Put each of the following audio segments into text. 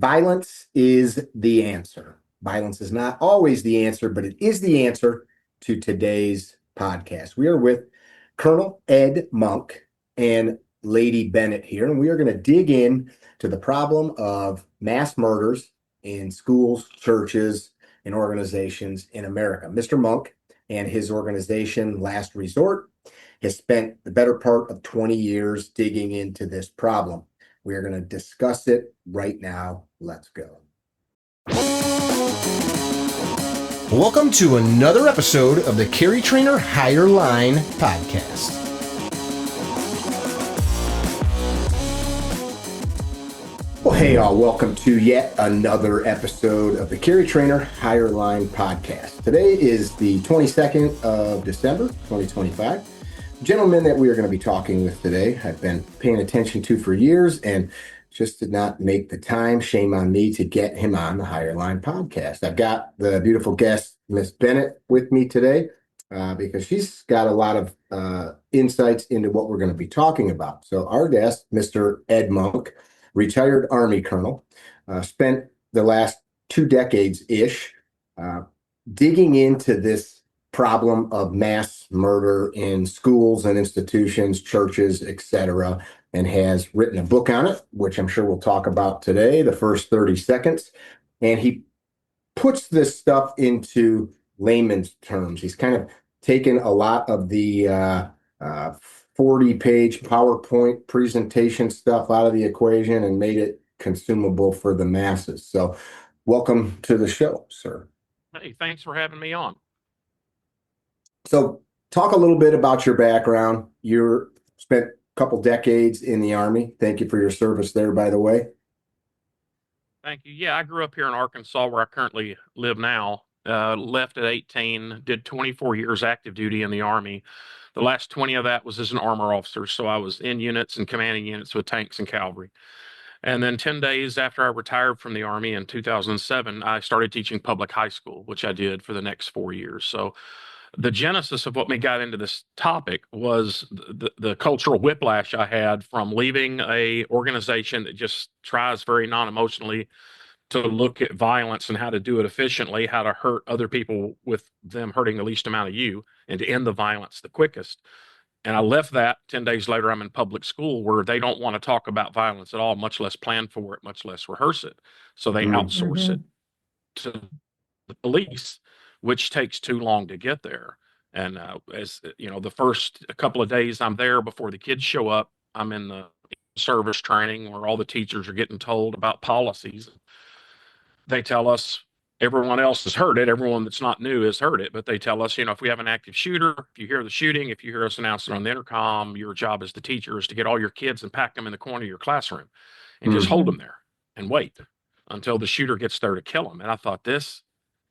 Violence is the answer. Violence is not always the answer, but it is the answer to today's podcast. We are with Colonel Ed Monk and Lady Bennett here, and we are going to dig in to the problem of mass murders in schools, churches, and organizations in America. Mr. Monk and his organization, Last Resort, has spent the better part of 20 years digging into this problem. We are going to discuss it right now. Let's go. Welcome to another episode of the Carry Trainer Higher Line podcast. Well, hey, y'all. Welcome to yet another episode of the Carry Trainer Higher Line podcast. Today is the 22nd of December, 2025. Gentleman that we are going to be talking with today, I've been paying attention to for years and just did not make the time, shame on me, to get him on the Higher Line podcast. I've got the beautiful guest, Miss Bennett, with me today because she's got a lot of insights into what we're going to be talking about. So our guest, Mr. Ed Monk, retired Army colonel, spent the last 2 decades-ish digging into this problem of mass murder in schools and institutions, churches, etc., and has written a book on it, which I'm sure we'll talk about today, the first 30 seconds. And he puts this stuff into layman's terms. He's kind of taken a lot of the 40-page PowerPoint presentation stuff out of the equation and made it consumable for the masses. So welcome to the show, sir. Hey, thanks for having me on. So talk a little bit about your background. You spent a couple decades in the Army. Thank you for your service there, by the way. Thank you. Yeah, I grew up here in Arkansas, where I currently live now. Left at 18, did 24 years active duty in the Army. The last 20 of that was as an armor officer, so I was in units and commanding units with tanks and cavalry. And then 10 days after I retired from the Army in 2007, I started teaching public high school, which I did for the next 4 years. So the genesis of what me got into this topic was the cultural whiplash I had from leaving a organization that just tries very non-emotionally to look at violence and how to do it efficiently, how to hurt other people with them hurting the least amount of you, and to end the violence the quickest. And I left that. 10 days later, I'm in public school where they don't want to talk about violence at all, much less plan for it, much less rehearse it. So they outsource it to the police, which takes too long to get there. And as you know, the first couple of days I'm there before the kids show up, I'm in the service training where all the teachers are getting told about policies. They tell us everyone else has heard it. Everyone that's not new has heard it, but they tell us, if we have an active shooter, if you hear the shooting, if you hear us announce it on the intercom, your job as the teacher is to get all your kids and pack them in the corner of your classroom and just hold them there and wait until the shooter gets there to kill them. And I thought this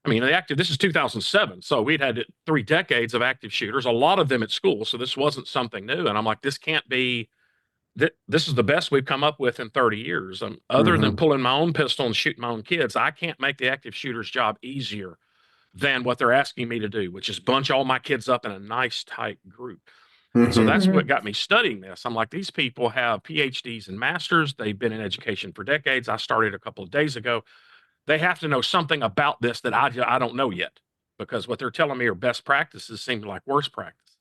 is 2007. So we'd had 3 decades of active shooters, a lot of them at school. So this wasn't something new. And I'm like, this can't be, this is the best we've come up with in 30 years. Other than pulling my own pistol and shooting my own kids, I can't make the active shooter's job easier than what they're asking me to do, which is bunch all my kids up in a nice tight group. So that's what got me studying this. I'm like, these people have PhDs and masters. They've been in education for decades. I started a couple of days ago. They have to know something about this that I don't know yet, because what they're telling me are best practices seem like worst practices.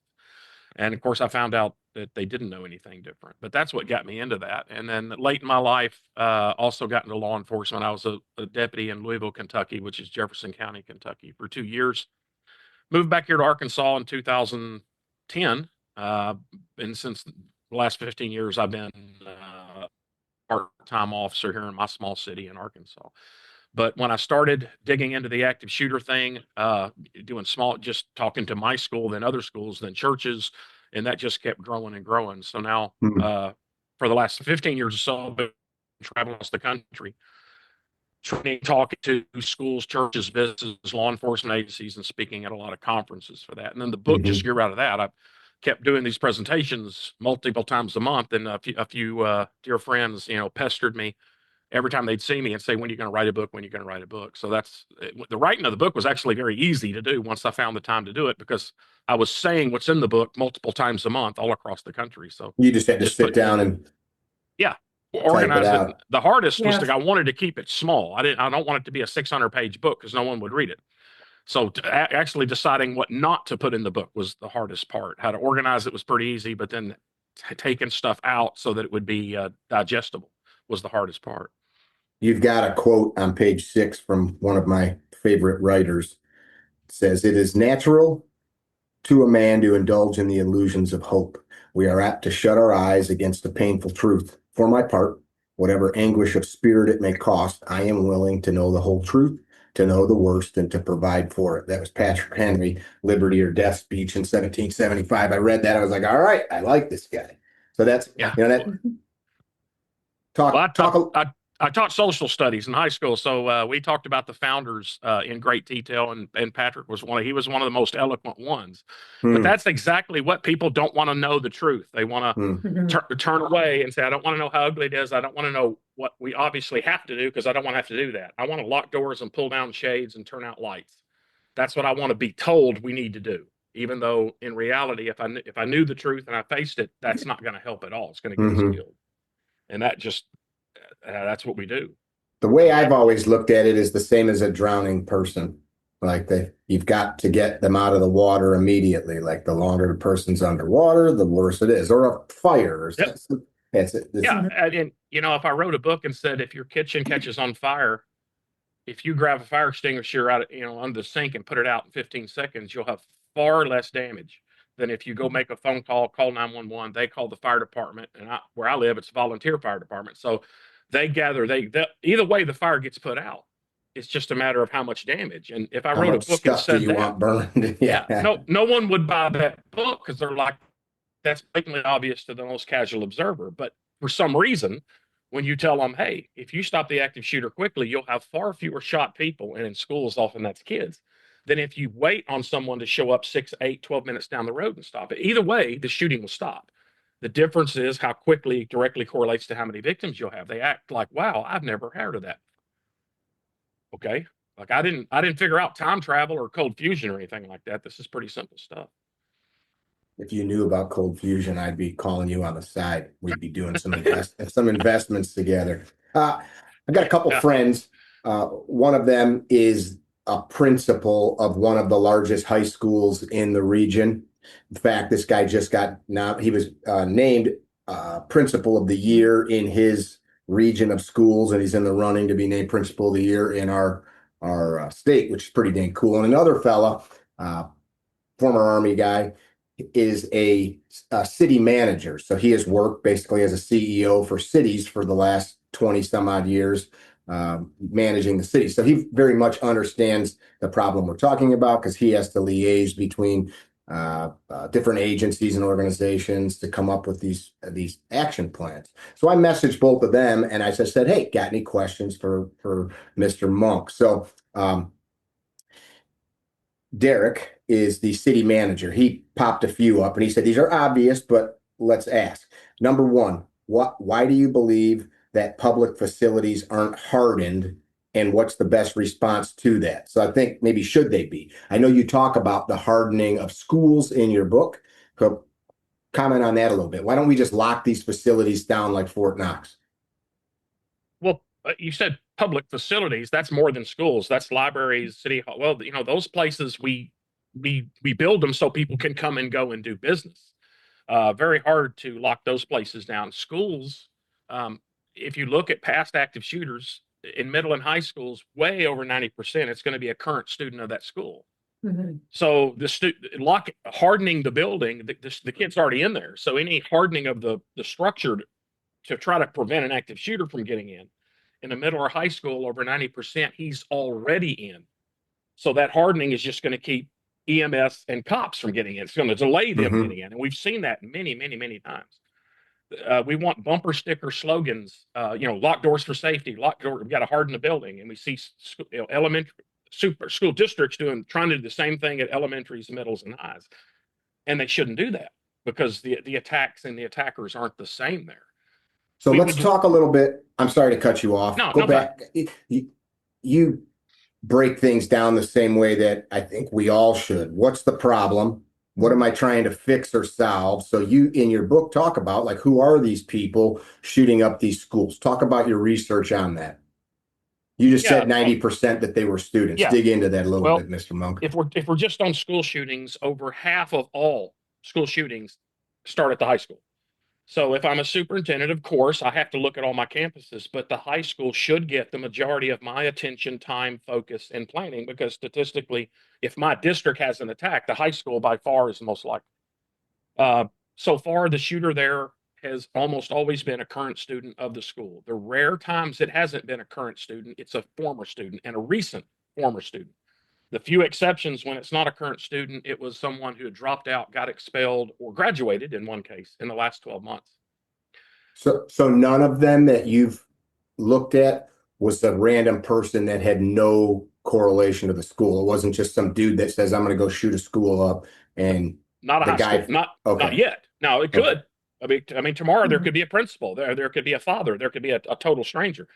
And of course, I found out that they didn't know anything different, but that's what got me into that. And then late in my life, also got into law enforcement. I was a deputy in Louisville, Kentucky, which is Jefferson County, Kentucky, for 2 years. Moved back here to Arkansas in 2010. And since the last 15 years, I've been a part-time officer here in my small city in Arkansas. But when I started digging into the active shooter thing, doing just talking to my school, then other schools, then churches, and that just kept growing and growing. So now, for the last 15 years or so, I've been traveling across the country, training, talking to schools, churches, businesses, law enforcement agencies, and speaking at a lot of conferences for that. And then the book just grew out of that. I kept doing these presentations multiple times a month, and a few dear friends, pestered me every time they'd see me and say, when are you going to write a book? When are you going to write a book? So the writing of the book was actually very easy to do once I found the time to do it, because I was saying what's in the book multiple times a month all across the country. So you just had to sit down and. Yeah. organize it. out. The hardest was Yeah. I wanted to keep it small. I don't want it to be a 600-page book because no one would read it. So actually deciding what not to put in the book was the hardest part. How to organize it was pretty easy, but then taking stuff out so that it would be digestible was the hardest part. You've got a quote on page 6 from one of my favorite writers. It says, "It is natural to a man to indulge in the illusions of hope. We are apt to shut our eyes against the painful truth. For my part, whatever anguish of spirit it may cost, I am willing to know the whole truth, to know the worst, and to provide for it." That was Patrick Henry, Liberty or Death speech in 1775. I read that. I was like, all right, I like this guy. So that's, Yeah. that talk, Well, I taught social studies in high school, so we talked about the founders in great detail, and Patrick was one of the most eloquent ones. But that's exactly what people don't want to know the truth. They want to turn away and say, I don't want to know how ugly it is. I don't want to know what we obviously have to do because I don't want to have to do that. I want to lock doors and pull down shades and turn out lights. That's what I want to be told we need to do. Even though in reality, if I knew the truth and I faced it, that's not going to help at all. It's going to get us killed. And that's what we do. The way I've always looked at it is the same as a drowning person. Like you've got to get them out of the water immediately. Like the longer the person's underwater, the worse it is. Or a fire. Or Yep. That's it. Yeah, and if I wrote a book and said if your kitchen catches on fire, if you grab a fire extinguisher out, under the sink and put it out in 15 seconds, you'll have far less damage than if you go make a phone call, call 911. They call the fire department, and where I live, it's a volunteer fire department. So they gather. Either way, the fire gets put out. It's just a matter of how much damage. And if I wrote a book and said you want burned, yeah, no one would buy that book because they're like, that's blatantly obvious to the most casual observer. But for some reason, when you tell them, hey, if you stop the active shooter quickly, you'll have far fewer shot people, and in schools, often that's kids, than if you wait on someone to show up 6, 8, 12 minutes down the road and stop it. Either way, the shooting will stop. The difference is how quickly directly correlates to how many victims you'll have. They act like, wow, I've never heard of that. Okay. Like I didn't figure out time travel or cold fusion or anything like that. This is pretty simple stuff. If you knew about cold fusion, I'd be calling you on the side. We'd be doing some investments together. I've got a couple friends. One of them is a principal of one of the largest high schools in the region. In fact, this guy he was named principal of the year in his region of schools, and he's in the running to be named principal of the year in our state, which is pretty dang cool. And another fella, former Army guy, is a city manager. So he has worked basically as a CEO for cities for the last 20 some odd years, managing the city. So he very much understands the problem we're talking about because he has to liaise between different agencies and organizations to come up with these action plans. So I messaged both of them and I just said, hey, got any questions for Mr. Monk? So Derek is the city manager. He popped a few up and he said, these are obvious, but let's ask. Number one, why do you believe that public facilities aren't hardened, and what's the best response to that? So I think maybe should they be? I know you talk about the hardening of schools in your book. So comment on that a little bit. Why don't we just lock these facilities down like Fort Knox? Well, you said public facilities. That's more than schools. That's libraries, city hall. Well, those places we build them so people can come and go and do business. Very hard to lock those places down. Schools, if you look at past active shooters in middle and high schools, way over 90%, it's going to be a current student of that school. So hardening the building, the kid's already in there. So any hardening of the structure to try to prevent an active shooter from getting in the middle or high school, over 90%, he's already in. So that hardening is just going to keep EMS and cops from getting in. It's going to delay them getting in. And we've seen that many, many, many times. We want bumper sticker slogans, lock doors for safety, lock door. We've got to harden the building. And we see school districts trying to do the same thing at elementaries, middles, and highs. And they shouldn't do that because the attacks and the attackers aren't the same there. So let's talk a little bit. I'm sorry to cut you off. No, back. You break things down the same way that I think we all should. What's the problem? What am I trying to fix or solve? So you, in your book, talk about like, who are these people shooting up these schools? Talk about your research on that. You just Yeah. said 90% that they were students. Yeah. Dig into that a little Well, bit, Mr. Monk. if we're just on school shootings, over half of all school shootings start at the high school. So if I'm a superintendent, of course, I have to look at all my campuses, but the high school should get the majority of my attention, time, focus, and planning, because statistically, if my district has an attack, the high school by far is the most likely. Uh, so far, the shooter there has almost always been a current student of the school. The rare times it hasn't been a current student, it's a former student and a recent former student. The few exceptions when it's not a current student, it was someone who had dropped out, got expelled, or graduated in one case in the last 12 months. So none of them that you've looked at was a random person that had no correlation to the school. It wasn't just some dude that says, I'm going to go shoot a school up and Not a the high school, guy. not Okay. yet. Now it Okay. could. I mean, tomorrow there could be a principal, there could be a father, there could be a total stranger.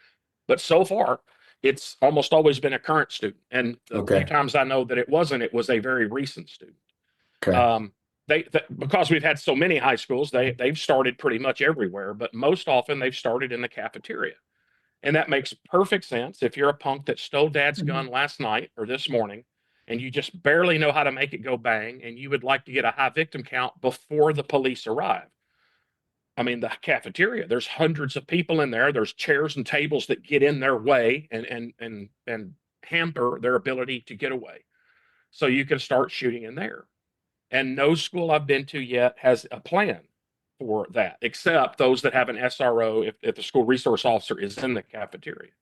But so far, it's almost always been a current student. And the few Okay. times I know that it wasn't, it was a very recent student. Okay. Because we've had so many high schools, they've started pretty much everywhere, but most often they've started in the cafeteria. And that makes perfect sense. If you're a punk that stole dad's gun last night or this morning, and you just barely know how to make it go bang, and you would like to get a high victim count before the police arrive. I mean, the cafeteria, there's hundreds of people in there. There's chairs and tables that get in their way and hamper their ability to get away. So you can start shooting in there. And no school I've been to yet has a plan for that, except those that have an SRO if the school resource officer is in the cafeteria.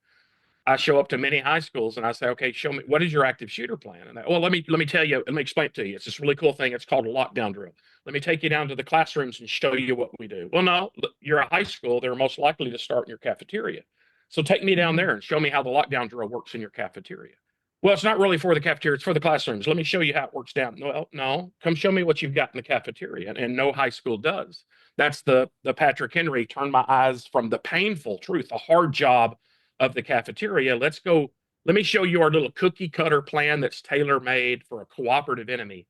I show up to many high schools and I say, okay, show me, what is your active shooter plan? And well, let me tell you, let me explain it to you. It's this really cool thing. It's called a lockdown drill. Let me take you down to the classrooms and show you what we do. Well, no, you're a high school. They're most likely to start in your cafeteria. So take me down there and show me how the lockdown drill works in your cafeteria. Well, it's not really for the cafeteria. It's for the classrooms. Let me show you how it works down. Well, no, come show me what you've got in the cafeteria. And no high school does. That's the Patrick Henry, turn my eyes from the painful truth, the hard job of the cafeteria. Let's go. Let me show you our little cookie cutter plan that's tailor made for a cooperative enemy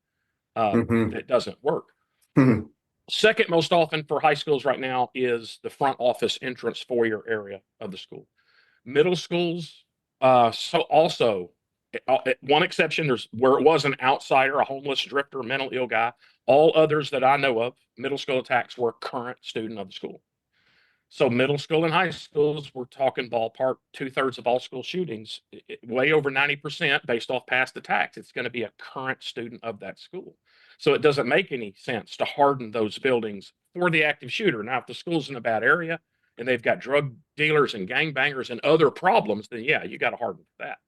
that doesn't work. Second most often for high schools right now is the front office entrance foyer area of the school. Middle schools, so also one exception, there's where it was an outsider, a homeless drifter, mental ill guy. All others that I know of, middle school attacks were a current student of the school. So middle school and high schools, we're talking ballpark 2/3 of all school shootings, way over 90% based off past attacks. It's going to be a current student of that school. So it doesn't make any sense to harden those buildings for the active shooter. Now, if the school's in a bad area and they've got drug dealers and gangbangers and other problems, then yeah, you got to harden for that.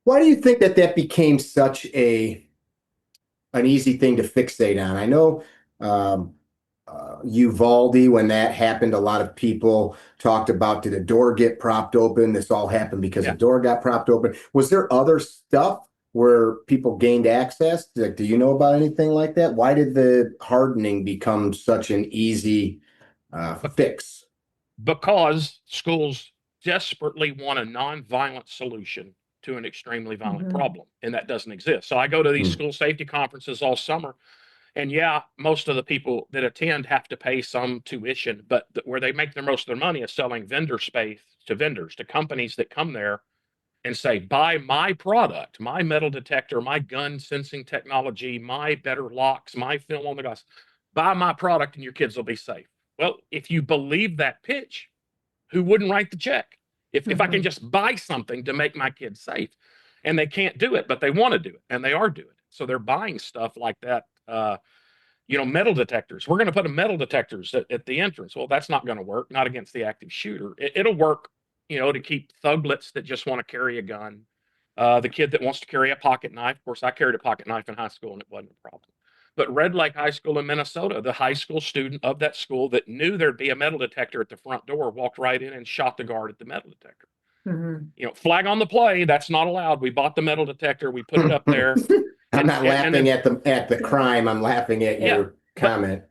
Why do you think that became such an easy thing to fixate on? I know Uvalde, when that happened, a lot of people talked about, did a door get propped open? This all happened because a door got propped open. Was there other stuff where people gained access? Like, do you know about anything like that? Why did the hardening become such an easy fix? Because schools desperately want a nonviolent solution to an extremely violent problem, and that doesn't exist. So I go to these school safety conferences all summer, and yeah, most of the people that attend have to pay some tuition, but where they make the most of their money is selling vendor space to vendors, to companies that come there and say, buy my product, my metal detector, my gun sensing technology, my better locks, my film on the glass. Buy my product and your kids will be safe. Well, if you believe that pitch, who wouldn't write the check? If I can just buy something to make my kids safe, and they can't do it, but they want to do it, and they are doing it. So they're buying stuff like that. Metal detectors. We're going to put a metal detectors at the entrance. Well, that's not going to work, not against the active shooter. It'll work, to keep thuglets that just want to carry a gun. The kid that wants to carry a pocket knife. Of course, I carried a pocket knife in high school and it wasn't a problem. But Red Lake High School in Minnesota, the high school student of that school that knew there'd be a metal detector at the front door walked right in and shot the guard at the metal detector. Flag on the play, that's not allowed. We bought the metal detector, we put it up there. I'm not laughing at the crime. I'm laughing at your comment.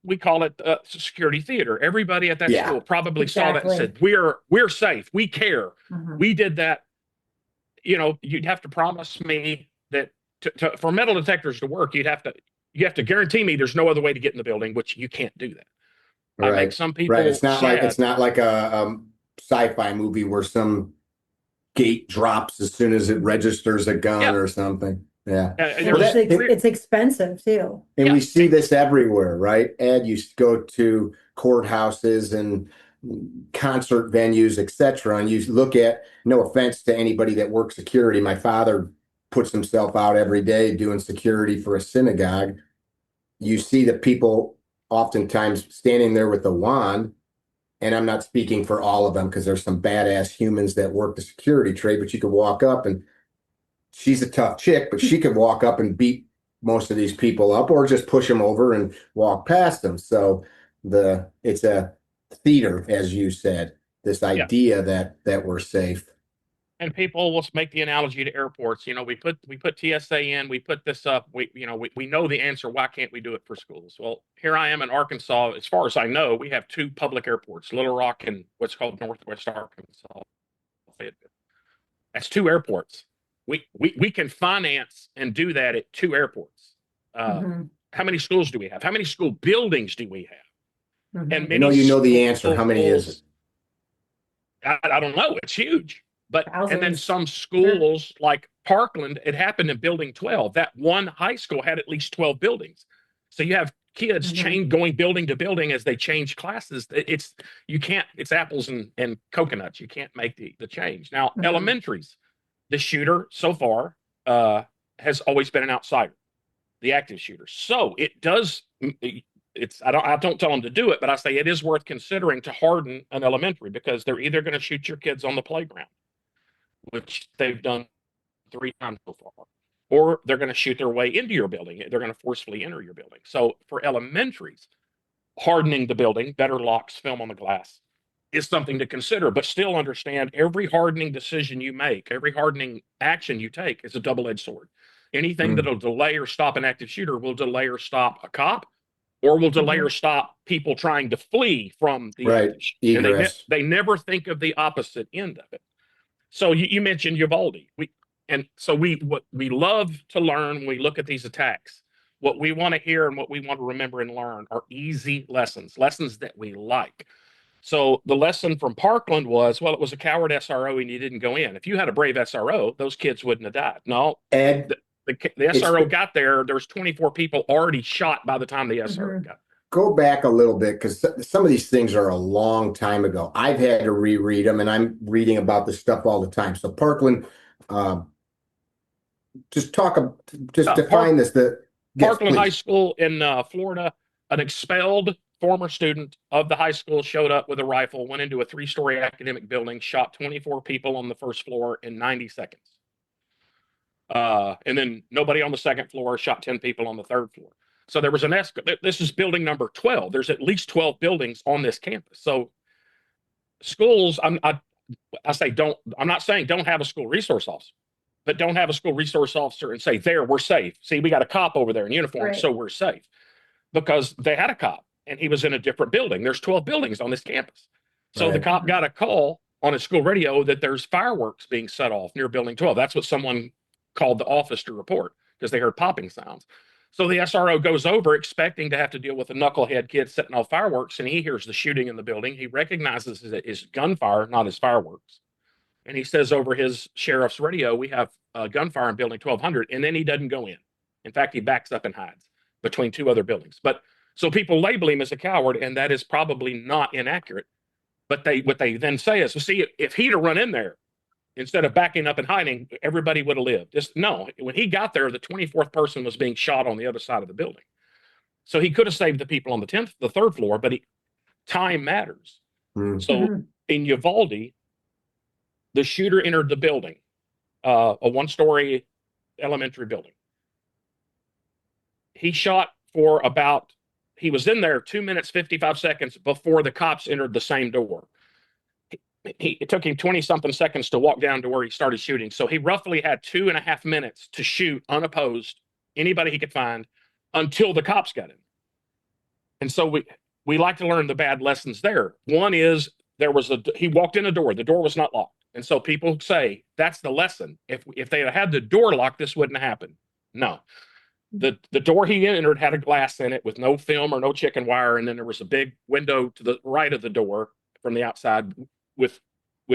We call it security theater. Everybody at that school probably saw that and said, "We're safe. We care. We did that." You'd have to promise me that for metal detectors to work, you'd have to you have to guarantee me there's no other way to get in the building, which you can't do that. I make Right. some people Right. It's not like sad. it's not like a sci-fi movie where some gate drops as soon as it registers a gun Yeah. or something. Yeah. And Well, it's expensive too. and Yeah. we see this everywhere, right? Ed, you go to courthouses and concert venues, etc., and you look at, no offense to anybody that works security, my father puts himself out every day doing security for a synagogue. You see the people oftentimes standing there with a wand, and I'm not speaking for all of them because there's some badass humans that work the security trade, but you could walk up and she's a tough chick, but she could walk up and beat most of these people up or just push them over and walk past them. So it's a theater, as you said, this idea that we're safe. And people will make the analogy to airports. You know, we put TSA in, we put this up. We know the answer. Why can't we do it for schools? Well, here I am in Arkansas. As far as I know, we have two public airports, Little Rock and what's called Northwest Arkansas. That's two airports. We can finance and do that at two airports. How many schools do we have? How many school buildings do we have? And many you know the answer. How many is it? I don't know. It's huge. But Thousands. And then some schools like Parkland, it happened in building 12. That one high school had at least 12 buildings. So you have kids going building to building as they change classes. It's apples and coconuts. You can't make the change. Now, elementaries, the shooter so far has always been an outsider, the active shooter. So it does. I don't tell them to do it, but I say it is worth considering to harden an elementary, because they're either going to shoot your kids on the playground, which they've done 3 times so far, or they're going to shoot their way into your building. They're going to forcefully enter your building. So for elementaries, hardening the building, better locks, film on the glass, is something to consider, but still understand every hardening decision you make, every hardening action you take is a double-edged sword. Anything that'll delay or stop an active shooter will delay or stop a cop, or will delay or stop people trying to flee from the active shooter. And they never think of the opposite end of it. So you mentioned Uvalde. We love to learn when we look at these attacks. What we want to hear and what we want to remember and learn are easy lessons that we like. So the lesson from Parkland was, well, it was a coward SRO and you didn't go in. If you had a brave SRO, those kids wouldn't have died. No, Ed, the SRO got there. There was 24 people already shot by the time the SRO got there. Go back a little bit, because some of these things are a long time ago. I've had to reread them, and I'm reading about this stuff all the time. So Parkland, define this. Parkland High School in Florida, an expelled former student of the high school showed up with a rifle, went into a 3-story academic building, shot 24 people on the first floor in 90 seconds. And then nobody on the second floor, shot 10 people on the third floor. So there was this is building number 12. There's at least 12 buildings on this campus. So schools, I'm not saying don't have a school resource officer, but don't have a school resource officer and say, there, we're safe. See, we got a cop over there in uniform, so we're safe. Because they had a cop and he was in a different building. There's 12 buildings on this campus. So the cop got a call on his school radio that there's fireworks being set off near building 12. That's what someone called the office to report, because they heard popping sounds. So the SRO goes over expecting to have to deal with a knucklehead kid setting off fireworks, and he hears the shooting in the building. He recognizes it is gunfire, not his fireworks. And he says over his sheriff's radio, we have gunfire in building 1200, and then he doesn't go in. In fact, he backs up and hides between 2 other buildings. But so people label him as a coward, and that is probably not inaccurate. But what they then say is, well, see, if he'd have run in there, instead of backing up and hiding, everybody would have lived. No, when he got there, the 24th person was being shot on the other side of the building. So he could have saved the people on the 3rd floor, but time matters. So in Uvalde, the shooter entered the building, a 1-story elementary building. He shot for he was in there 2 minutes, 55 seconds before the cops entered the same door. It took him 20-something seconds to walk down to where he started shooting. So he roughly had 2.5 minutes to shoot unopposed anybody he could find until the cops got in. And so we like to learn the bad lessons there. One is he walked in a door. The door was not locked. And so people say that's the lesson. If they had the door locked, this wouldn't happen. No. The door he entered had a glass in it with no film or no chicken wire, and then there was a big window to the right of the door from the outside with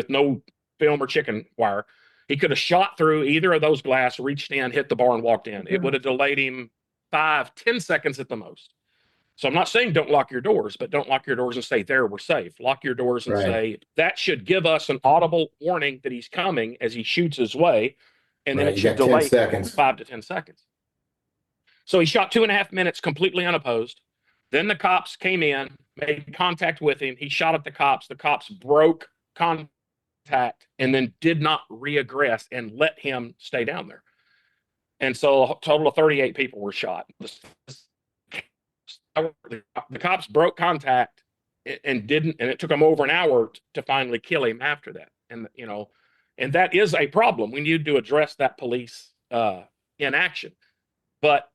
no film or chicken wire. He could have shot through either of those glass, reached in, hit the bar, and walked in. It would have delayed him 5-10 seconds at the most. So I'm not saying don't lock your doors, but don't lock your doors and say, there, we're safe. Lock your doors and say, that should give us an audible warning that he's coming as he shoots his way. And then it should delay 5 to 10 seconds. So he shot 2.5 minutes completely unopposed. Then the cops came in, made contact with him. He shot at the cops. The cops broke contact and then did not reaggress and let him stay down there. And so a total of 38 people were shot. The cops broke contact and it took them over an hour to finally kill him after that. And, and that is a problem. We need to address that police inaction. But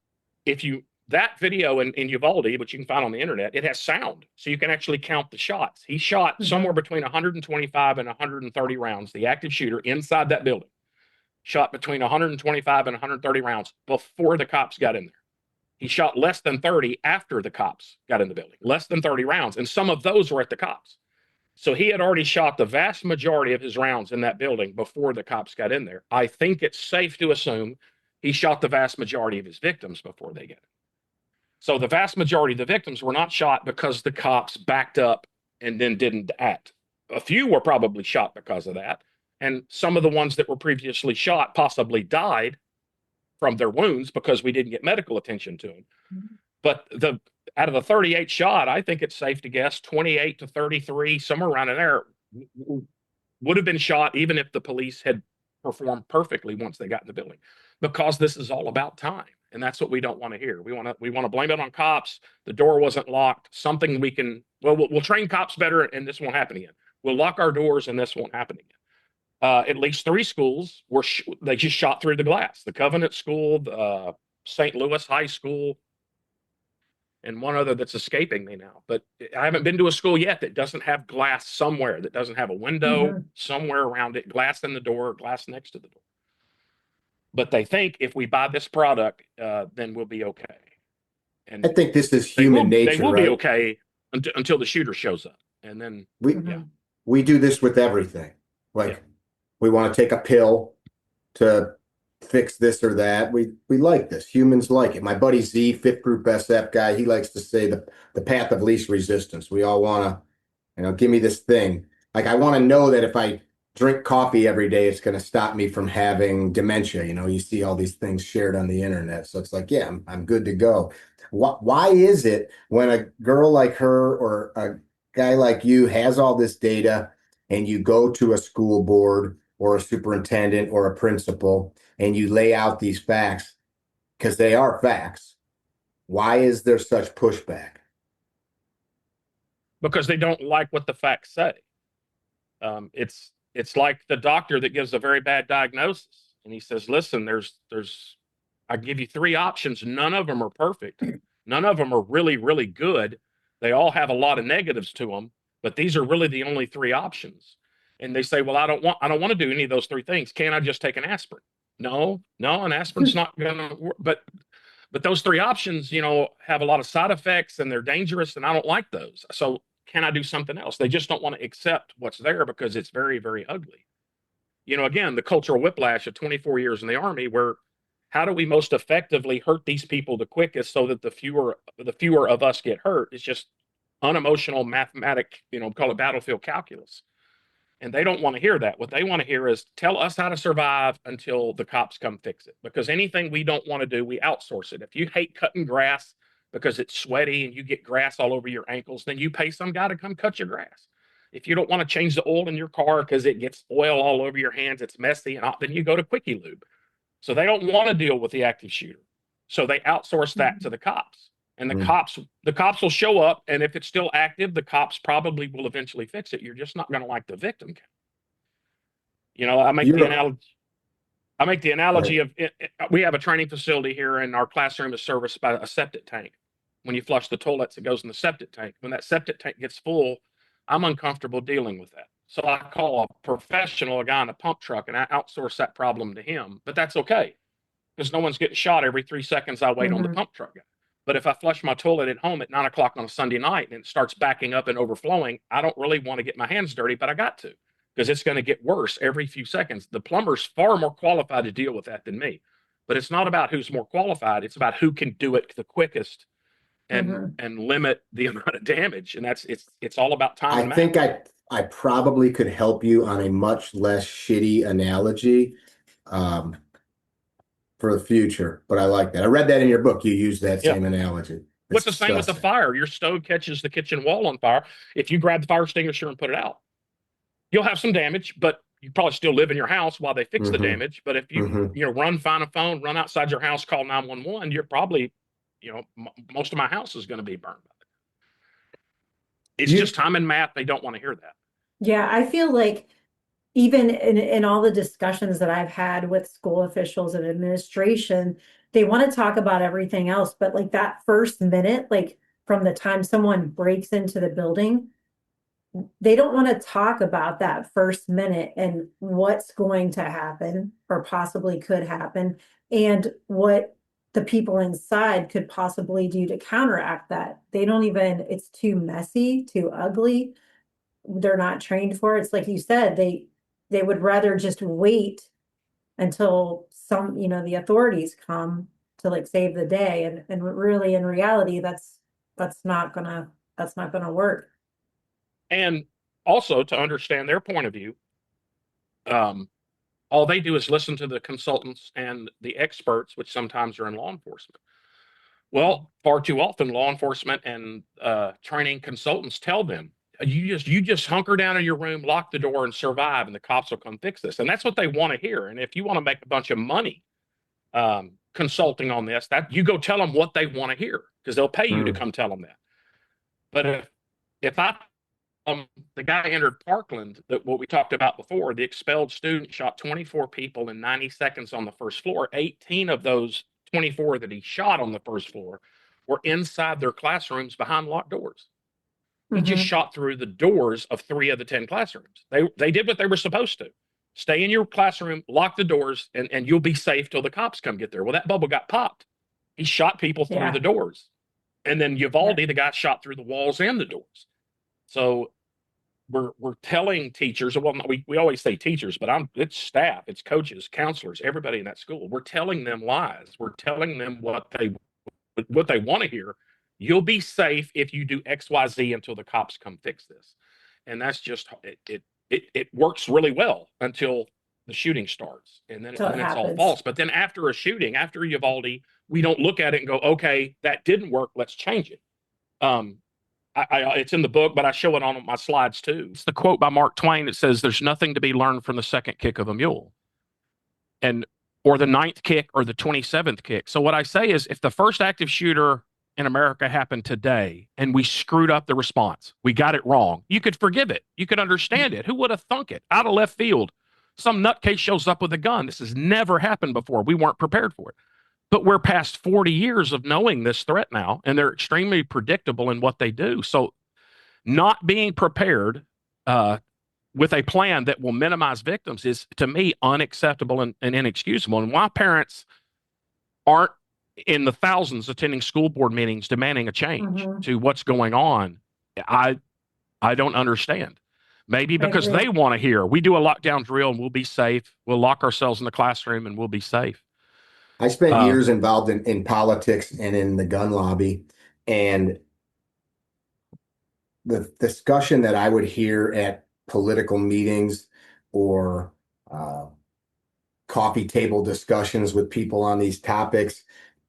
if that video in Uvalde, which you can find on the internet, it has sound, so you can actually count the shots. He shot somewhere between 125 and 130 rounds, the active shooter inside that building. Shot between 125 and 130 rounds before the cops got in there. He shot less than 30 after the cops got in the building, less than 30 rounds. And some of those were at the cops. So he had already shot the vast majority of his rounds in that building before the cops got in there. I think it's safe to assume he shot the vast majority of his victims before they get in. So the vast majority of the victims were not shot because the cops backed up and then didn't act. A few were probably shot because of that. And some of the ones that were previously shot possibly died from their wounds because we didn't get medical attention to them. But out of the 38 shot, I think it's safe to guess 28 to 33, somewhere around in there, would have been shot even if the police had performed perfectly once they got in the building, because this is all about time. And that's what we don't want to hear. We want to blame it on cops. The door wasn't locked. Something we'll train cops better and this won't happen again. We'll lock our doors and this won't happen again. At least 3 schools they just shot through the glass. The Covenant School, the St. Louis High School, and one other that's escaping me now. But I haven't been to a school yet that doesn't have glass somewhere, that doesn't have a window somewhere around it, glass in the door, glass next to the door. But they think if we buy this product, then we'll be okay. And I think this is human nature. They will be okay until the shooter shows up. And then we do this with everything. We want to take a pill to fix this or that. We like this. Humans like it. My buddy Z, 5th Group SF guy, he likes to say the path of least resistance. We all want to, give me this thing. Like, I want to know that if I drink coffee every day, it's going to stop me from having dementia. You see all these things shared on the internet. So it's like, yeah, I'm good to go. Why is it when a girl like her or a guy like you has all this data and you go to a school board or a superintendent or a principal and you lay out these facts, because they are facts, why is there such pushback? Because they don't like what the facts say. It's like the doctor that gives a very bad diagnosis and he says, listen, I give you 3 options. None of them are perfect. None of them are really, really good. They all have a lot of negatives to them, but these are really the only 3 options. And they say, well, I don't want to do any of those 3 things. Can't I just take an aspirin? No, an aspirin's not going to work. But those 3 options, have a lot of side effects and they're dangerous and I don't like those. So can I do something else? They just don't want to accept what's there because it's very, very ugly. Again, the cultural whiplash of 24 years in the Army, where how do we most effectively hurt these people the quickest so that the fewer of us get hurt? It's just unemotional mathematic, call it battlefield calculus. And they don't want to hear that. What they want to hear is tell us how to survive until the cops come fix it. Because anything we don't want to do, we outsource it. If you hate cutting grass because it's sweaty and you get grass all over your ankles, then you pay some guy to come cut your grass. If you don't want to change the oil in your car because it gets oil all over your hands, it's messy, and then you go to Quickie Lube. So they don't want to deal with the active shooter. So they outsource that to the cops. And the cops will show up, and if it's still active, the cops probably will eventually fix it. You're just not going to like the victim. I make the analogy of we have a training facility here, and our classroom is serviced by a septic tank. When you flush the toilets, it goes in the septic tank. When that septic tank gets full, I'm uncomfortable dealing with that. So I call a professional, a guy in a pump truck, and I outsource that problem to him. But that's okay. because no one's getting shot every 3 seconds I wait on the pump truck guy. But if I flush my toilet at home at 9 o'clock on a Sunday night and it starts backing up and overflowing, I don't really want to get my hands dirty, but I got to, because it's going to get worse every few seconds. The plumber's far more qualified to deal with that than me. But it's not about who's more qualified. It's about who can do it the quickest and limit the amount of damage. And it's all about time. I think I probably could help you on a much less shitty analogy for the future, but I like that. I read that in your book. You use that same analogy. What's the same with the fire? Your stove catches the kitchen wall on fire. If you grab the fire extinguisher and put it out, you'll have some damage, but you probably still live in your house while they fix the damage. But if you run, find a phone, run outside your house, call 911, you're probably, most of my house is going to be burned. It's just time and math. They don't want to hear that. Yeah, I feel like even in all the discussions that I've had with school officials and administration, they want to talk about everything else, but like that first minute, like from the time someone breaks into the building, they don't want to talk about that first minute and what's going to happen or possibly could happen and what the people inside could possibly do to counteract that. They don't even, it's too messy, too ugly. They're not trained for it. It's like you said, they would rather just wait until the authorities come to like save the day. And really in reality, that's not gonna work. And also to understand their point of view, all they do is listen to the consultants and the experts, which sometimes are in law enforcement. Well, far too often, law enforcement and training consultants tell them, you just hunker down in your room, lock the door, and survive, and the cops will come fix this. And that's what they want to hear. And if you want to make a bunch of money consulting on this, that you go tell them what they want to hear, because they'll pay you to come tell them that. But if the guy entered Parkland, what we talked about before, the expelled student shot 24 people in 90 seconds on the first floor. 18 of those 24 that he shot on the first floor were inside their classrooms behind locked doors. He just shot through the doors of 3 of the 10 classrooms. They did what they were supposed to. Stay in your classroom, lock the doors, and you'll be safe till the cops come get there. Well, that bubble got popped. He shot people through the doors. And then Uvalde, the guy shot through the walls and the doors. So we're telling teachers, well, we always say teachers, but it's staff, it's coaches, counselors, everybody in that school. We're telling them lies. We're telling them what they want to hear. You'll be safe if you do X, Y, Z until the cops come fix this. And that's just, it works really well until the shooting starts. And then it's all false. But then after a shooting, after Uvalde, we don't look at it and go, okay, that didn't work, let's change it. It's in the book, but I show it on my slides too. It's the quote by Mark Twain that says, there's nothing to be learned from the second kick of a mule. Or the 9th kick or the 27th kick. So what I say is, if the first active shooter in America happened today and we screwed up the response, we got it wrong, you could forgive it. You could understand it. Who would have thunk it? Out of left field, some nutcase shows up with a gun. This has never happened before. We weren't prepared for it. But we're past 40 years of knowing this threat now, and they're extremely predictable in what they do. So not being prepared with a plan that will minimize victims is, to me, unacceptable and inexcusable. And why parents aren't in the thousands attending school board meetings demanding a change to what's going on, I don't understand. Maybe because they want to hear, we do a lockdown drill and we'll be safe. We'll lock ourselves in the classroom and we'll be safe. I spent years involved in politics and in the gun lobby, and the discussion that I would hear at political meetings or coffee table discussions with people on these topics,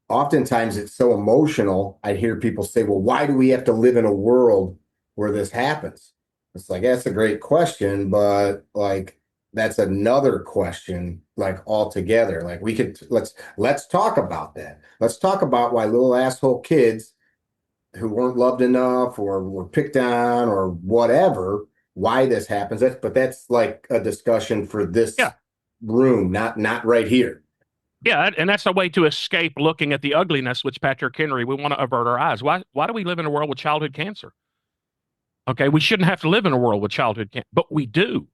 oftentimes it's so emotional. I'd hear people say, well, why do we have to live in a world where this happens? It's like, that's a great question, but like, that's another question, like altogether. Like let's talk about that. Let's talk about why little asshole kids who weren't loved enough or were picked on or whatever, why this happens. But that's like a discussion for this room, not right here. Yeah, and that's a way to escape looking at the ugliness, which Patrick Henry, we want to avert our eyes. Why do we live in a world with childhood cancer? Okay, we shouldn't have to live in a world with childhood cancer, but we do.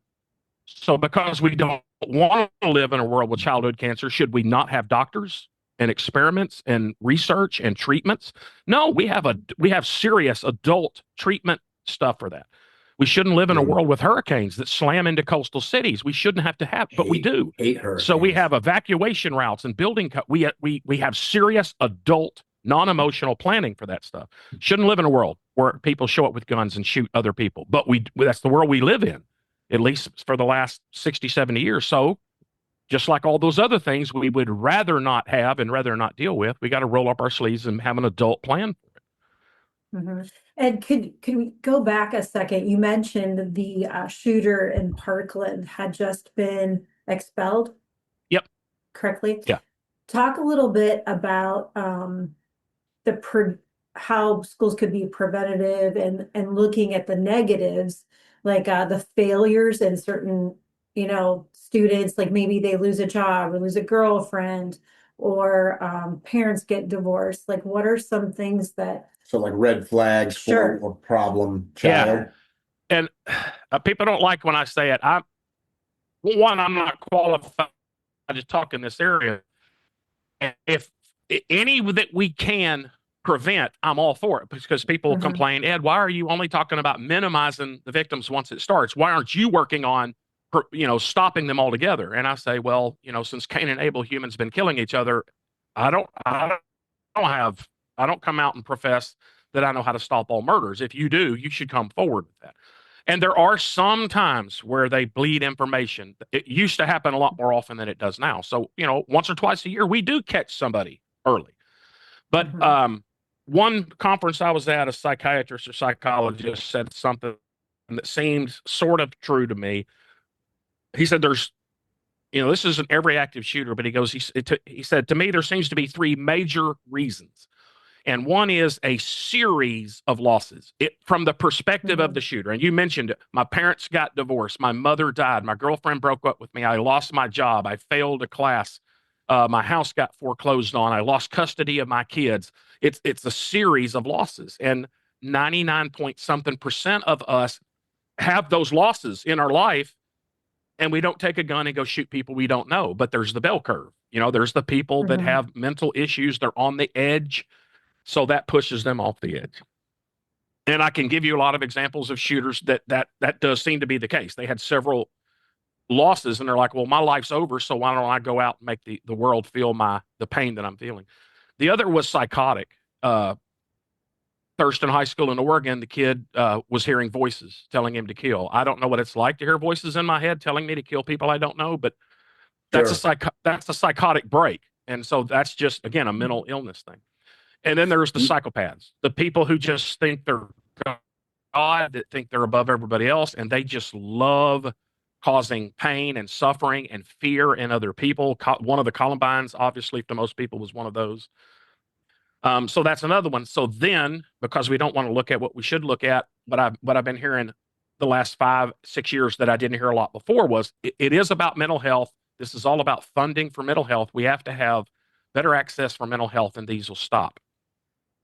So because we don't want to live in a world with childhood cancer, should we not have doctors and experiments and research and treatments? No, we have serious adult treatment stuff for that. We shouldn't live in a world with hurricanes that slam into coastal cities. We shouldn't have to have, but we do. Hate hurricanes. So we have evacuation routes and building. We have serious adult, non-emotional planning for that stuff. Shouldn't live in a world where people show up with guns and shoot other people. But that's the world we live in, at least for the last 60, 70 years. So just like all those other things we would rather not have and rather not deal with, we got to roll up our sleeves and have an adult plan for it. And could we go back a second? You mentioned the shooter in Parkland had just been expelled. Yep. Correctly? Yeah. Talk a little bit about how schools could be preventative and looking at the negatives, like the failures in certain, students, like maybe they lose a job or lose a girlfriend or parents get divorced. Like, what are some things that So like red flags for a problem child. Yeah. And people don't like when I say it. I'm not qualified to talk in this area. And if any that we can prevent, I'm all for it, because people complain, Ed, why are you only talking about minimizing the victims once it starts? Why aren't you working on, stopping them altogether? And I say, well, since Cain and Abel, humans been killing each other. I don't come out and profess that I know how to stop all murders. If you do, you should come forward with that. And there are some times where they bleed information. It used to happen a lot more often than it does now. So, once or twice a year, we do catch somebody early. But one conference I was at, a psychiatrist or psychologist said something that seemed sort of true to me. He said, this isn't every active shooter, but he said, to me, there seems to be three major reasons. And one is a series of losses from the perspective of the shooter. And you mentioned it. My parents got divorced. My mother died. My girlfriend broke up with me. I lost my job. I failed a class. My house got foreclosed on. I lost custody of my kids. It's a series of losses. And 99 point something % of us have those losses in our life. And we don't take a gun and go shoot people we don't know. But there's the bell curve. There's the people that have mental issues. They're on the edge. So that pushes them off the edge. And I can give you a lot of examples of shooters that does seem to be the case. They had several losses and they're like, well, my life's over, so why don't I go out and make the world feel the pain that I'm feeling? The other was psychotic. Thurston High School in Oregon, the kid was hearing voices telling him to kill. I don't know what it's like to hear voices in my head telling me to kill people I don't know, but that's a psychotic break. And so that's just, again, a mental illness thing. And then there's the psychopaths, the people who just think they're God, that think they're above everybody else, and they just love causing pain and suffering and fear in other people. One of the Columbines, obviously, to most people, was one of those. So that's another one. So then, because we don't want to look at what we should look at, what I've been hearing the last 5-6 years that I didn't hear a lot before was it is about mental health. This is all about funding for mental health. We have to have better access for mental health, and these will stop.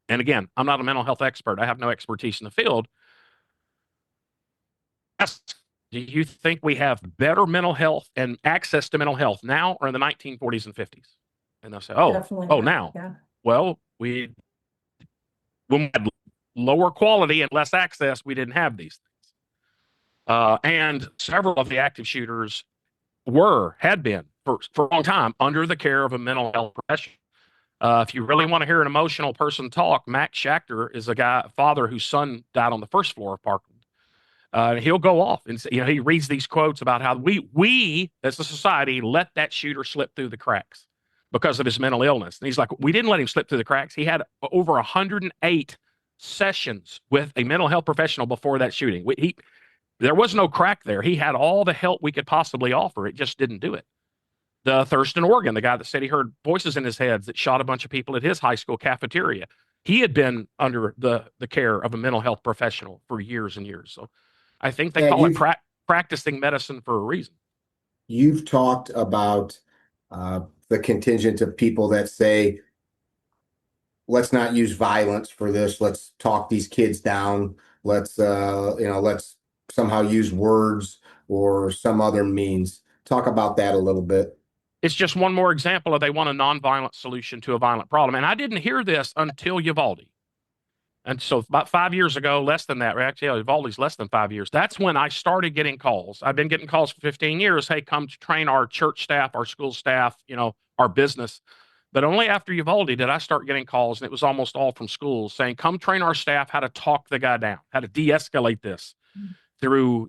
And again, I'm not a mental health expert. I have no expertise in the field. Do you think we have better mental health and access to mental health now or in the 1940s and 50s? And they'll say, now. Yeah. Well, when we had lower quality and less access, we didn't have these things. And several of the active shooters had been for a long time under the care of a mental health professional. If you really want to hear an emotional person talk, Max Schachter is a father whose son died on the first floor of Parkland. He'll go off and he reads these quotes about how we as a society let that shooter slip through the cracks because of his mental illness. And he's like, we didn't let him slip through the cracks. He had over 108 sessions with a mental health professional before that shooting. There was no crack there. He had all the help we could possibly offer. It just didn't do it. The Thurston, Oregon, the guy that said he heard voices in his head that shot a bunch of people at his high school cafeteria. He had been under the care of a mental health professional for years and years. So I think they call it practicing medicine for a reason. You've talked about the contingent of people that say, let's not use violence for this. Let's talk these kids down. Let's somehow use words or some other means Talk about that a little bit. It's just one more example of they want a nonviolent solution to a violent problem. And I didn't hear this until Uvalde. And so about 5 years ago, less than that, actually, Uvalde's less than 5 years. That's when I started getting calls. I've been getting calls for 15 years. Hey, come to train our church staff, our school staff, our business. But only after Uvalde did I start getting calls, and it was almost all from schools saying, come train our staff how to talk the guy down, how to de-escalate this through,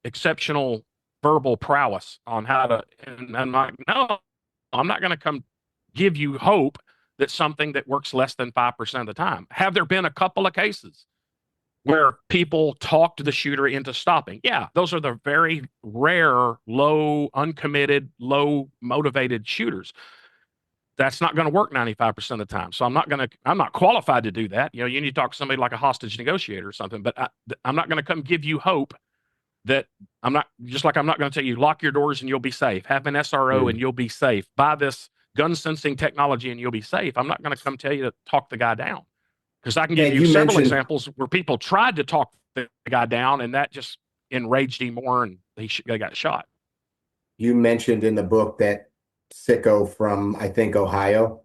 exceptional verbal prowess on how to. And I'm like, no, I'm not going to come give you hope that something that works less than 5% of the time. Have there been a couple of cases where people talked the shooter into stopping? Yeah, those are the very rare, low, uncommitted, low motivated shooters. That's not going to work 95% of the time. So I'm not qualified to do that. You need to talk to somebody like a hostage negotiator or something, but I'm not going to come give you hope that I'm not going to tell you, lock your doors and you'll be safe. Have an SRO and you'll be safe. Buy this gun sensing technology and you'll be safe. I'm not going to come tell you to talk the guy down, because I can give you several examples where people tried to talk the guy down and that just enraged him more and they got shot. You mentioned in the book that sicko from, I think, Ohio,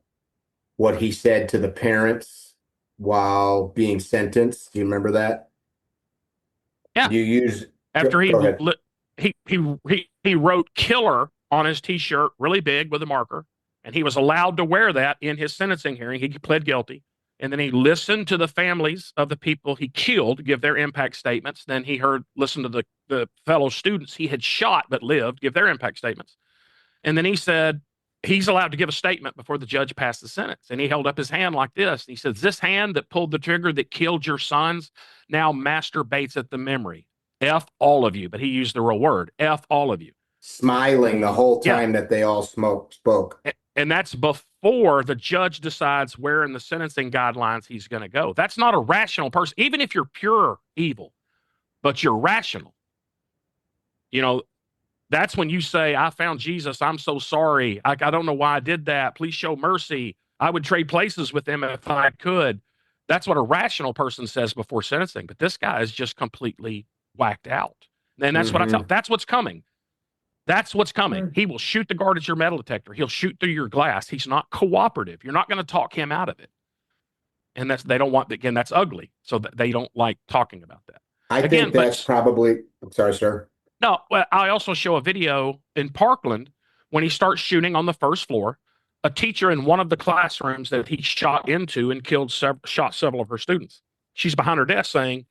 what he said to the parents while being sentenced. Do you remember that? Yeah. You use after he wrote killer on his t-shirt really big with a marker, and he was allowed to wear that in his sentencing hearing. He pled guilty, and then he listened to the families of the people he killed give their impact statements. Then he listened to the fellow students he had shot but lived give their impact statements. And then he said he's allowed to give a statement before the judge passed the sentence. And he held up his hand like this. And he says, this hand that pulled the trigger that killed your sons now masturbates at the memory. F all of you. But he used the real word. F all of you. Smiling the whole time that they all spoke. And that's before the judge decides where in the sentencing guidelines he's going to go. That's not a rational person, even if you're pure evil, but you're rational. That's when you say, I found Jesus. I'm so sorry. I don't know why I did that. Please show mercy. I would trade places with him if I could. That's what a rational person says before sentencing. But this guy is just completely whacked out. And that's what I tell. That's what's coming. That's what's coming. He will shoot the guard at your metal detector. He'll shoot through your glass. He's not cooperative. You're not going to talk him out of it. And they don't want, again, that's ugly. So they don't like talking about that. I think that's probably, I'm sorry, sir. No, well, I also show a video in Parkland when he starts shooting on the first floor. A teacher in one of the classrooms that he shot into and shot several of her students. She's behind her desk saying,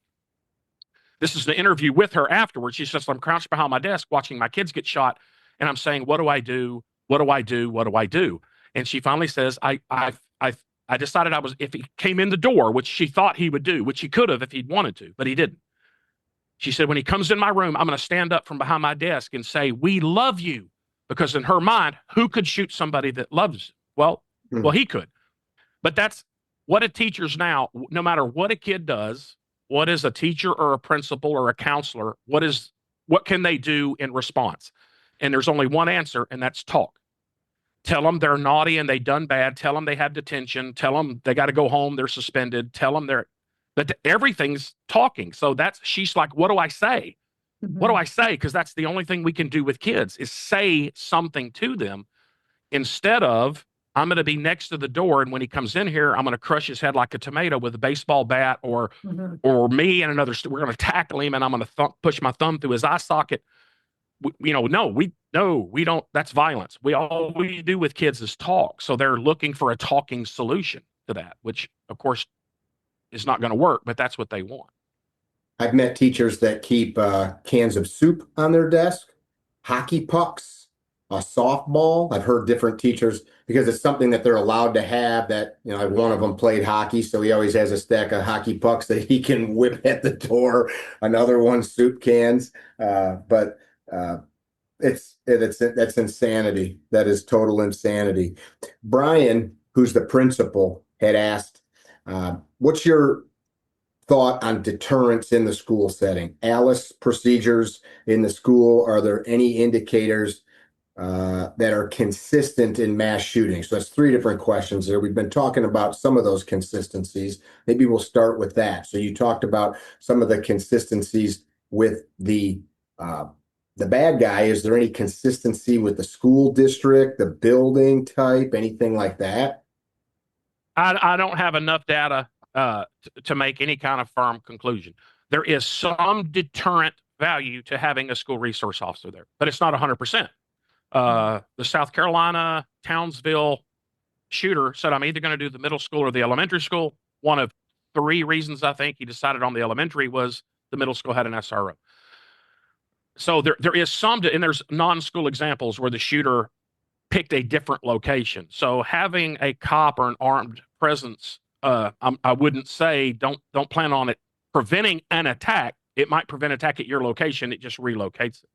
this is an interview with her afterwards. She says, I'm crouched behind my desk watching my kids get shot. And I'm saying, what do I do? What do I do? What do I do? And she finally says, I decided if he came in the door, which she thought he would do, which he could have if he'd wanted to, but he didn't. She said, when he comes in my room, I'm going to stand up from behind my desk and say, we love you. Because in her mind, who could shoot somebody that loves? Well, he could. But that's what a teacher's now, no matter what a kid does, what is a teacher or a principal or a counselor, what can they do in response? And there's only one answer, and that's talk. Tell them they're naughty and they done bad. Tell them they have detention. Tell them they got to go home. They're suspended. Tell them but everything's talking. So she's like, what do I say? What do I say? Because that's the only thing we can do with kids is say something to them instead of, I'm going to be next to the door, and when he comes in here, I'm going to crush his head like a tomato with a baseball bat, or me and we're going to tackle him, and I'm going to push my thumb through his eye socket. We don't. That's violence. All we do with kids is talk. So they're looking for a talking solution to that, which of course is not going to work, but that's what they want. I've met teachers that keep cans of soup on their desk, hockey pucks, a softball. I've heard different teachers, because it's something that they're allowed to have, that, one of them played hockey, so he always has a stack of hockey pucks that he can whip at the door. Another one, soup cans. But that's insanity. That is total insanity. Brian, who's the principal, had asked, what's your thought on deterrence in the school setting? Alice procedures in the school, are there any indicators that are consistent in mass shootings? So that's 3 different questions there. We've been talking about some of those consistencies. Maybe we'll start with that. So you talked about some of the consistencies with the the bad guy, is there any consistency with the school district, the building type, anything like that? I don't have enough data to make any kind of firm conclusion. There is some deterrent value to having a school resource officer there, but it's not 100%. The South Carolina Townsville shooter said, I'm either going to do the middle school or the elementary school. One of three reasons I think he decided on the elementary was the middle school had an SRO. So there is some, and there's non-school examples where the shooter picked a different location. So having a cop or an armed presence, I wouldn't say don't plan on it preventing an attack. It might prevent attack at your location. It just relocates it.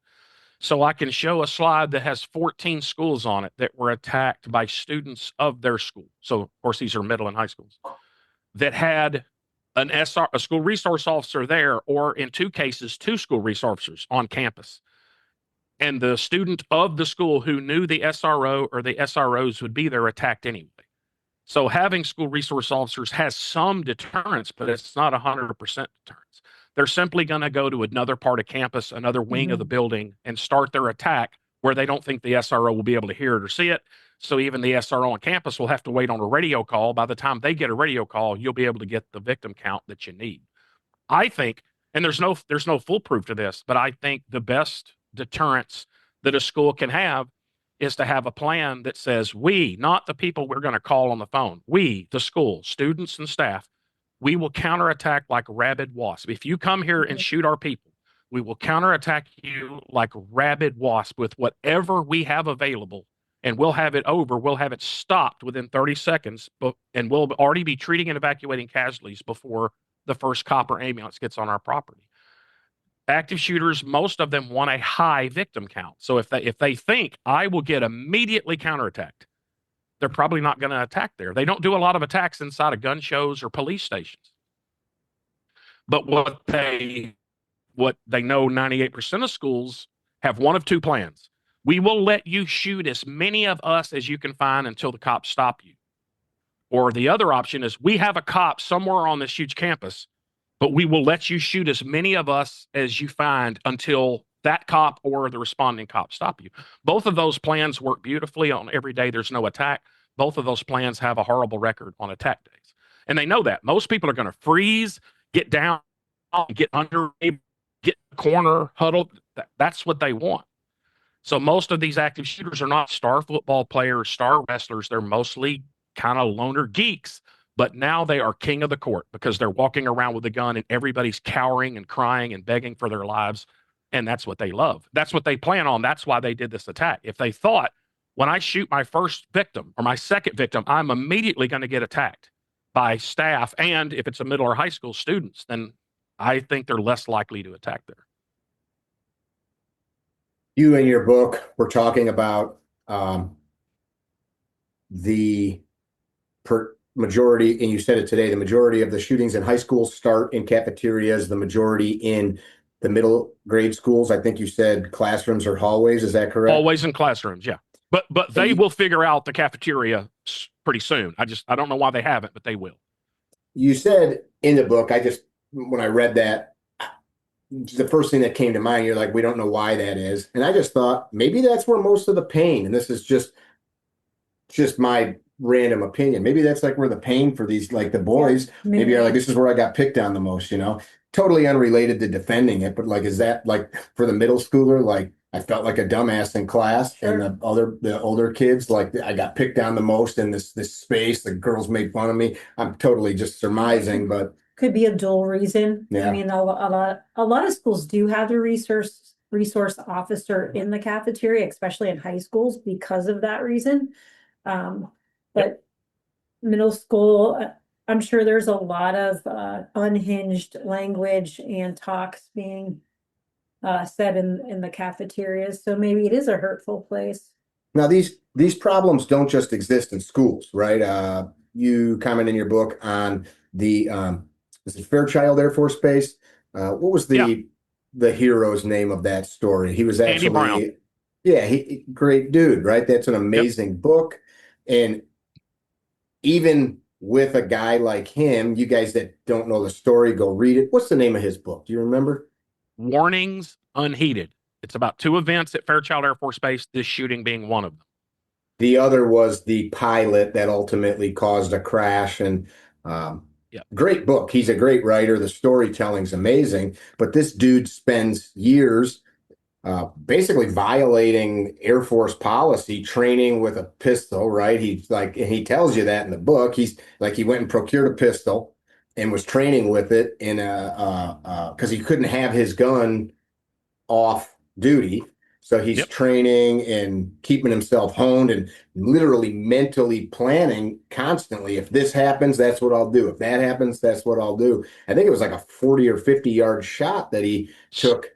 So I can show a slide that has 14 schools on it that were attacked by students of their school. So of course these are middle and high schools that had a school resource officer there, or in two cases, two school resource officers on campus. And the student of the school who knew the SRO or the SROs would be there attacked anyway. So having school resource officers has some deterrence, but it's not 100% deterrence. They're simply going to go to another part of campus, another wing of the building, and start their attack where they don't think the SRO will be able to hear it or see it. So even the SRO on campus will have to wait on a radio call. By the time they get a radio call, you'll be able to get the victim count that you need. I think, and there's no foolproof to this, but I think the best deterrence that a school can have is to have a plan that says we, not the people we're going to call on the phone, we, the school, students and staff, we will counterattack like rabid wasp. If you come here and shoot our people, we will counterattack you like rabid wasp with whatever we have available, and we'll have it over. We'll have it stopped within 30 seconds, and we'll already be treating and evacuating casualties before the first cop or ambulance gets on our property. Active shooters, most of them want a high victim count. So if they think I will get immediately counterattacked, they're probably not going to attack there. They don't do a lot of attacks inside of gun shows or police stations. But what they know 98% of schools have one of two plans. We will let you shoot as many of us as you can find until the cops stop you. Or the other option is we have a cop somewhere on this huge campus, but we will let you shoot as many of us as you find until that cop or the responding cop stop you. Both of those plans work beautifully on every day there's no attack. Both of those plans have a horrible record on attack days. And they know that. Most people are going to freeze, get down, get under, get in the corner, huddle. That's what they want. So most of these active shooters are not star football players, star wrestlers. They're mostly kind of loner geeks. But now they are king of the court because they're walking around with a gun and everybody's cowering and crying and begging for their lives. And that's what they love. That's what they plan on. That's why they did this attack. If they thought, when I shoot my first victim or my second victim, I'm immediately going to get attacked by staff, and if it's a middle or high school students, then I think they're less likely to attack there. You in your book were talking about the majority, and you said it today, the majority of the shootings in high schools start in cafeterias, the majority in the middle grade schools. I think you said classrooms or hallways. Is that correct? Hallways and classrooms, yeah. But they will figure out the cafeteria pretty soon. I don't know why they haven't, but they will. You said in the book, when I read that, the first thing that came to mind, you're like, we don't know why that is. And I just thought maybe that's where most of the pain, and this is just my random opinion. Maybe that's like where the pain for these, like the boys, maybe are like, this is where I got picked on the most, totally unrelated to defending it. But like, is that like for the middle schooler? Like I felt like a dumbass in class, sure. And the older kids, like I got picked on the most in this space. The girls made fun of me. I'm totally just surmising, but could be a dual reason. Yeah. I mean, a lot of schools do have a resource officer in the cafeteria, especially in high schools, because of that reason. But middle school, I'm sure there's a lot of unhinged language and talks being said in the cafeterias. So maybe it is a hurtful place. Now, these problems don't just exist in schools, right? You comment in your book on the is it Fairchild Air Force Base? What was the hero's name of that story? He was actually Andy Brown. Yeah, great dude, right? That's an amazing book. And even with a guy like him, you guys that don't know the story, go read it. What's the name of his book? Do you remember? Warnings Unheeded. It's about 2 events at Fairchild Air Force Base, this shooting being one of them. The other was the pilot that ultimately caused a crash. And Yep. great book. He's a great writer. The storytelling's amazing. But this dude spends years basically violating Air Force policy, training with a pistol, right? He's like, and he tells you that in the book. He's like, he went and procured a pistol and was training with it in because he couldn't have his gun off duty. So he's Yep. training and keeping himself honed and literally mentally planning constantly. If this happens, that's what I'll do. If that happens, that's what I'll do. I think it was like a 40 or 50-yard shot that he took.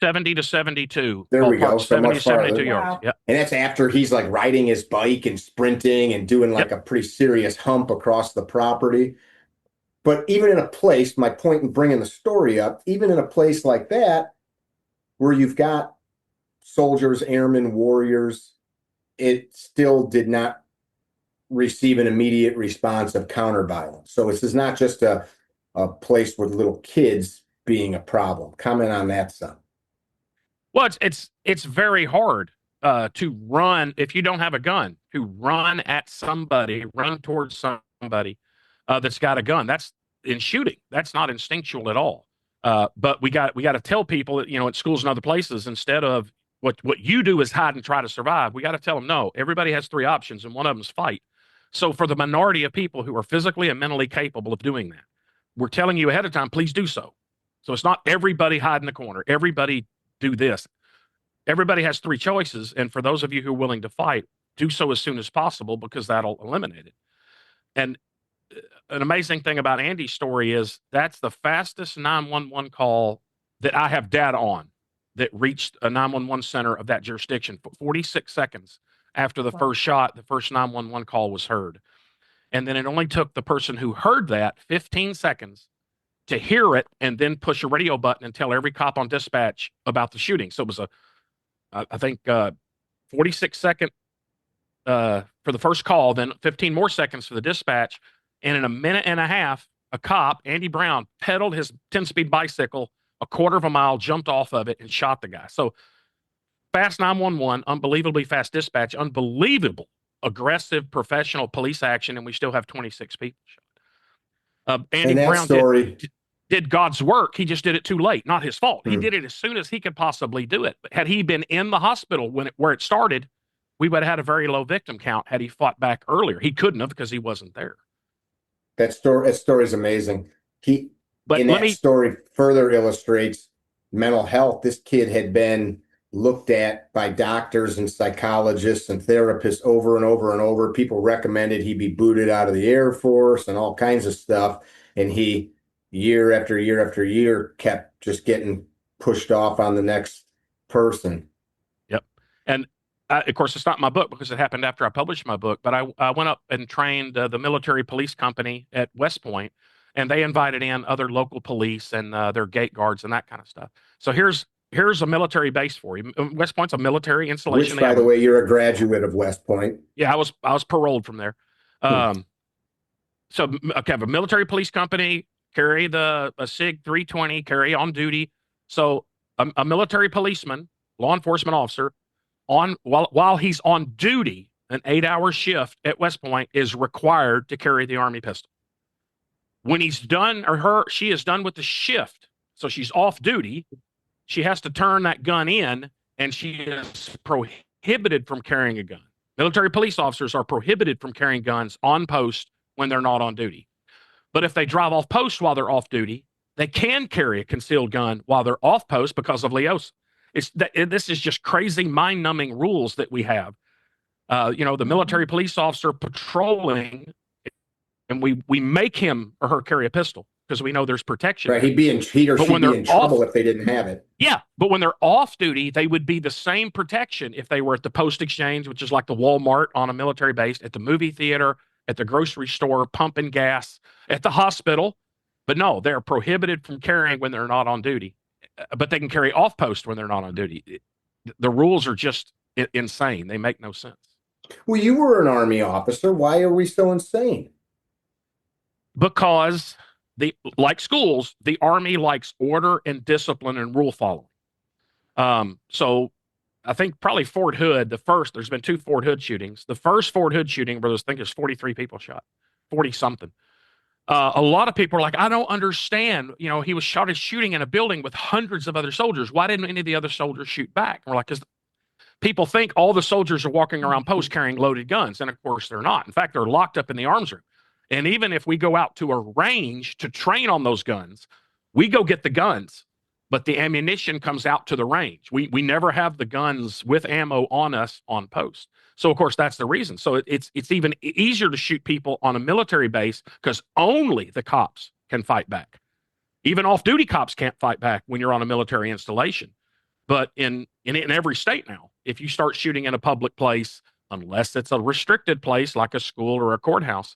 70 to 72. There we go. So 70 much to 72 farther. yards. Wow. Yep. And that's after he's like riding his bike and sprinting and doing like Yep. a pretty serious hump across the property. But even in a place, my point in bringing the story up, even in a place like that, where you've got soldiers, airmen, warriors, it still did not receive an immediate response of counter violence. So this is not just a place with little kids being a problem. Comment on that, son. Well, it's very hard to run if you don't have a gun, to run at somebody, run towards somebody that's got a gun. That's in shooting. That's not instinctual at all. But we got to tell people that, at schools and other places, instead of what you do is hide and try to survive, we got to tell them, no, everybody has 3 options and one of them is fight. So for the minority of people who are physically and mentally capable of doing that, we're telling you ahead of time, please do so. So it's not everybody hide in the corner. Everybody do this. Everybody has 3 choices. And for those of you who are willing to fight, do so as soon as possible, because that'll eliminate it. And an amazing thing about Andy's story is that's the fastest 911 call that I have data on that reached a 911 center of that jurisdiction. 46 seconds after the first shot, the first 911 call was heard. And then it only took the person who heard that 15 seconds to hear it and then push a radio button and tell every cop on dispatch about the shooting. So it was I think 46 second for the first call, then 15 more seconds for the dispatch. And in a minute and a half, a cop, Andy Brown, pedaled his 10-speed bicycle a quarter of a mile, jumped off of it, and shot the guy. So fast 911, unbelievably fast dispatch, unbelievable, aggressive, professional police action, and we still have 26 people shot. Andy Brown did God's work. He just did it too late. Not his fault. He did it as soon as he could possibly do it. But had he been in the hospital where it started, we would have had a very low victim count had he fought back earlier. He couldn't have because he wasn't there. That story is amazing. That story further illustrates mental health. This kid had been looked at by doctors and psychologists and therapists over and over and over. People recommended he be booted out of the Air Force and all kinds of stuff. And he, year after year after year, kept just getting pushed off on the next person. Yep. And of course, it's not my book because it happened after I published my book, but I went up and trained the military police company at West Point, and they invited in other local police and their gate guards and that kind of stuff. So here's a military base for you. West Point's a military installation. Which, by the way, you're a graduate of West Point. Yeah, I was paroled from there. So okay, have a military police company, carry a SIG 320, carry on duty. So a military policeman, law enforcement officer, while he's on duty, an 8-hour shift at West Point is required to carry the Army pistol. When he's done, she is done with the shift, so she's off duty, she has to turn that gun in, and she is prohibited from carrying a gun. Military police officers are prohibited from carrying guns on post when they're not on duty. But if they drive off post while they're off duty, they can carry a concealed gun while they're off post because of LEOSA. This is just crazy, mind-numbing rules that we have. The military police officer patrolling, and we make him or her carry a pistol because we know there's protection. Right, he or she'd be in trouble if they didn't have it. Yeah, but when they're off duty, they would be the same protection if they were at the post exchange, which is like the Walmart on a military base, at the movie theater, at the grocery store, pumping gas, at the hospital. But no, they're prohibited from carrying when they're not on duty. But they can carry off post when they're not on duty. The rules are just insane. They make no sense. Well, you were an Army officer. Why are we so insane? Because like schools, the Army likes order and discipline and rule following. So I think probably Fort Hood, there's been two Fort Hood shootings. The first Fort Hood shooting, where I think there's 43 people shot, 40 something. A lot of people are like, I don't understand. He was shot as shooting in a building with hundreds of other soldiers. Why didn't any of the other soldiers shoot back? And we're like, because people think all the soldiers are walking around posts carrying loaded guns. And of course, they're not. In fact, they're locked up in the arms room. And even if we go out to a range to train on those guns, we go get the guns, but the ammunition comes out to the range. We never have the guns with ammo on us on post. So of course that's the reason. So it's even easier to shoot people on a military base because only the cops can fight back. Even off-duty cops can't fight back when you're on a military installation. But in every state now, if you start shooting in a public place, unless it's a restricted place like a school or a courthouse,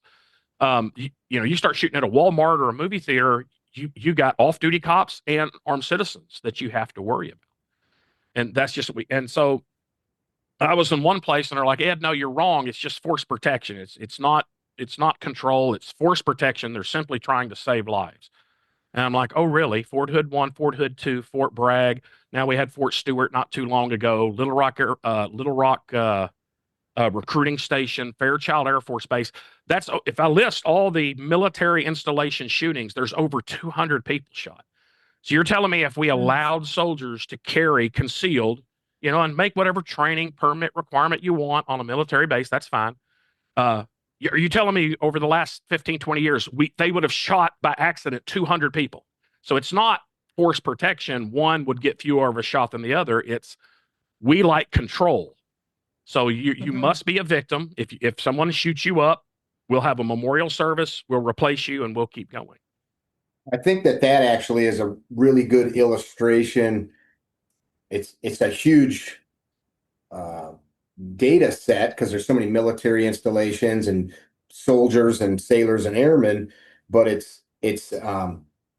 you start shooting at a Walmart or a movie theater, you got off-duty cops and armed citizens that you have to worry about. And that's just and so I was in one place and they're like, Ed, no, you're wrong. It's just force protection. It's not control. It's force protection. They're simply trying to save lives. And I'm like, oh, really? Fort Hood 1, Fort Hood 2, Fort Bragg. Now we had Fort Stewart not too long ago, Little Rock recruiting station, Fairchild Air Force Base. If I list all the military installation shootings, there's over 200 people shot. So you're telling me if we allowed soldiers to carry concealed, and make whatever training permit requirement you want on a military base, that's fine. Are you telling me over the last 15, 20 years, they would have shot by accident 200 people? So it's not force protection. One would get fewer of a shot than the other. We like control. So you must be a victim. If someone shoots you up, we'll have a memorial service, we'll replace you, and we'll keep going. I think that actually is a really good illustration. It's a huge data set because there's so many military installations and soldiers and sailors and airmen, but it's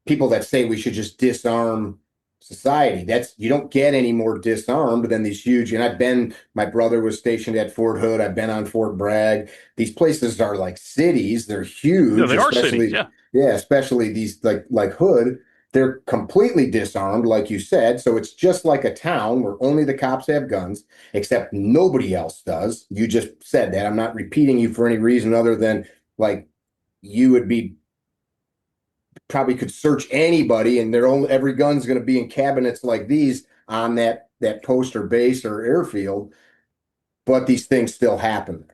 people that say we should just disarm society. You don't get any more disarmed than these huge. And my brother was stationed at Fort Hood. I've been on Fort Bragg. These places are like cities. They're huge. Yeah, they are cities. Yeah. Yeah, especially these like Hood. They're completely disarmed, like you said. So it's just like a town where only the cops have guns, except nobody else does. You just said that. I'm not repeating you for any reason other than like you would probably could search anybody and every gun's going to be in cabinets like these on that post or base or airfield. But these things still happen.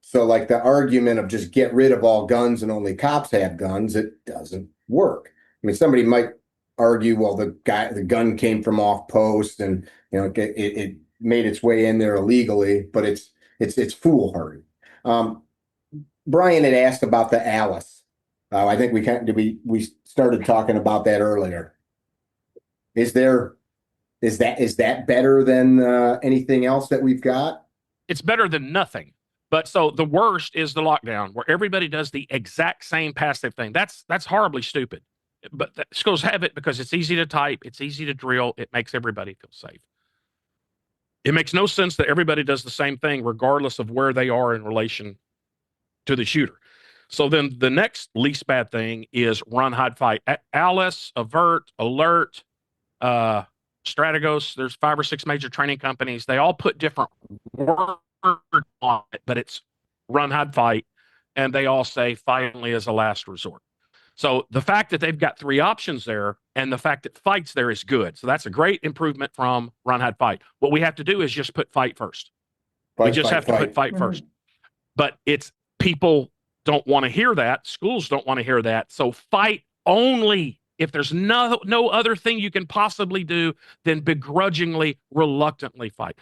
So like the argument of just get rid of all guns and only cops have guns, it doesn't work. I mean, somebody might argue, well, the gun came from off post and it made its way in there illegally, but it's foolhardy. Brian had asked about the Alice. I think we started talking about that earlier. Is that better than anything else that we've got? It's better than nothing. But so the worst is the lockdown, where everybody does the exact same passive thing. That's horribly stupid. But schools have it because it's easy to type, it's easy to drill, it makes everybody feel safe. It makes no sense that everybody does the same thing, regardless of where they are in relation to the shooter. So then the next least bad thing is run, hide, fight. Alice, Avert, Alert, Strategos, there's 5 or 6 major training companies. They all put different words on it, but it's run, hide, fight. And they all say fight only as a last resort. So the fact that they've got 3 options there and the fact that fight's there is good. So that's a great improvement from run, hide, fight. What we have to do is just put fight first. We just have to put fight first. But people don't want to hear that. Schools don't want to hear that. So fight only. If there's no other thing you can possibly do, then begrudgingly, reluctantly fight.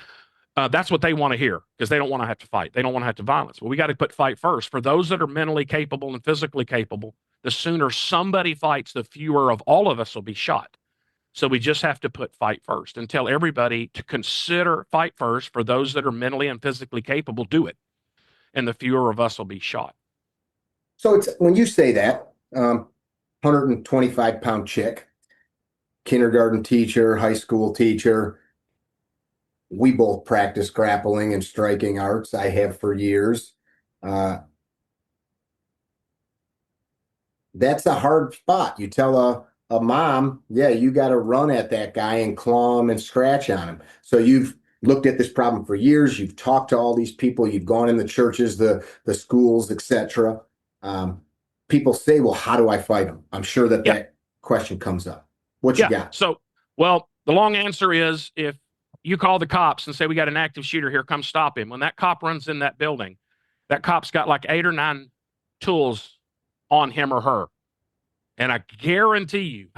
That's what they want to hear because they don't want to have to fight. They don't want to have to violence. Well, we got to put fight first. For those that are mentally capable and physically capable, the sooner somebody fights, the fewer of all of us will be shot. So we just have to put fight first and tell everybody to consider fight first. For those that are mentally and physically capable, do it. And the fewer of us will be shot. So it's when you say that, 125-pound chick, kindergarten teacher, high school teacher, we both practice grappling and striking arts. I have for years. That's a hard spot. You tell a mom, yeah, you got to run at that guy and claw him and scratch on him. So you've looked at this problem for years. You've talked to all these people. You've gone in the churches, the schools, etc. People say, "Well, how do I fight them?" I'm sure that Yeah. that question comes up. What you Yeah. got? So, well, the long answer is if you call the cops and say, we got an active shooter here, come stop him. When that cop runs in that building, that cop's got like 8 or 9 tools on him or her. And I guarantee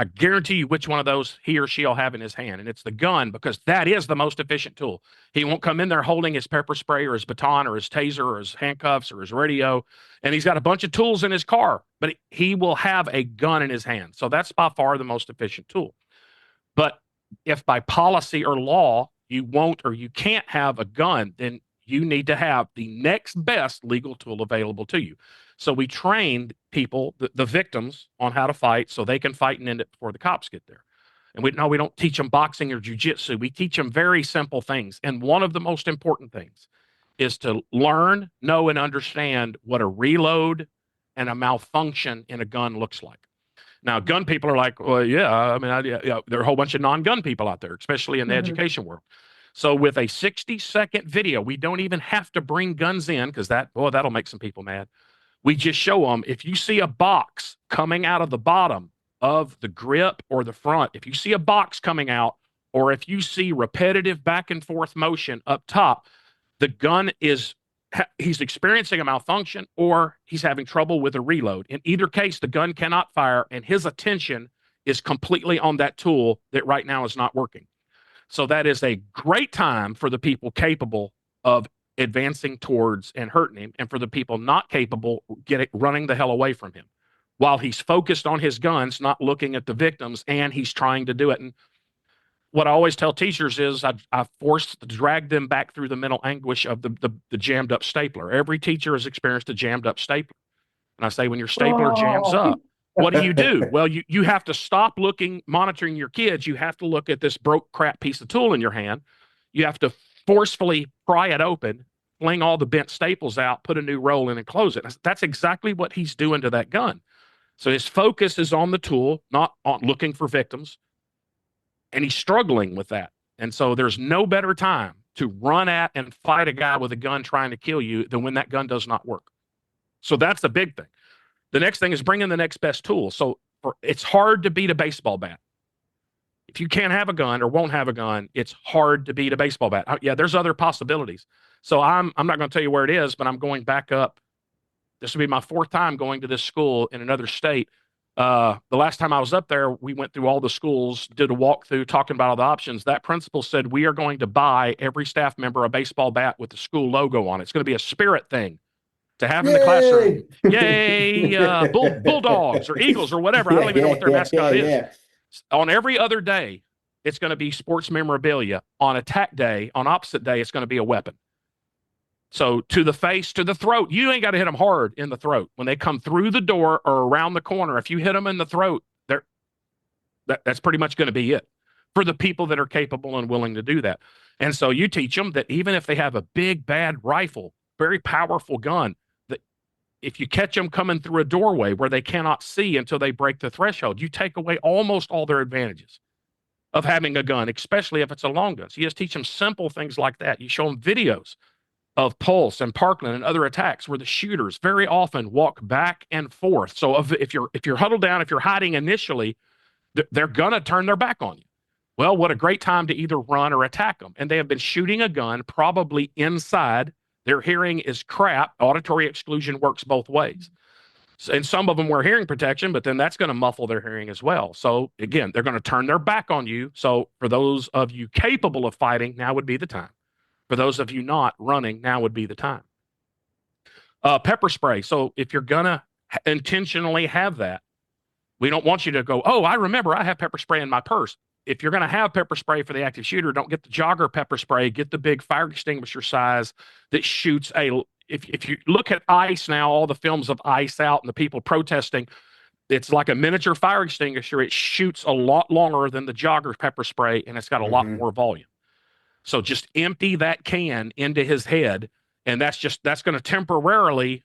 you which one of those he or she'll have in his hand. And it's the gun, because that is the most efficient tool. He won't come in there holding his pepper spray or his baton or his taser or his handcuffs or his radio. And he's got a bunch of tools in his car, but he will have a gun in his hand. So that's by far the most efficient tool. But if by policy or law you won't or you can't have a gun, then you need to have the next best legal tool available to you. So we trained people, the victims, on how to fight so they can fight and end it before the cops get there. And we don't teach them boxing or jujitsu. We teach them very simple things. And one of the most important things is to learn, know, and understand what a reload and a malfunction in a gun looks like. Now, gun people are like, well, yeah, I mean, yeah, there are a whole bunch of non-gun people out there, especially in the education world. So with a 60-second video, we don't even have to bring guns in, because that'll make some people mad. We just show them, if you see a box coming out of the bottom of the grip or the front, if you see a box coming out, or if you see repetitive back and forth motion up top, the gun he's experiencing a malfunction or he's having trouble with a reload. In either case, the gun cannot fire, and his attention is completely on that tool that right now is not working. So that is a great time for the people capable of advancing towards and hurting him, and for the people not capable, running the hell away from him while he's focused on his guns, not looking at the victims, and he's trying to do it. And what I always tell teachers is I force to drag them back through the mental anguish of the jammed up stapler. Every teacher has experienced a jammed up stapler. And I say, when your stapler jams up, what do? Well, you have to stop monitoring your kids. You have to look at this broke crap piece of tool in your hand. You have to forcefully pry it open, fling all the bent staples out, put a new roll in, and close it. That's exactly what he's doing to that gun. So his focus is on the tool, not on looking for victims. And he's struggling with that. And so there's no better time to run at and fight a guy with a gun trying to kill you than when that gun does not work. So that's the big thing. The next thing is bring in the next best tool. So it's hard to beat a baseball bat. If you can't have a gun or won't have a gun, it's hard to beat a baseball bat. Yeah, there's other possibilities. So I'm not going to tell you where it is, but I'm going back up. This will be my 4th time going to this school in another state. The last time I was up there, we went through all the schools, did a walkthrough, talking about all the options. That principal said, we are going to buy every staff member a baseball bat with the school logo on it. It's going to be a spirit thing to have in the classroom. Yay, Bulldogs or Eagles or whatever. I don't even know what their mascot is. On every other day, it's going to be sports memorabilia. On attack day, on opposite day, it's going to be a weapon. So to the face, to the throat, you ain't got to hit them hard in the throat. When they come through the door or around the corner, if you hit them in the throat, that's pretty much going to be it for the people that are capable and willing to do that. And so you teach them that even if they have a big, bad rifle, very powerful gun, that if you catch them coming through a doorway where they cannot see until they break the threshold, you take away almost all their advantages of having a gun, especially if it's a long gun. So you just teach them simple things like that. You show them videos of Pulse and Parkland and other attacks where the shooters very often walk back and forth. So if you're huddled down, if you're hiding initially, they're gonna turn their back on you. Well, what a great time to either run or attack them. And they have been shooting a gun probably inside. Their hearing is crap. Auditory exclusion works both ways. And some of them wear hearing protection, but then that's going to muffle their hearing as well. So again, they're going to turn their back on you. So for those of you capable of fighting, now would be the time. For those of you not running, now would be the time. Pepper spray. So if you're going to intentionally have that, we don't want you to go, oh, I remember I have pepper spray in my purse. If you're going to have pepper spray for the active shooter, don't get the jogger pepper spray. Get the big fire extinguisher size that shoots if you look at ICE now, all the films of ICE out and the people protesting, it's like a miniature fire extinguisher. It shoots a lot longer than the jogger pepper spray, and it's got a lot more volume. So just empty that can into his head, and that's going to temporarily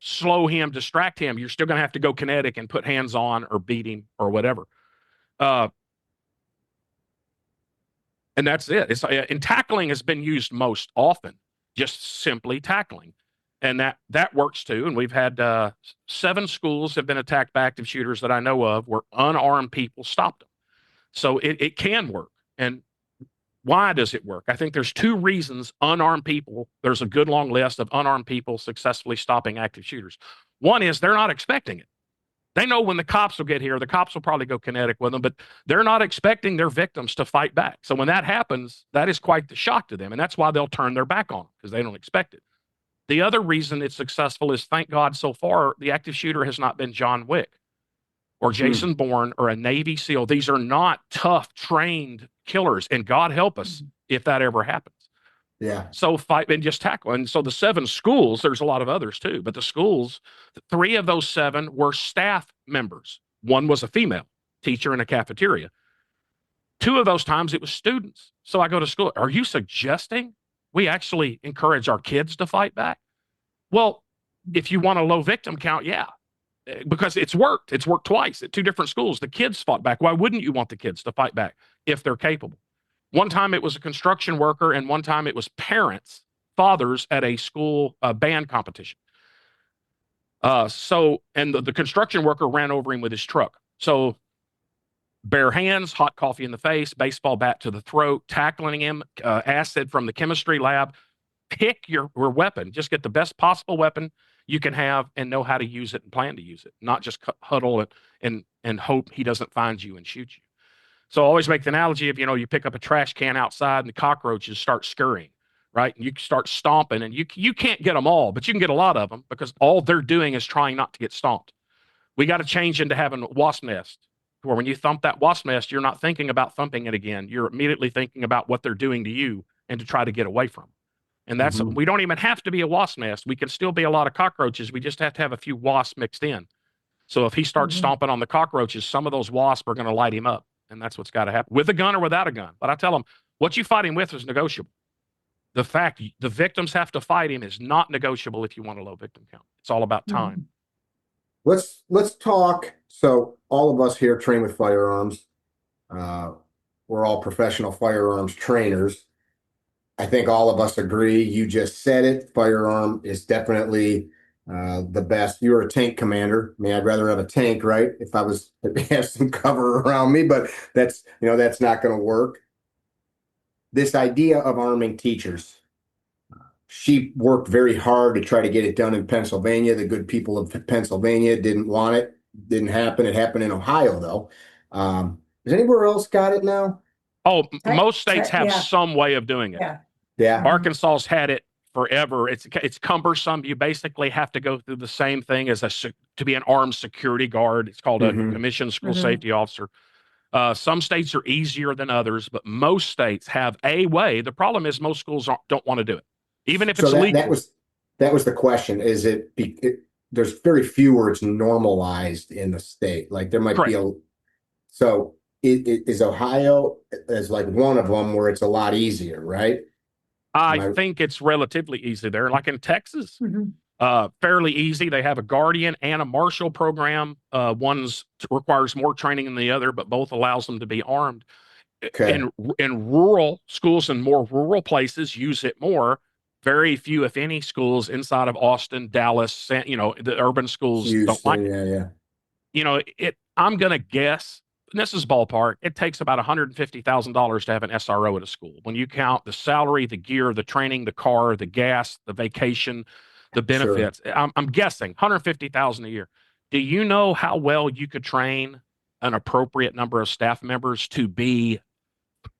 slow him, distract him, you're still going to have to go kinetic and put hands on or beat him or whatever. And that's it. And tackling has been used most often, just simply tackling. And that works too. And we've had 7 schools have been attacked by active shooters that I know of where unarmed people stopped them. So it can work. And why does it work? I think there's 2 reasons unarmed people, there's a good long list of unarmed people successfully stopping active shooters. One is they're not expecting it. They know when the cops will get here, the cops will probably go kinetic with them, but they're not expecting their victims to fight back. So when that happens, that is quite the shock to them. And that's why they'll turn their back on them because they don't expect it. The other reason it's successful is, thank God, so far, the active shooter has not been John Wick or Jason Bourne or a Navy SEAL. These are not tough, trained killers. And God help us if that ever happens. Yeah. So fight and just tackle. And so the 7 schools, there's a lot of others too, but the schools, 3 of those 7 were staff members. One was a female teacher in a cafeteria. 2 of those times it was students. So I go to school. Are you suggesting we actually encourage our kids to fight back? Well, if you want a low victim count, yeah, because it's worked. It's worked twice at 2 different schools. The kids fought back. Why wouldn't you want the kids to fight back if they're capable? One time it was a construction worker, and one time it was parents, fathers at a school band competition. And the construction worker ran over him with his truck. So bare hands, hot coffee in the face, baseball bat to the throat, tackling him, acid from the chemistry lab. Pick your weapon. Just get the best possible weapon you can have and know how to use it and plan to use it, not just huddle it and hope he doesn't find you and shoot you. So I always make the analogy of, you pick up a trash can outside and the cockroaches start scurrying, right? And you start stomping and you can't get them all, but you can get a lot of them because all they're doing is trying not to get stomped. We got to change into having a wasp nest where when you thump that wasp nest, you're not thinking about thumping it again. You're immediately thinking about what they're doing to you and to try to get away from them. And we don't even have to be a wasp nest. We can still be a lot of cockroaches. We just have to have a few wasps mixed in. So if he starts stomping on the cockroaches, some of those wasps are going to light him up. And that's what's got to happen with a gun or without a gun. But I tell them what you fight him with is negotiable. The fact the victims have to fight him is not negotiable if you want a low victim count. It's all about time. Let's talk. So all of us here train with firearms. We're all professional firearms trainers. I think all of us agree. You just said it. Firearm is definitely the best. You're a tank commander. I mean, I'd rather have a tank, right? If I was have some cover around me, but that's not going to work. This idea of arming teachers. She worked very hard to try to get it done in Pennsylvania. The good people of Pennsylvania didn't want it. Didn't happen. It happened in Ohio, though. Has anywhere else got it now? Oh, most states have some way of doing it. Yeah. Arkansas's had it forever. It's cumbersome. You basically have to go through the same thing as to be an armed security guard. It's called a commissioned school safety officer. Some states are easier than others, but most states have a way. The problem is most schools don't want to do it, even if it's legal. That was the question. Is there's very few where it's normalized in the state. Like there might be so is Ohio as like one of them where it's a lot easier, right? I think it's relatively easy there. Like in Texas, fairly easy. They have a guardian and a marshal program. One's requires more training than the other, but both allows them to be armed. Okay. In rural schools and more rural places use it more. Very few, if any, schools inside of Austin, Dallas, the urban schools don't like it. I'm going to guess, and this is ballpark, it takes about $150,000 to have an SRO at a school. When you count the salary, the gear, the training, the car, the gas, the vacation, the benefits, I'm guessing $150,000 a year. Do you know how well you could train an appropriate number of staff members to be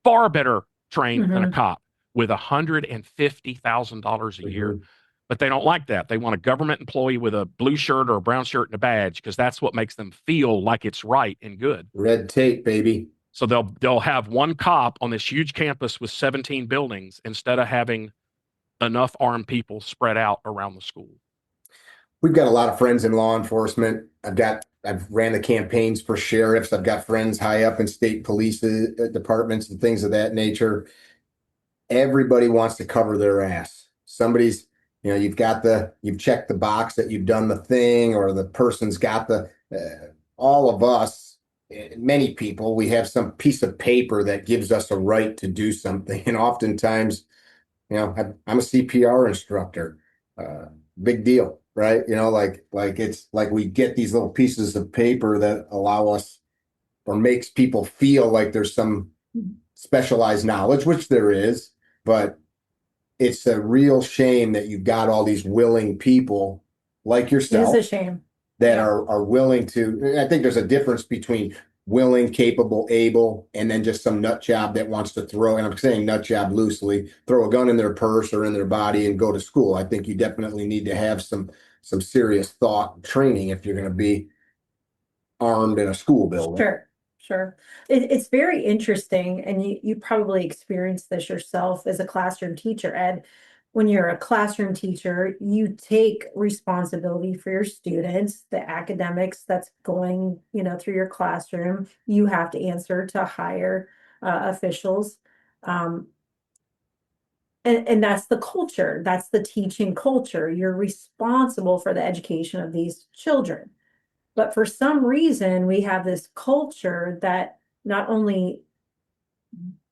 far better trained than a cop with $150,000 a year? But they don't like that. They want a government employee with a blue shirt or a brown shirt and a badge because that's what makes them feel like it's right and good. Red tape, baby. So they'll have one cop on this huge campus with 17 buildings instead of having enough armed people spread out around the school. We've got a lot of friends in law enforcement. I've ran the campaigns for sheriffs. I've got friends high up in state police departments and things of that nature. Everybody wants to cover their ass. You've checked the box that you've done the thing, or the person's got all of us, many people, we have some piece of paper that gives us a right to do something. And oftentimes, I'm a CPR instructor. Uh, Big deal, right? It's like we get these little pieces of paper that allow us or makes people feel like there's some specialized knowledge, which there is, but it's a real shame that you've got all these willing people like It is yourself a shame. that Yeah. are willing to. I think there's a difference between willing, capable, able, and then just some nut job that wants to throw, and I'm saying nut job loosely, throw a gun in their purse or in their body and go to school. I think you definitely need to have some serious thought and training if you're going to be armed in a school building. Sure, sure. It's very interesting, and you probably experienced this yourself as a classroom teacher, Ed. When you're a classroom teacher, you take responsibility for your students, the academics that's going, through your classroom. You have to answer to higher officials. Um, and that's the culture, that's the teaching culture. You're responsible for the education of these children. But for some reason, we have this culture that not only,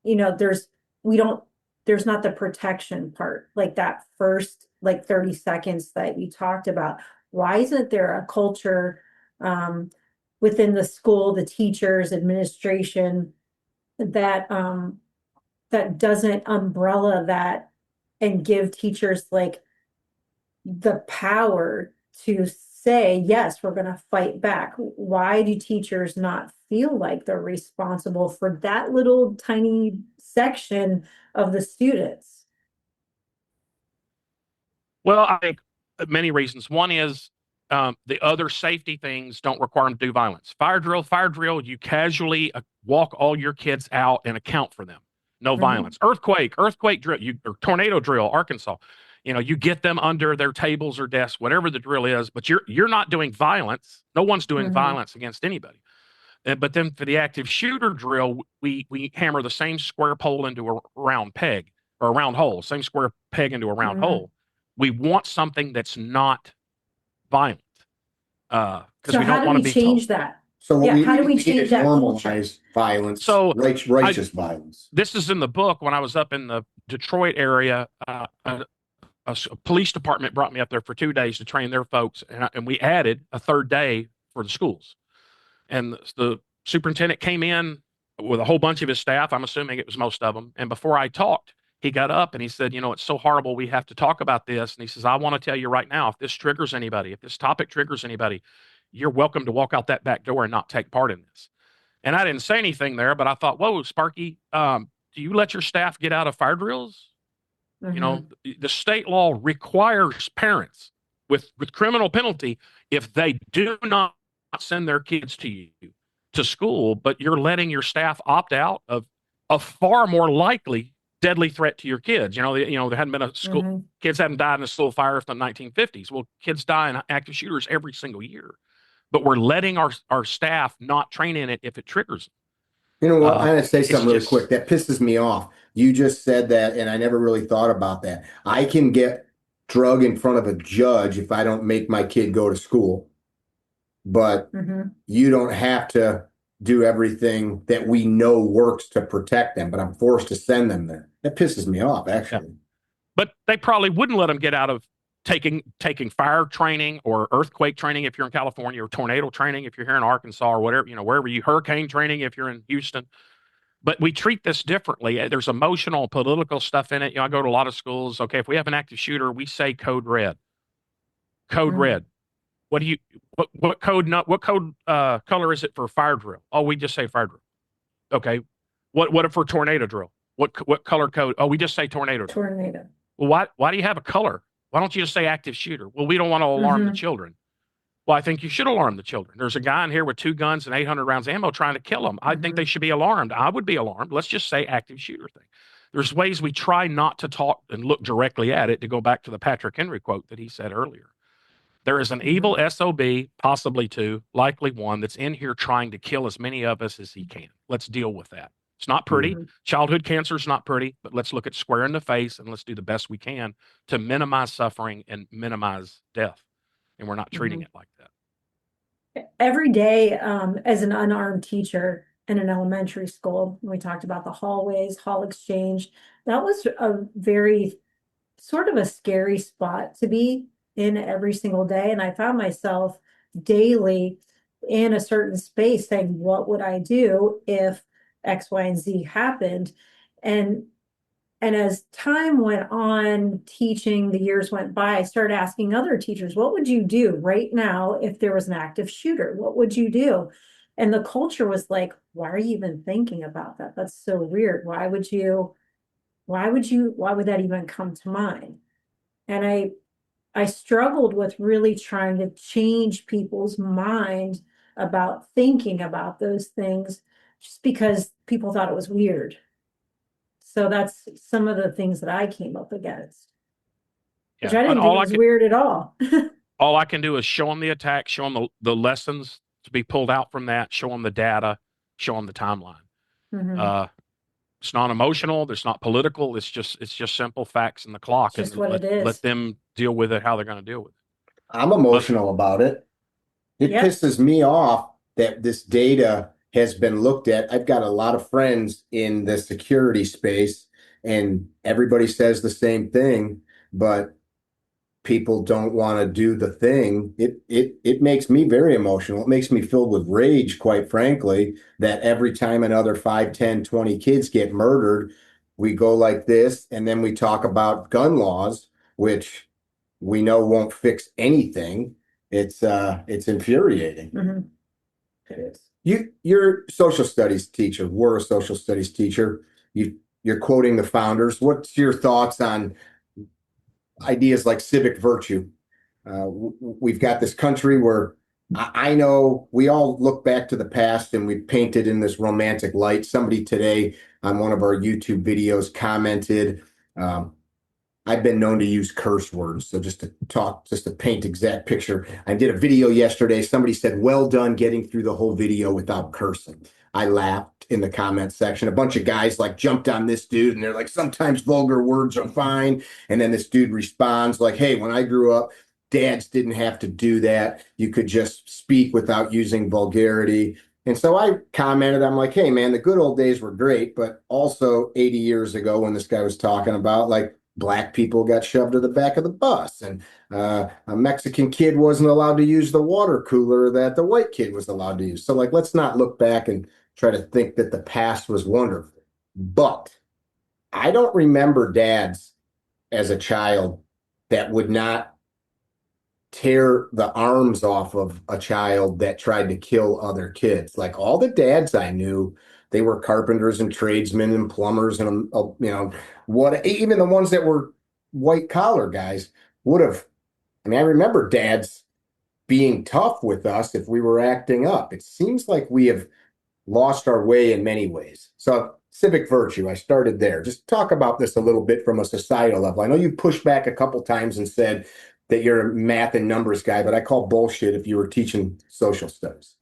there's, we don't, there's not the protection part, like that first, like 30 seconds that you talked about. Why isn't there a culture within the school, the teachers, administration that doesn't umbrella that and give teachers like the power to say, yes, we're going to fight back? Why do teachers not feel like they're responsible for that little tiny section of the students? Well, I think many reasons. One is the other safety things don't require them to do violence. Fire drill, you casually walk all your kids out and account for them. No violence. Earthquake drill, or tornado drill, Arkansas. You get them under their tables or desks, whatever the drill is, but you're not doing violence. No one's doing violence against anybody. But then for the active shooter drill, we hammer the same square pole into a round peg, or a round hole, same square peg into a round hole. We want something that's not violent, because So we how don't do want to we be change told. that? So what Yeah, how do we need to change that culture? normalize violence, So righteous violence. This is in the book. When I was up in the Detroit area, a police department brought me up there for 2 days to train their folks, and we added a third day for the schools. And the superintendent came in with a whole bunch of his staff. I'm assuming it was most of them. And before I talked, he got up and he said, it's so horrible. We have to talk about this. And he says, I want to tell you right now, if this triggers anybody, if this topic triggers anybody, you're welcome to walk out that back door and not take part in this. And I didn't say anything there, but I thought, whoa, Sparky, do you let your staff get out of fire drills? The state law requires parents with criminal penalty if they do not send their kids to school, but you're letting your staff opt out of a far more likely deadly threat to your kids. There hadn't been a school, kids haven't died in a school fire from the 1950s. Well, kids die in active shooters every single year, but we're letting our staff not train in it if it triggers them. You know what? I'm going to say something really quick. That pisses me off. You just said that, and I never really thought about that. I can get drug in front of a judge if I don't make my kid go to school, but you don't have to do everything that we know works to protect them, but I'm forced to send them there. That pisses me off, actually. Yeah. But they probably wouldn't let them get out of taking fire training or earthquake training if you're in California, or tornado training if you're here in Arkansas, or whatever, wherever hurricane training if you're in Houston. But we treat this differently. There's emotional, political stuff in it. I go to a lot of schools. Okay, if we have an active shooter, we say code red. Code red. What code color is it for fire drill? Oh, we just say fire drill. Okay. What if for tornado drill? What color code? Oh, we just say tornado drill. Tornado. Well, why do you have a color? Why don't you just say active shooter? Well, we don't want to alarm the children. Well, I think you should alarm the children. There's a guy in here with 2 guns and 800 rounds of ammo trying to kill them. I think they should be alarmed. I would be alarmed. Let's just say active shooter thing. There's ways we try not to talk and look directly at it, to go back to the Patrick Henry quote that he said earlier. There is an evil SOB, possibly 2, likely 1, that's in here trying to kill as many of us as he can. Let's deal with that. It's not pretty. Mhm. Childhood cancer is not pretty, but let's look at square in the face and let's do the best we can to minimize suffering and minimize death. And we're not treating Mhm. it like that. Every day, as an unarmed teacher in an elementary school, we talked about the hallways, hall exchange. That was a very sort of a scary spot to be in every single day. And I found myself daily in a certain space saying, what would I do if X, Y, and Z happened? And and as time went on, teaching, the years went by, I started asking other teachers, what would you do right now if there was an active shooter? What would you do? And the culture was like, why are you even thinking about that? That's so weird. Why would that even come to mind? And I struggled with really trying to change people's mind about thinking about those things just because people thought it was weird. So that's some of the things that I came up against, which Yeah. I And didn't think was weird at all. all I can do is show them the attack, show them the lessons to be pulled out from that, show them the data, show them the timeline. Mhm. Uh, it's not emotional. It's not political. It's just simple facts and the clock, It's just and what it let is. them deal with it how they're going to deal with it. I'm But emotional about it. It Yep. pisses me off that this data has been looked at. I've got a lot of friends in the security space, and everybody says the same thing, but people don't want to do the thing. It makes me very emotional. It makes me filled with rage, quite frankly, that every time another 5, 10, 20 kids get murdered, we go like this, and then we talk about gun laws, which we know won't fix anything. It's infuriating. Mhm. It is. You're a social studies teacher. We're a social studies teacher. You're quoting the founders. What's your thoughts on ideas like civic virtue? We've got this country where I know we all look back to the past and we paint it in this romantic light. Somebody today on one of our YouTube videos commented, um, I've been known to use curse words. So just to paint exact picture. I did a video yesterday. Somebody said, well done getting through the whole video without cursing. I laughed in the comment section. A bunch of guys like jumped on this dude and they're like, sometimes vulgar words are fine. And then this dude responds like, hey, when I grew up, dads didn't have to do that. You could just speak without using vulgarity. And so I commented, I'm like, hey, man, the good old days were great. But also 80 years ago when this guy was talking about like, black people got shoved to the back of the bus, and a Mexican kid wasn't allowed to use the water cooler that the white kid was allowed to use. So, like, let's not look back and try to think that the past was wonderful. But I don't remember dads as a child that would not tear the arms off of a child that tried to kill other kids. Like all the dads I knew, they were carpenters and tradesmen and plumbers and what even the ones that were white collar guys would have. I mean, I remember dads being tough with us if we were acting up. It seems like we have lost our way in many ways. So civic virtue, I started there. Just talk about this a little bit from a societal level. I know you pushed back a couple times and said that you're a math and numbers guy, but I call bullshit if you were teaching social studies.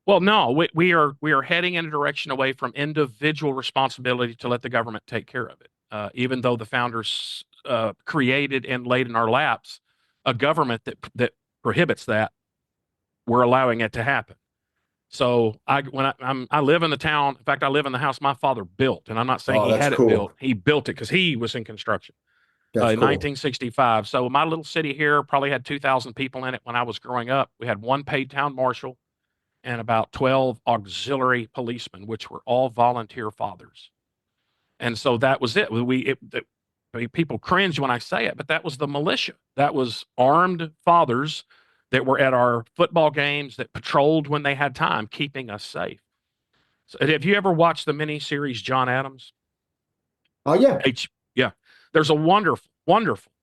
well, no, we are heading in a direction away from individual responsibility to let the government take care of it. Even though the founders created and laid in our laps a government that prohibits that, we're allowing it to happen. So I live in the town. In fact, I live in the house my father built, and I'm not saying Oh, he that's had it cool. built. He built it because he was in construction That's in cool. 1965. So my little city here probably had 2,000 people in it when I was growing up. We had one paid town marshal and about 12 auxiliary policemen, which were all volunteer fathers. And so that was it. People cringe when I say it, but that was the militia. That was armed fathers that were at our football games that patrolled when they had time, keeping us safe. So, have you ever watched the miniseries John Adams? Oh yeah. Yeah. There's a wonderful,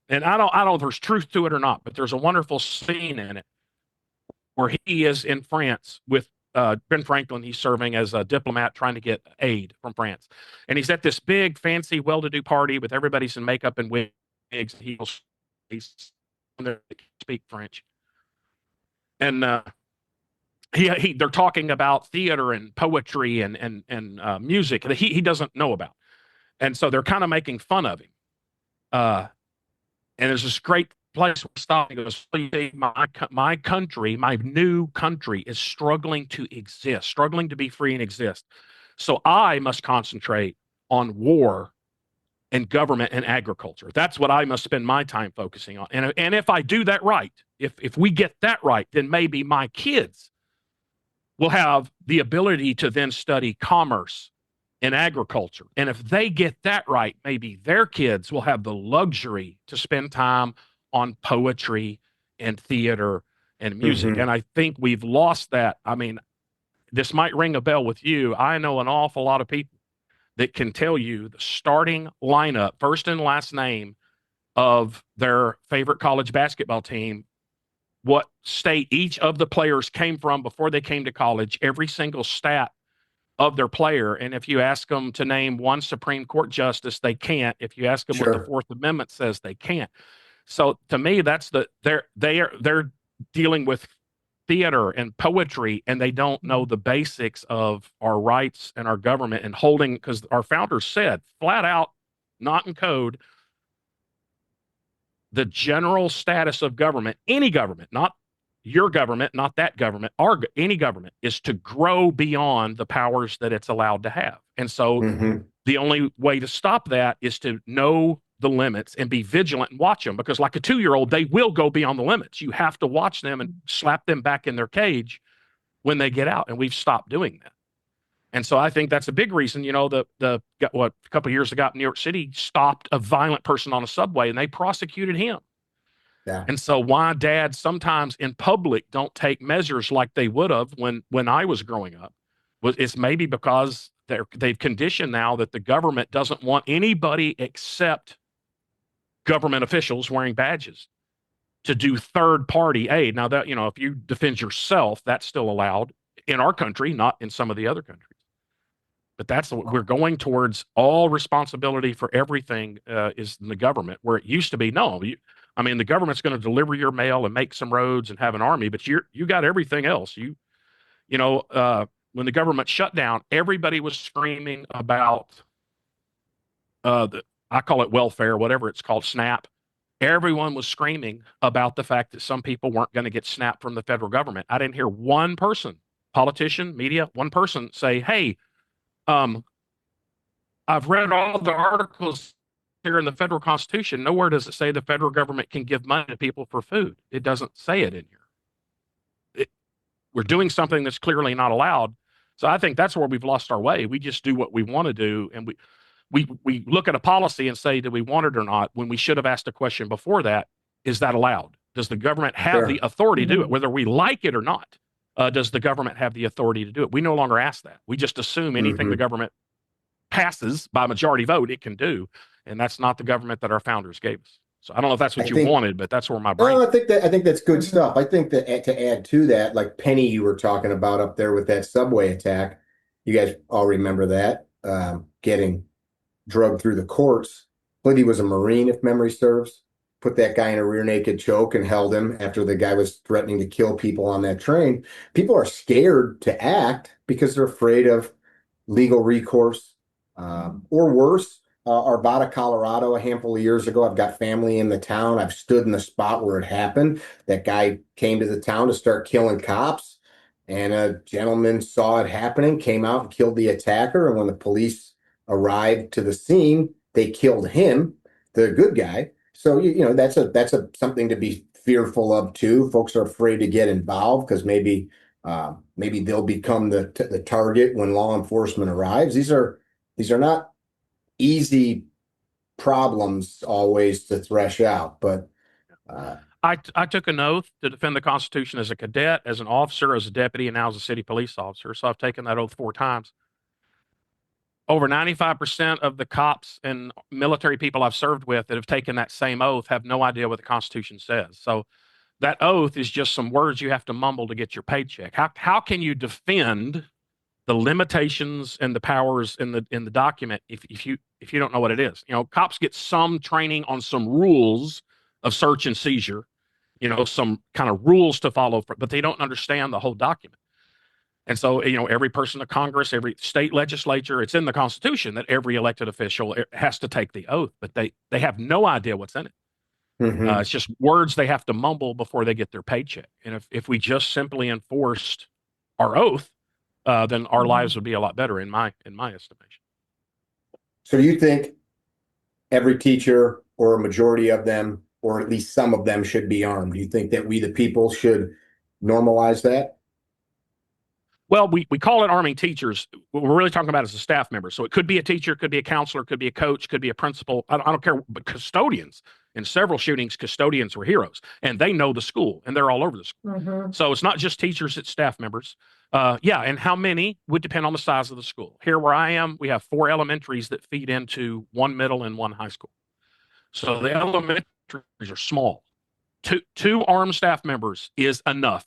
and I don't know if there's truth to it or not, but there's a wonderful scene in it where he is in France with Ben Franklin. He's serving as a diplomat trying to get aid from France. And he's at this big, fancy, well to do party with everybody's in makeup and wigs. He's there to speak French. And they're talking about theater and poetry and music that he doesn't know about, and so they're kind of making fun of him. And there's this great place where stop. He goes, my country, my new country, is struggling to exist, struggling to be free and exist. So I must concentrate on war and government and agriculture. That's what I must spend my time focusing on. And if I do that right, if we get that right, then maybe my kids will have the ability to then study commerce and agriculture. And if they get that right, maybe their kids will have the luxury to spend time on poetry and theater and music. Mm-hmm. And I think we've lost that. I mean, this might ring a bell with you. I know an awful lot of people that can tell you the starting lineup, first and last name of their favorite college basketball team, what state each of the players came from before they came to college, every single stat of their player. And if you ask them to name one Supreme Court justice, they can't. If you ask them what the Sure. Fourth Amendment says, they can't. So to me, that's they're dealing with theater and poetry, and they don't know the basics of our rights and our government and holding, because our founders said flat out, not in code, the general status of government, any government, not your government, not that government, any government, is to grow beyond the powers that it's allowed to have. And so Mm-hmm. the only way to stop that is to know the limits and be vigilant and watch them, because like a 2-year-old, they will go beyond the limits. You have to watch them and slap them back in their cage when they get out. And we've stopped doing that. And so I think that's a big reason, a couple of years ago in New York City stopped a violent person on a subway and they prosecuted him. Yeah. And so why dads sometimes in public don't take measures like they would have when I was growing up it's maybe because they've conditioned now that the government doesn't want anybody except government officials wearing badges to do third party aid. Now that, if you defend yourself, that's still allowed in our country, not in some of the other countries. But that's what we're going towards. All responsibility for everything is in the government, where it used to be, no, the government's going to deliver your mail and make some roads and have an army, but you got everything else. When the government shut down, everybody was screaming about I call it welfare, whatever it's called, SNAP. Everyone was screaming about the fact that some people weren't going to get SNAP from the federal government. I didn't hear one person, politician, media, one person say, hey, I've read all the articles here in the federal Constitution. Nowhere does it say the federal government can give money to people for food. It doesn't say it in here. We're doing something that's clearly not allowed. So I think that's where we've lost our way. We just do what we want to do, and we look at a policy and say, do we want it or not? When we should have asked a question before that: is that allowed? Does the government have Sure. the authority to do it, whether we like it or not? Does the government have the authority to do it? We no longer ask that. We just assume anything the government passes by majority vote, it can do. And that's not the government that our founders gave us. So I don't know if that's what you wanted, but that's where my brain. No, I think that's good stuff. I think that to add to that, like Penny, you were talking about up there with that subway attack. You guys all remember that, getting drugged through the courts. I believe he was a Marine, if memory serves. Put that guy in a rear naked choke and held him after the guy was threatening to kill people on that train. People are scared to act because they're afraid of legal recourse, or worse. Arvada, Colorado, a handful of years ago. I've got family in the town. I've stood in the spot where it happened. That guy came to the town to start killing cops, and a gentleman saw it happening, came out and killed the attacker. And when the police arrived to the scene, they killed him, the good guy. So that's something to be fearful of too. Folks are afraid to get involved because maybe they'll become the target when law enforcement arrives. These are not easy problems always to thresh out, but I took an oath to defend the Constitution as a cadet, as an officer, as a deputy, and now as a city police officer. So I've taken that oath 4 times. Over 95% of the cops and military people I've served with that have taken that same oath have no idea what the Constitution says. So that oath is just some words you have to mumble to get your paycheck. How can you defend the limitations and the powers in the document if you don't know what it is? Cops get some training on some rules of search and seizure, some kind of rules to follow, but they don't understand the whole document. And so, every person in Congress, every state legislature, it's in the Constitution that every elected official has to take the oath, but they have no idea what's in it. Mm-hmm. It's just words they have to mumble before they get their paycheck. And if we just simply enforced our oath, then our lives would be a lot better in my estimation. So you think every teacher or a majority of them, or at least some of them, should be armed? Do you think that we, the people, should normalize that? Well, we call it arming teachers. What we're really talking about is a staff member. So it could be a teacher, could be a counselor, could be a coach, could be a principal. I don't care. But custodians, in several shootings, custodians were heroes, and they know the school, and they're all over the school. So it's not just teachers, it's staff members. And how many would depend on the size of the school. Here where I am, we have 4 elementaries that feed into 1 middle and 1 high school. So the elementaries are small. Two armed staff members is enough.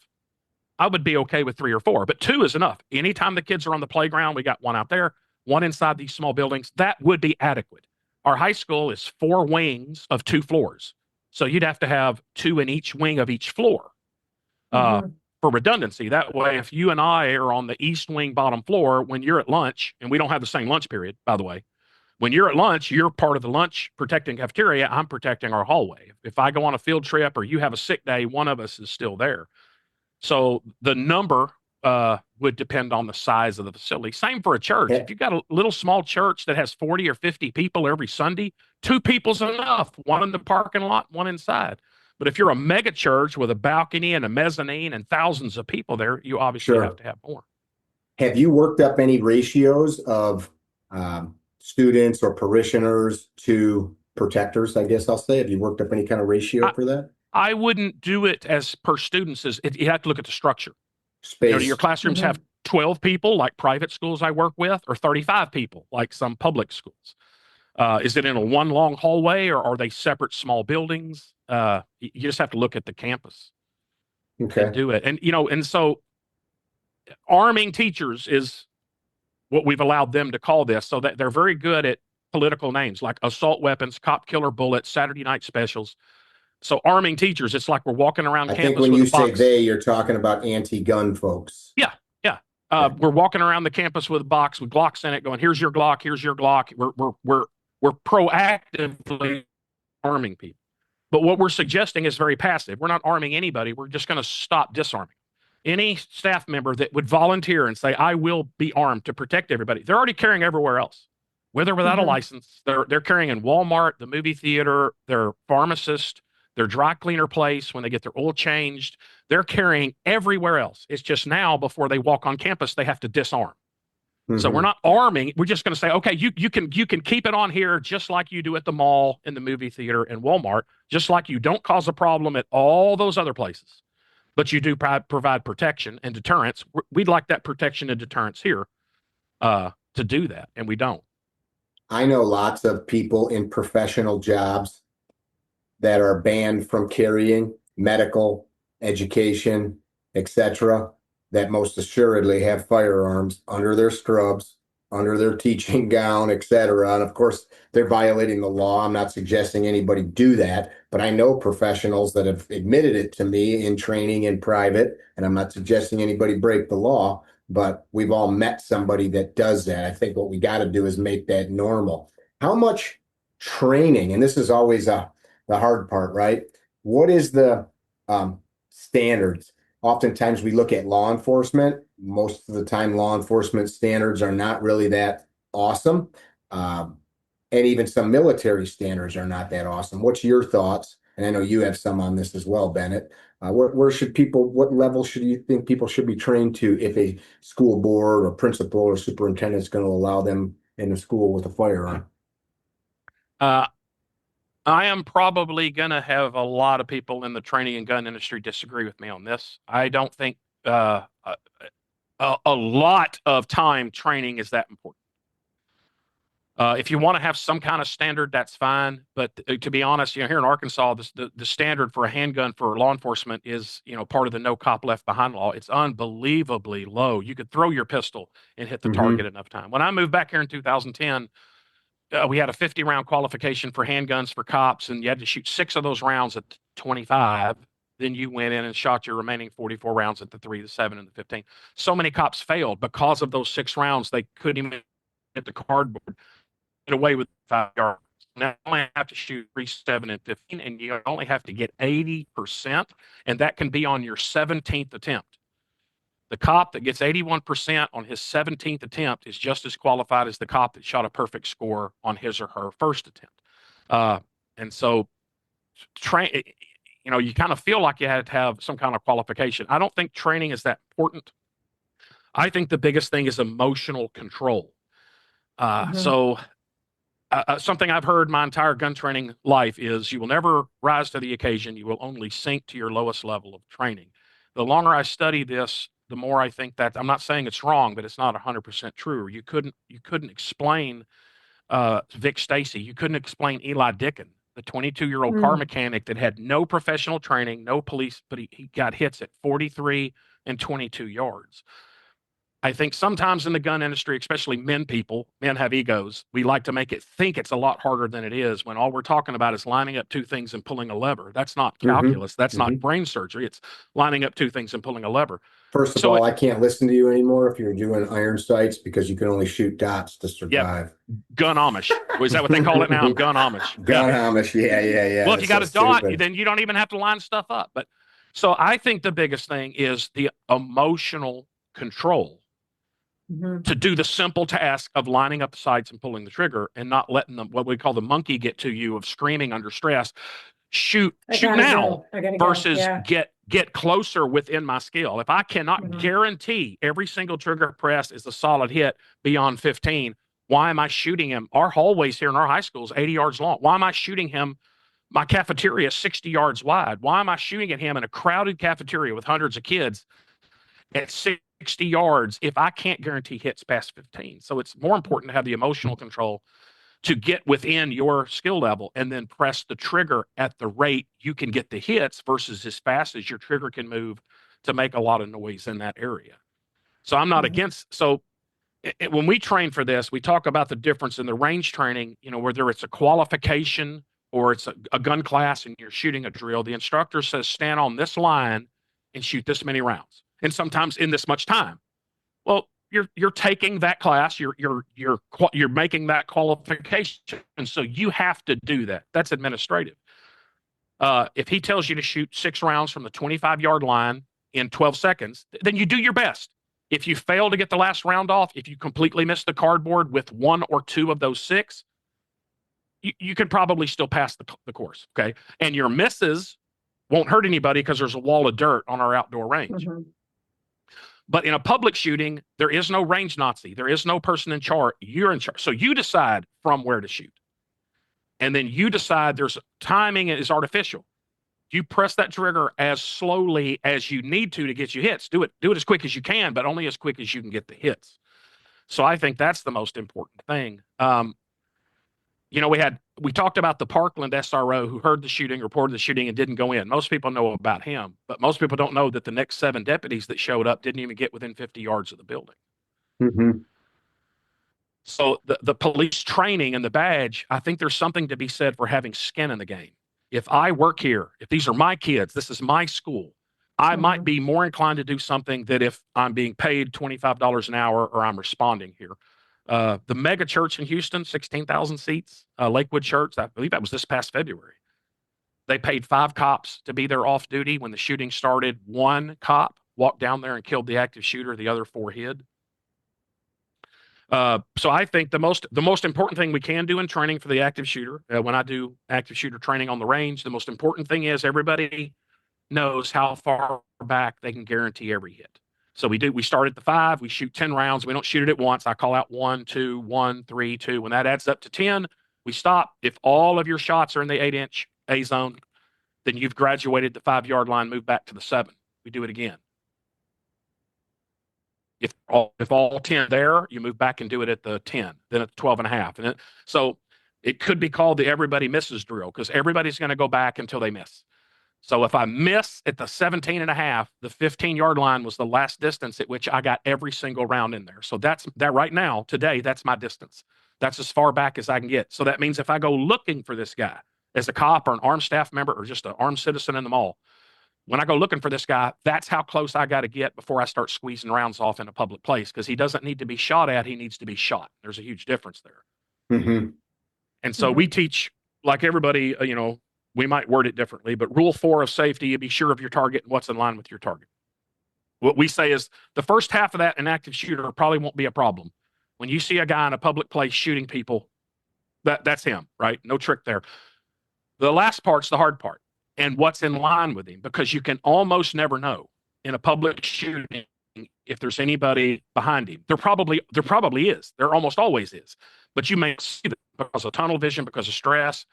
I would be okay with 3 or 4, but 2 is enough. Anytime the kids are on the playground, we got 1 out there, 1 inside these small buildings. That would be adequate. Our high school is 4 wings of 2 floors. So you'd have to have 2 in each wing of each floor for redundancy. That way, if you and I are on the east wing bottom floor, when you're at lunch, and we don't have the same lunch period, by the way, when you're at lunch, you're part of the lunch protecting cafeteria. I'm protecting our hallway. If I go on a field trip or you have a sick day, one of us is still there. So the number would depend on the size of the facility. Same for a church. If you've got a little small church that has 40 or 50 people every Sunday, 2 people's enough. 1 in the parking lot, 1 inside. But if you're a mega church with a balcony and a mezzanine and thousands of people there, you obviously have to have more. Have you worked up any ratios of students or parishioners to protectors, I guess I'll say? Have you worked up any kind of ratio for that? I wouldn't do it as per students. You have to look at the structure. Space. Do your classrooms have 12 people like private schools I work with, or 35 people like some public schools? Is it in a 1 long hallway, or are they separate small buildings? You just have to look at the campus and do it. And so arming teachers is what we've allowed them to call this, so that they're very good at political names like assault weapons, cop killer bullets, Saturday night specials. So arming teachers, it's like we're walking around campus. I think when you say they, you're talking about anti-gun folks. Yeah. We're walking around the campus with a box with Glocks in it, going, "Here's your Glock. Here's your Glock." We're proactively arming people. But what we're suggesting is very passive. We're not arming anybody. We're just going to stop disarming. Any staff member that would volunteer and say, "I will be armed to protect everybody," they're already carrying everywhere else, with or without a license. They're carrying in Walmart, the movie theater, their pharmacist, their dry cleaner place when they get their oil changed. They're carrying everywhere else. It's just now, before they walk on campus, they have to disarm. So we're not arming. We're just going to say, okay, you can keep it on here just like you do at the mall, in the movie theater, and Walmart, just like you don't cause a problem at all those other places. But you do provide protection and deterrence. We'd like that protection and deterrence here to do that, and we don't. I know lots of people in professional jobs that are banned from carrying, medical, education, etc., that most assuredly have firearms under their scrubs, under their teaching gown, etc. And of course, they're violating the law. I'm not suggesting anybody do that, but I know professionals that have admitted it to me in training in private, and I'm not suggesting anybody break the law, but we've all met somebody that does that. I think what we got to do is make that normal. How much training, and this is always the hard part, right? What is the standards? Oftentimes we look at law enforcement. Most of the time, law enforcement standards are not really that awesome. And even some military standards are not that awesome. What's your thoughts? And I know you have some on this as well, Bennett. Where should people, what level should you think people should be trained to if a school board or principal or superintendent is going to allow them in the school with a firearm? I am probably going to have a lot of people in the training and gun industry disagree with me on this. I don't think a lot of time training is that important. If you want to have some kind of standard, that's fine. But to be honest, here in Arkansas, the standard for a handgun for law enforcement is, part of the No Cop Left Behind law. It's unbelievably low. You could throw your pistol and hit the target enough time. When I moved back here in 2010, we had a 50-round qualification for handguns for cops, and you had to shoot 6 of those rounds at 25. then you went in and shot your remaining 44 rounds at the 3, the 7, and the 15. So many cops failed because of those 6 rounds. They couldn't even hit the cardboard, get away with 5 yards. Now you only have to shoot 3, 7, and 15, and you only have to get 80%, and that can be on your 17th attempt. The cop that gets 81% on his 17th attempt is just as qualified as the cop that shot a perfect score on his or her first attempt. And so, you kind of feel like you had to have some kind of qualification. I don't think training is that important. I think the biggest thing is emotional control. So something I've heard my entire gun training life is you will never rise to the occasion. You will only sink to your lowest level of training. The longer I study this, the more I think that, I'm not saying it's wrong, but it's not 100% true. You couldn't explain Vic Stacy. You couldn't explain Eli Dickin, the 22-year-old car mechanic that had no professional training, no police, but he got hits at 43 and 22 yards. I think sometimes in the gun industry, especially men have egos. We like to make it think it's a lot harder than it is when all we're talking about is lining up 2 things and pulling a lever. That's not calculus. That's not brain surgery. It's lining up 2 things and pulling a lever. First of all, I can't listen to you anymore if you're doing iron sights because you can only shoot dots to survive. Yep. Gun Amish. Is that what they call it now? Gun Amish. Gun Amish. Yeah. Well, if you got a dot, then you don't even have to line stuff up. But so I think the biggest thing is the emotional control to do the simple task of lining up the sights and pulling the trigger and not letting them, what we call the monkey, get to you of screaming under stress. Shoot now versus get closer within my skill. If I cannot guarantee every single trigger press is a solid hit beyond 15, why am I shooting him? Our hallways here in our high school is 80 yards long. Why am I shooting him? My cafeteria is 60 yards wide. Why am I shooting at him in a crowded cafeteria with hundreds of kids at 60 yards if I can't guarantee hits past 15? So it's more important to have the emotional control to get within your skill level and then press the trigger at the rate you can get the hits versus as fast as your trigger can move to make a lot of noise in that area. So I'm not against, so when we train for this, we talk about the difference in the range training, whether it's a qualification or it's a gun class and you're shooting a drill, the instructor says, stand on this line and shoot this many rounds. And sometimes in this much time. Well, you're taking that class, you're making that qualification, and so you have to do that. That's administrative. If he tells you to shoot 6 rounds from the 25-yard line in 12 seconds, then you do your best. If you fail to get the last round off, if you completely miss the cardboard with 1 or 2 of those 6, you can probably still pass the course. Okay, and your misses won't hurt anybody because there's a wall of dirt on our outdoor range. But in a public shooting, there is no range Nazi. There is no person in charge. You're in charge. So you decide from where to shoot. And then you decide there's timing is artificial. You press that trigger as slowly as you need to get you hits. Do it as quick as you can, but only as quick as you can get the hits. So I think that's the most important thing. We talked about the Parkland SRO who heard the shooting, reported the shooting, and didn't go in. Most people know about him, but most people don't know that the next 7 deputies that showed up didn't even get within 50 yards of the building. So the police training and the badge, I think there's something to be said for having skin in the game. If I work here, if these are my kids, this is my school, I might be more inclined to do something that if I'm being paid $25 an hour or I'm responding here. The mega church in Houston, 16,000 seats, Lakewood Church, I believe that was this past February. They paid 5 cops to be there off duty. When the shooting started, 1 cop walked down there and killed the active shooter. The other 4 hid. So I think the most important thing we can do in training for the active shooter, when I do active shooter training on the range, the most important thing is everybody knows how far back they can guarantee every hit. So we start at the 5, we shoot 10 rounds. We don't shoot it at once. I call out 1, 2, 1, 3, 2. When that adds up to 10, we stop. If all of your shots are in the 8-inch A zone, then you've graduated the 5-yard line, move back to the 7. We do it again. If all 10 there, you move back and do it at the 10, then at the 12.5. And so it could be called the everybody misses drill because everybody's going to go back until they miss. So if I miss at the 17.5, the 15-yard line was the last distance at which I got every single round in there. So that right now, today, that's my distance. That's as far back as I can get. So that means if I go looking for this guy as a cop or an armed staff member or just an armed citizen in the mall, when I go looking for this guy, that's how close I got to get before I start squeezing rounds off in a public place, because he doesn't need to be shot at. He needs to be shot. There's a huge difference there. Mm-hmm. And so we teach, like everybody, we might word it differently, but rule 4 of safety, you be sure of your target and what's in line with your target. What we say is the first half of that, an active shooter probably won't be a problem. When you see a guy in a public place shooting people, that's him, right? No trick there. The last part's the hard part, and what's in line with him, because you can almost never know in a public shooting if there's anybody behind him. There probably is. There almost always is. But you may see that because of tunnel vision, because of stress,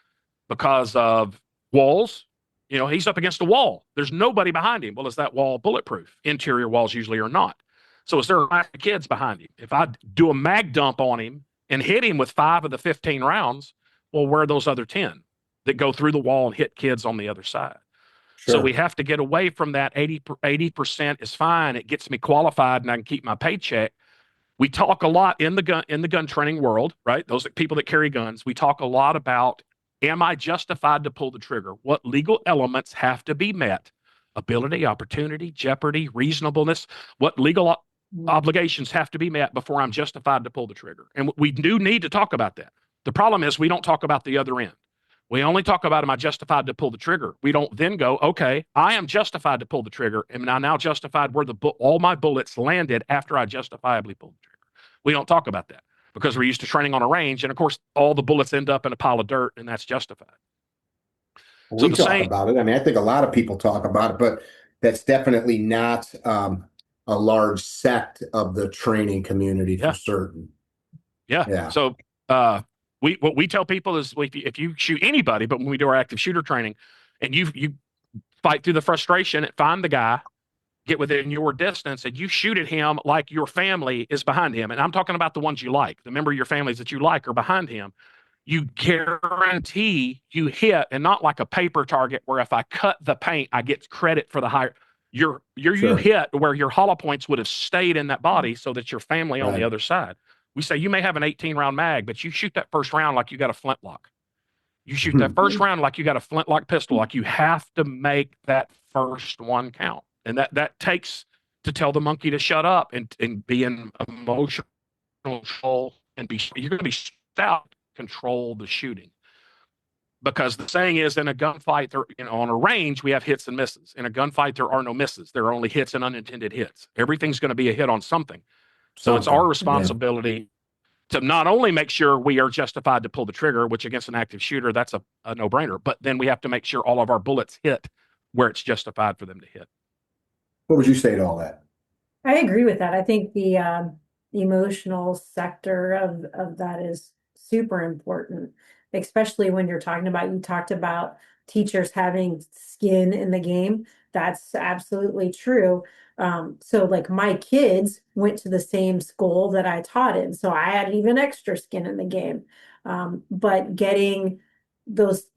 because of walls. He's up against a wall. There's nobody behind him. Well, is that wall bulletproof? Interior walls usually are not. So is there a lot of kids behind him? If I do a mag dump on him and hit him with 5 of the 15 rounds, well, where are those other 10 that go through the wall and hit kids on the other side? Sure. So we have to get away from that 80% is fine. It gets me qualified and I can keep my paycheck. We talk a lot in the gun training world, right? Those people that carry guns, we talk a lot about, am I justified to pull the trigger? What legal elements have to be met? Ability, opportunity, jeopardy, reasonableness. What legal obligations have to be met before I'm justified to pull the trigger? And we do need to talk about that. The problem is we don't talk about the other end. We only talk about, am I justified to pull the trigger? We don't then go, okay, I am justified to pull the trigger. Am I now justified where all my bullets landed after I justifiably pulled the trigger? We don't talk about that, because we're used to training on a range. And of course, all the bullets end up in a pile of dirt, and that's justified. We talk about it. I mean, I think a lot of people talk about it, but that's definitely not a large sect of the training community for certain. Yeah. So what we tell people is, if you shoot anybody, but when we do our active shooter training and you fight through the frustration and find the guy, get within your distance, and you shoot at him like your family is behind him. And I'm talking about the ones you like. The member of your families that you like are behind him. You guarantee you hit, and not like a paper target where if I cut the paint, I get credit for the higher. You hit where your hollow points would have stayed in that body, so that your family on the other side. We say you may have an 18-round mag, but you shoot that first round like you got a flintlock. You shoot that first round like you got a flintlock pistol. Like you have to make that first one count. And that takes to tell the monkey to shut up and be in emotional control, and you're going to be stout, control the shooting. Because the saying is, in a gunfight, on a range, we have hits and misses. In a gunfight, there are no misses. There are only hits and unintended hits. Everything's going to be a hit on something. So it's our responsibility to not only make sure we are justified to pull the trigger, which against an active shooter, that's a no-brainer, but then we have to make sure all of our bullets hit where it's justified for them to hit. What would you say to all that? I agree with that. I think the emotional sector of that is super important, especially when you talked about teachers having skin in the game. That's absolutely true. So like my kids went to the same school that I taught in, so I had even extra skin in the game. But getting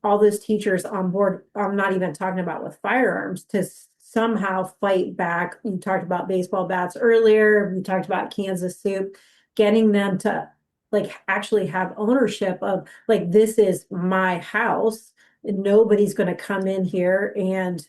all those teachers on board, I'm not even talking about with firearms, to somehow fight back. You talked about baseball bats earlier. We talked about Kansas soup, getting them to like actually have ownership of, like, this is my house and nobody's going to come in here and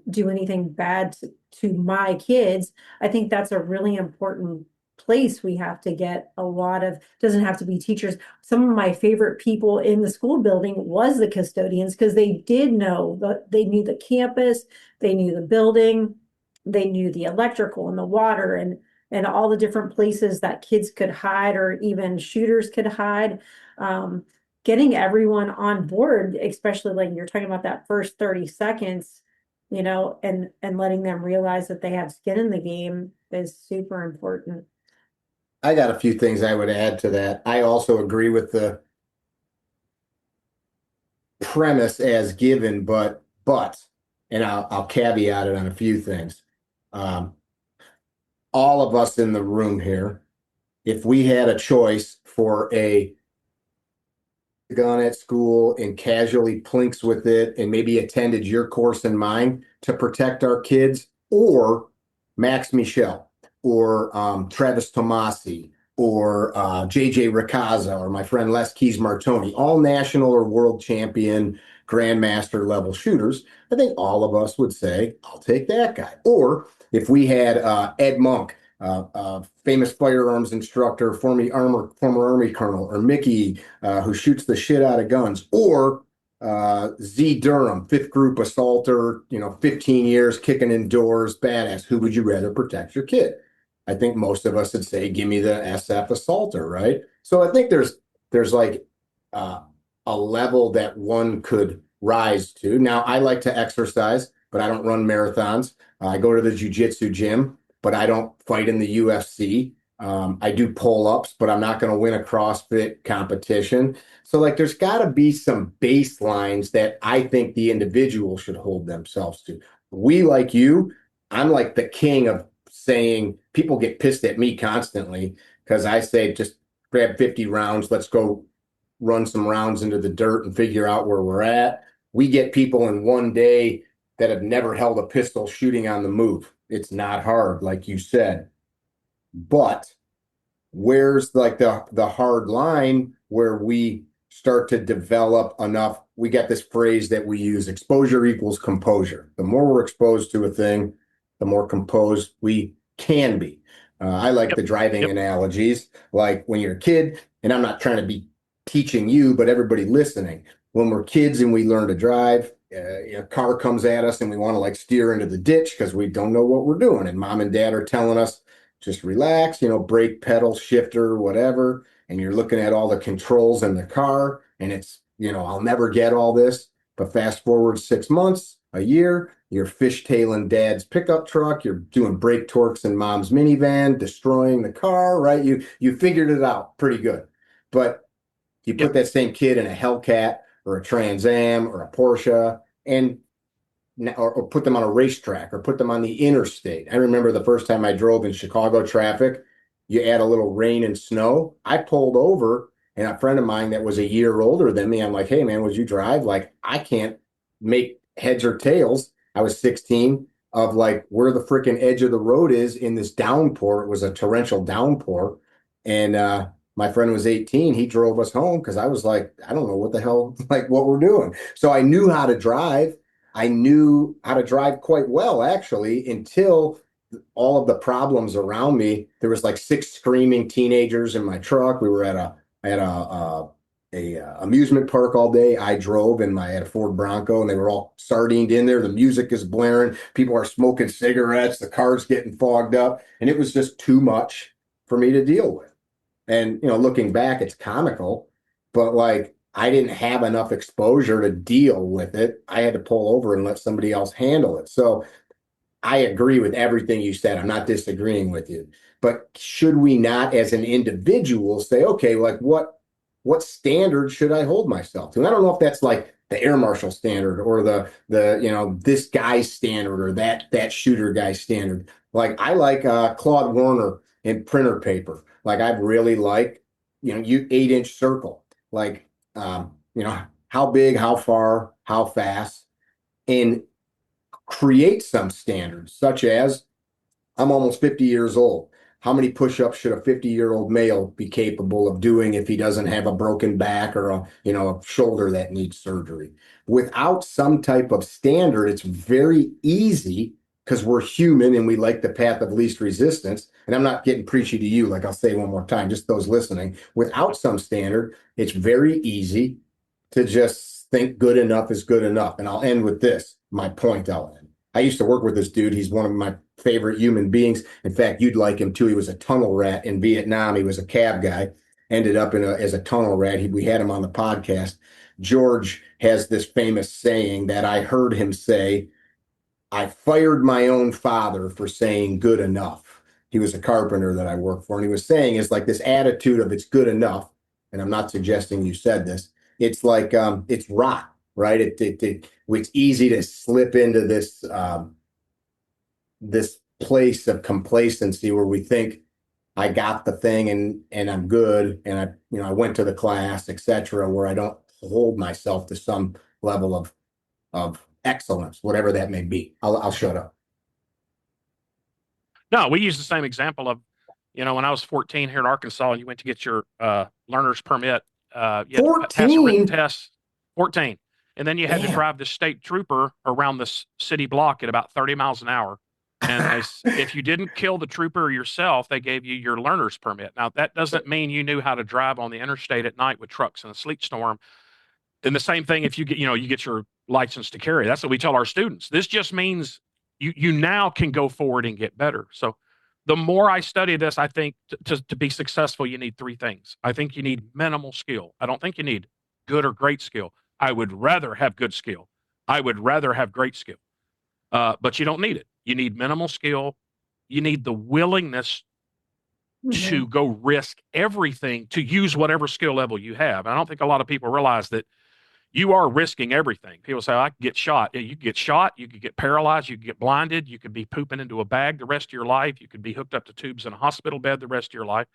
do anything bad to my kids. I think that's a really important place. We have to get a lot of, doesn't have to be teachers. Some of my favorite people in the school building was the custodians, because they did know they knew the campus, they knew the building, they knew the electrical and the water and all the different places that kids could hide, or even shooters could hide. Getting everyone on board, especially like you're talking about that first 30 seconds, and letting them realize that they have skin in the game is super important. I got a few things I would add to that. I also agree with the premise as given, but, and I'll caveat it on a few things. All of us in the room here, if we had a choice for a gun at school and casually plinks with it and maybe attended your course and mine to protect our kids, or Max Michel, or Travis Tomasi, or JJ Ricazza, or my friend Les Keys Martoni, all national or world champion grandmaster level shooters, I think all of us would say, I'll take that guy. Or if we had Ed Monk, famous firearms instructor, former Army colonel, or Mickey, who shoots the shit out of guns, or Z Durham, fifth group assaulter, 15 years kicking indoors, badass. Who would you rather protect your kid? I think most of us would say, give me the SF assaulter, right? So I think there's like a level that one could rise to. Now, I like to exercise, but I don't run marathons. I go to the jiu-jitsu gym, but I don't fight in the UFC. I do pull-ups, but I'm not going to win a CrossFit competition. So like there's got to be some baselines that I think the individual should hold themselves to. We, like you, I'm like the king of saying, people get pissed at me constantly because I say, just grab 50 rounds, let's go run some rounds into the dirt and figure out where we're at. We get people in one day that have never held a pistol shooting on the move. It's not hard, like you said. But where's like the hard line where we start to develop enough? We got this phrase that we use, exposure equals composure. The more we're exposed to a thing, the more composed we can be. I like the driving analogies, like when you're a kid, and I'm not trying to be teaching you, but everybody listening, when we're kids and we learn to drive, a car comes at us and we want to like steer into the ditch because we don't know what we're doing. And mom and dad are telling us, just relax, brake, pedal, shifter, whatever. And you're looking at all the controls in the car and it's, I'll never get all this. But fast forward 6 months, a year, you're fishtailing dad's pickup truck. You're doing brake torques in mom's minivan, destroying the car, right? You figured it out pretty good. But you put that same kid in a Hellcat or a Trans Am or a Porsche or put them on a racetrack or put them on the interstate. I remember the first time I drove in Chicago traffic, you add a little rain and snow. I pulled over and a friend of mine that was a year older than me, I'm like, hey man, would you drive? Like, I can't make heads or tails. I was 16 of like where the freaking edge of the road is in this downpour. It was a torrential downpour. And, my friend was 18. He drove us home because I was like, I don't know what the hell, like what we're doing. So I knew how to drive. I knew how to drive quite well, actually, until all of the problems around me. There was like 6 screaming teenagers in my truck. We were at a amusement park all day. I drove in I had a Ford Bronco, and they were all sardined in there. The music is blaring. People are smoking cigarettes. The car's getting fogged up, and it was just too much for me to deal with. And, looking back, it's comical, but like I didn't have enough exposure to deal with it. I had to pull over and let somebody else handle it. So I agree with everything you said. I'm not disagreeing with you. But should we not, as an individual, say, okay, like what standard should I hold myself to? And I don't know if that's like the air marshal standard or the this guy's standard or that shooter guy's standard. Like I like Claude Warner in printer paper. Like I really like, you 8-inch circle, like, how big, how far, how fast, and create some standards such as I'm almost 50 years old. How many push-ups should a 50-year-old male be capable of doing if he doesn't have a broken back or a shoulder that needs surgery? Without some type of standard, it's very easy because we're human and we like the path of least resistance. And I'm not getting preachy to you, like I'll say one more time, just those listening. Without some standard, it's very easy to just think good enough is good enough. And I'll end with this, my point I'll end. I used to work with this dude. He's one of my favorite human beings. In fact, you'd like him too. He was a tunnel rat in Vietnam. He was a cab guy, ended up as a tunnel rat. We had him on the podcast. George has this famous saying that I heard him say, I fired my own father for saying good enough. He was a carpenter that I worked for. And he was saying is like this attitude of it's good enough. And I'm not suggesting you said this. It's like, it's rot, right? It's easy to slip into this, this place of complacency where we think I got the thing and I'm good. And I went to the class, etc., where I don't hold myself to some level of excellence, whatever that may be. I'll shut up. No, we use the same example of, when I was 14 here in Arkansas and you went to get your learner's permit, you had to pass a written 14? test. 14. And then you had to Damn. drive the state trooper around the city block at about 30 miles an hour. And if you didn't kill the trooper yourself, they gave you your learner's permit. Now, that doesn't mean you knew how to drive on the interstate at night with trucks in a sleet storm. And the same thing if you get your license to carry. That's what we tell our students. This just means you now can go forward and get better. So the more I study this, I think to be successful, you need three things. I think you need minimal skill. I don't think you need good or great skill. I would rather have good skill. I would rather have great skill. But you don't need it. You need minimal skill. You need the willingness to go risk everything to use whatever skill level you have. And I don't think a lot of people realize that you are risking everything. People say, I could get shot. You could get shot. You could get paralyzed. You could get blinded. You could be pooping into a bag the rest of your life. You could be hooked up to tubes in a hospital bed the rest of your life.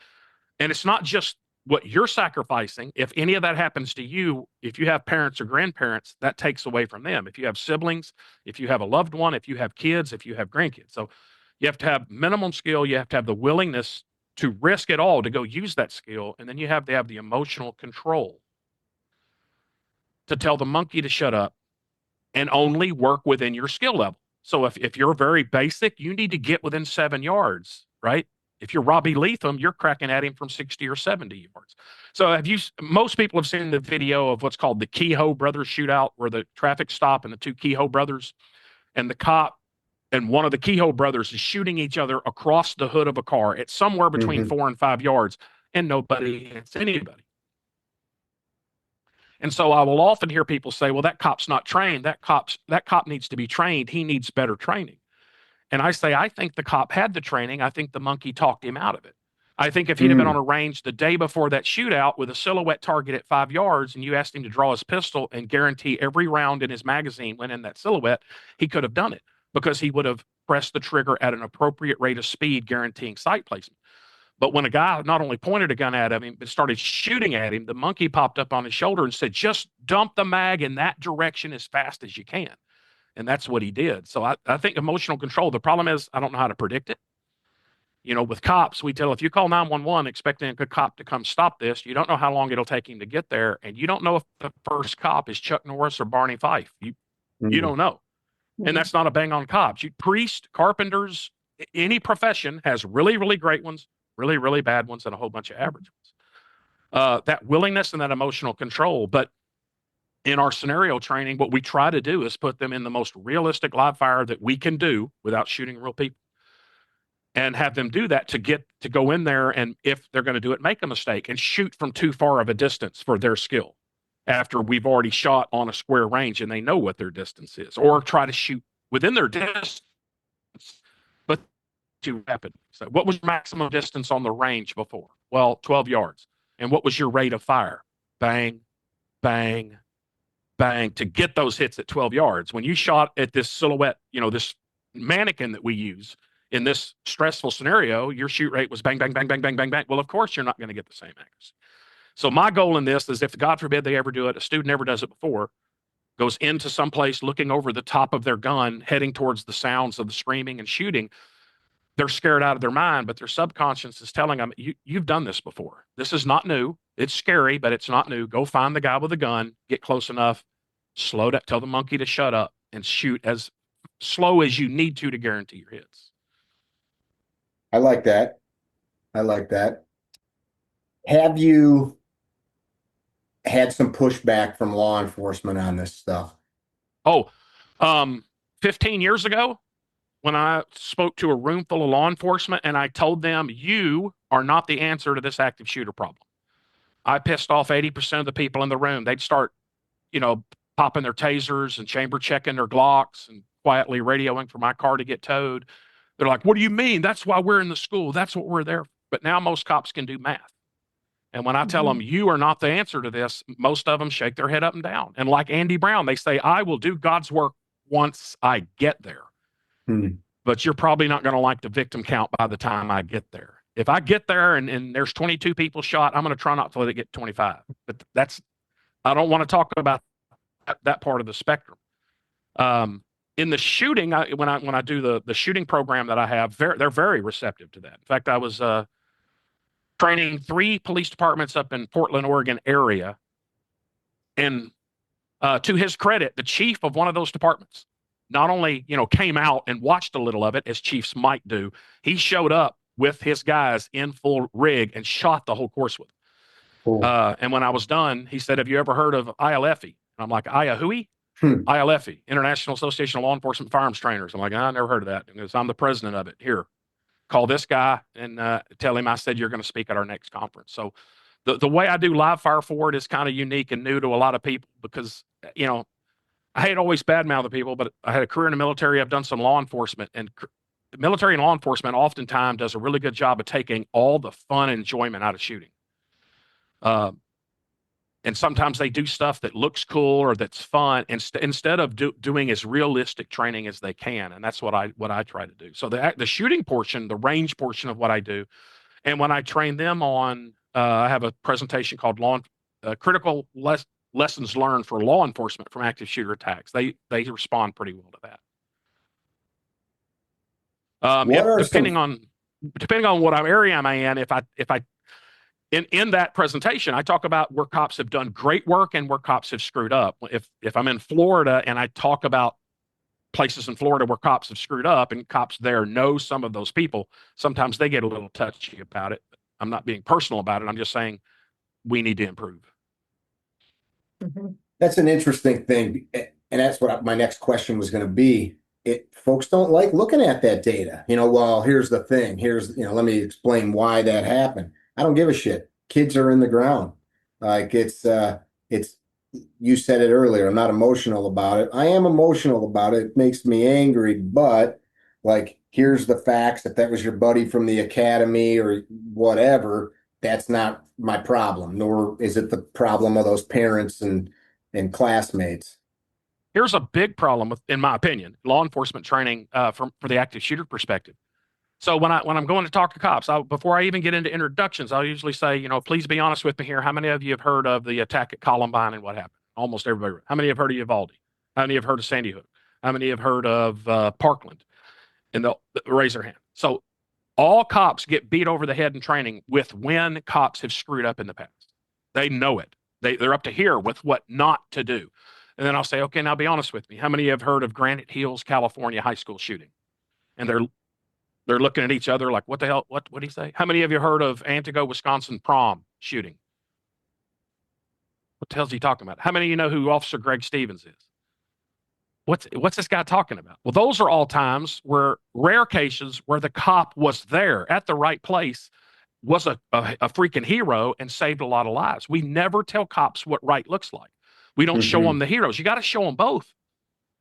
And it's not just what you're sacrificing. If any of that happens to you, if you have parents or grandparents, that takes away from them. If you have siblings, if you have a loved one, if you have kids, if you have grandkids. So you have to have minimum skill. You have to have the willingness to risk it all to go use that skill. And then you have to have the emotional control to tell the monkey to shut up and only work within your skill level. So if you're very basic, you need to get within 7 yards, right? If you're Robbie Leatham, you're cracking at him from 60 or 70 yards. So most people have seen the video of what's called the Kehoe brothers shootout, where the traffic stop and the two Kehoe brothers and the cop and one of the Kehoe brothers is shooting each other across the hood of a car at somewhere between 4 and 5 yards, and nobody hits anybody. And so I will often hear people say, well, that cop's not trained. That cop needs to be trained. He needs better training. And I say, I think the cop had the training. I think the monkey talked him out of it. I think if he'd have been on a range the day before that shootout with a silhouette target at 5 yards and you asked him to draw his pistol and guarantee every round in his magazine went in that silhouette, he could have done it because he would have pressed the trigger at an appropriate rate of speed, guaranteeing sight placement. But when a guy not only pointed a gun at him, but started shooting at him, the monkey popped up on his shoulder and said, just dump the mag in that direction as fast as you can. And that's what he did. So I think emotional control, the problem is I don't know how to predict it. With cops, we tell if you call 911 expecting a cop to come stop this, you don't know how long it'll take him to get there. And you don't know if the first cop is Chuck Norris or Barney Fife. You don't know. And that's not a bang on cops. Priests, carpenters, any profession has really, really great ones, really, really bad ones, and a whole bunch of average ones. That willingness and that emotional control. But in our scenario training, what we try to do is put them in the most realistic live fire that we can do without shooting real people, and have them do that to go in there. And if they're going to do it, make a mistake and shoot from too far of a distance for their skill after we've already shot on a square range and they know what their distance is, or try to shoot within their distance, but too rapid. So what was your maximum distance on the range before? Well, 12 yards. And what was your rate of fire? Bang, bang, bang, to get those hits at 12 yards. When you shot at this silhouette, this mannequin that we use in this stressful scenario, your shoot rate was bang, bang, bang, bang, bang, bang, bang. Well, of course, you're not going to get the same accuracy. So my goal in this is if, God forbid, they ever do it, a student never does it before, goes into someplace looking over the top of their gun, heading towards the sounds of the screaming and shooting, they're scared out of their mind, but their subconscious is telling them, you've done this before. This is not new. It's scary, but it's not new. Go find the guy with the gun, get close enough, slow down, tell the monkey to shut up, and shoot as slow as you need to guarantee your hits. I like that. Have you had some pushback from law enforcement on this stuff? 15 years ago, when I spoke to a room full of law enforcement and I told them, you are not the answer to this active shooter problem, I pissed off 80% of the people in the room. They'd start, popping their tasers and chamber checking their Glocks and quietly radioing for my car to get towed. They're like, what do you mean? That's why we're in the school. That's what we're there for. But now most cops can do math. And when I tell them, you are not the answer to this, most of them shake their head up and down. And like Andy Brown, they say, I will do God's work once I get there. But you're probably not going to like the victim count by the time I get there. If I get there and there's 22 people shot, I'm going to try not to let it get 25. But I don't want to talk about that part of the spectrum. In the shooting, when I do the shooting program that I have, they're very receptive to that. In fact, I was training 3 police departments up in Portland, Oregon area, and To his credit, the chief of one of those departments not only, came out and watched a little of it, as chiefs might do, he showed up with his guys in full rig and shot the whole course with them. Cool. And when I was done, he said, "Have you ever heard of ILFE?" And I'm like, "IAHUI?" Hmm. ILFE, International Association of Law Enforcement Firearms Trainers. I'm like, "I never heard of that." Because I'm the president of it. Here, call this guy and tell him I said you're going to speak at our next conference. So the way I do live fire forward is kind of unique and new to a lot of people because, I hate always badmouth the people, but I had a career in the military. I've done some law enforcement, and the military and law enforcement oftentimes does a really good job of taking all the fun and enjoyment out of shooting. And sometimes they do stuff that looks cool or that's fun instead of doing as realistic training as they can. And that's what I try to do. So the shooting portion, the range portion of what I do, and when I train them on, I have a presentation called Critical Lessons Learned for Law Enforcement from Active Shooter Attacks. They respond pretty well to that. Depending on what area I'm in, if I in that presentation, I talk about where cops have done great work and where cops have screwed up. If I'm in Florida and I talk about places in Florida where cops have screwed up and cops there know some of those people, sometimes they get a little touchy about it. I'm not being personal about it. I'm just saying we need to improve. Mm-hmm. That's an interesting thing. And that's what my next question was going to be. Folks don't like looking at that data. Well, here's the thing. Let me explain why that happened. I don't give a shit. Kids are in the ground. Like it's, you said it earlier. I'm not emotional about it. I am emotional about it. It makes me angry, but like, here's the facts. If that was your buddy from the academy or whatever, that's not my problem, nor is it the problem of those parents and classmates. Here's a big problem with, in my opinion, law enforcement training for the active shooter perspective. So when I'm going to talk to cops, before I even get into introductions, I'll usually say, please be honest with me here. How many of you have heard of the attack at Columbine and what happened? Almost everybody. How many have heard of Uvalde? How many have heard of Sandy Hook? How many have heard of Parkland? And they'll raise their hand. So all cops get beat over the head in training with when cops have screwed up in the past. They know it. They're up to here with what not to do. And then I'll say, okay, now be honest with me. How many have heard of Granite Hills, California high school shooting? And they're looking at each other like, what the hell? What did he say? How many of you heard of Antigo, Wisconsin prom shooting? What the hell's he talking about? How many of you know who Officer Greg Stevens is? What's this guy talking about? Well, those are all times where rare cases where the cop was there at the right place, was a freaking hero and saved a lot of lives. We never tell cops what right looks like. We don't show them the heroes. You got to show them both.